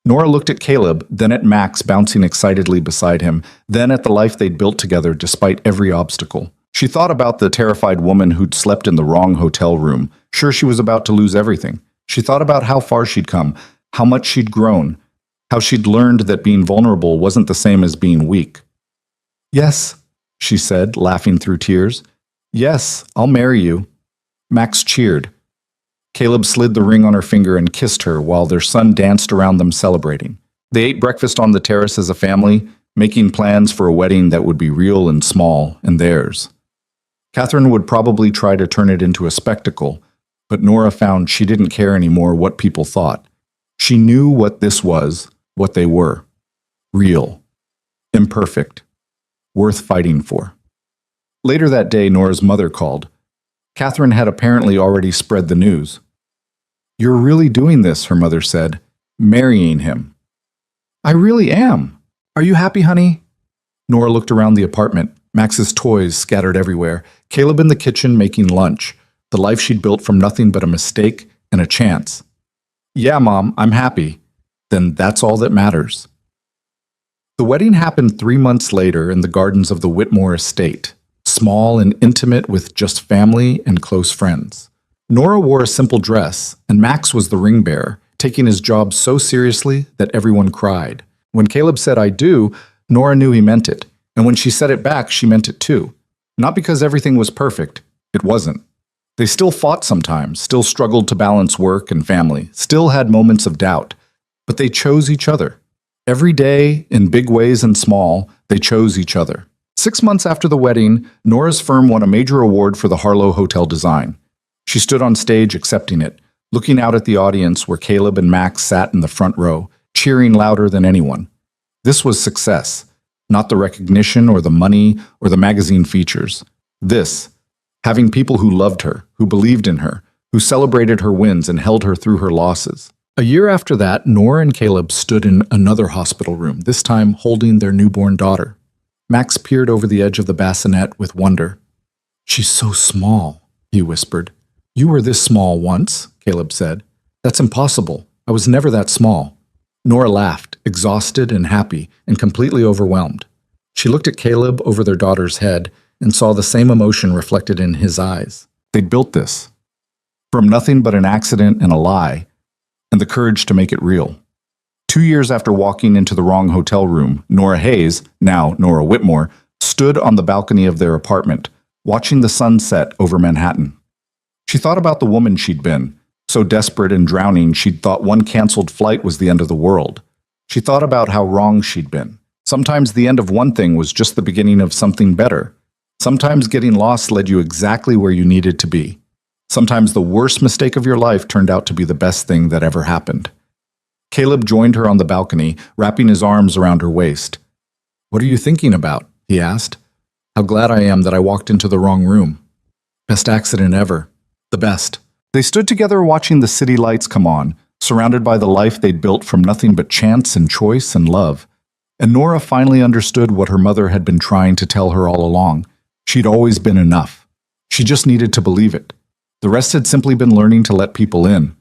Nora looked at Caleb, then at Max bouncing excitedly beside him, then at the life they'd built together despite every obstacle. She thought about the terrified woman who'd slept in the wrong hotel room, sure she was about to lose everything. She thought about how far she'd come, how much she'd grown, how she'd learned that being vulnerable wasn't the same as being weak. "Yes," she said, laughing through tears. "Yes, I'll marry you." Max cheered. Caleb slid the ring on her finger and kissed her while their son danced around them celebrating. They ate breakfast on the terrace as a family, making plans for a wedding that would be real and small and theirs. Catherine would probably try to turn it into a spectacle, but Nora found she didn't care anymore what people thought. She knew what this was, what they were. Real. Imperfect. Worth fighting for. Later that day, Nora's mother called. Catherine had apparently already spread the news. "You're really doing this," her mother said, "marrying him." "I really am. Are you happy, honey?" Nora looked around the apartment, Max's toys scattered everywhere, Caleb in the kitchen making lunch, the life she'd built from nothing but a mistake and a chance. "Yeah, Mom, I'm happy." "Then that's all that matters." The wedding happened 3 months later in the gardens of the Whitmore estate, small and intimate with just family and close friends. Nora wore a simple dress, and Max was the ring bearer, taking his job so seriously that everyone cried. When Caleb said, "I do," Nora knew he meant it, and when she said it back, she meant it too. Not because everything was perfect. It wasn't. They still fought sometimes, still struggled to balance work and family, still had moments of doubt, but they chose each other. Every day, in big ways and small, they chose each other. 6 months after the wedding, Nora's firm won a major award for the Harlow Hotel design. She stood on stage accepting it, looking out at the audience where Caleb and Max sat in the front row, cheering louder than anyone. This was success, not the recognition or the money or the magazine features. This, having people who loved her, who believed in her, who celebrated her wins and held her through her losses. A year after that, Nora and Caleb stood in another hospital room, this time holding their newborn daughter. Max peered over the edge of the bassinet with wonder. "She's so small," he whispered. "You were this small once," Caleb said. "That's impossible. I was never that small." Nora laughed, exhausted and happy, and completely overwhelmed. She looked at Caleb over their daughter's head and saw the same emotion reflected in his eyes. They'd built this. From nothing but an accident and a lie, and the courage to make it real. 2 years after walking into the wrong hotel room, Nora Hayes, now Nora Whitmore, stood on the balcony of their apartment, watching the sun set over Manhattan. She thought about the woman she'd been, so desperate and drowning she'd thought one canceled flight was the end of the world. She thought about how wrong she'd been. Sometimes the end of one thing was just the beginning of something better. Sometimes getting lost led you exactly where you needed to be. Sometimes the worst mistake of your life turned out to be the best thing that ever happened. Caleb joined her on the balcony, wrapping his arms around her waist. "What are you thinking about?" he asked. "How glad I am that I walked into the wrong room. Best accident ever. The best." They stood together watching the city lights come on, surrounded by the life they'd built from nothing but chance and choice and love. And Nora finally understood what her mother had been trying to tell her all along. She'd always been enough. She just needed to believe it. The rest had simply been learning to let people in.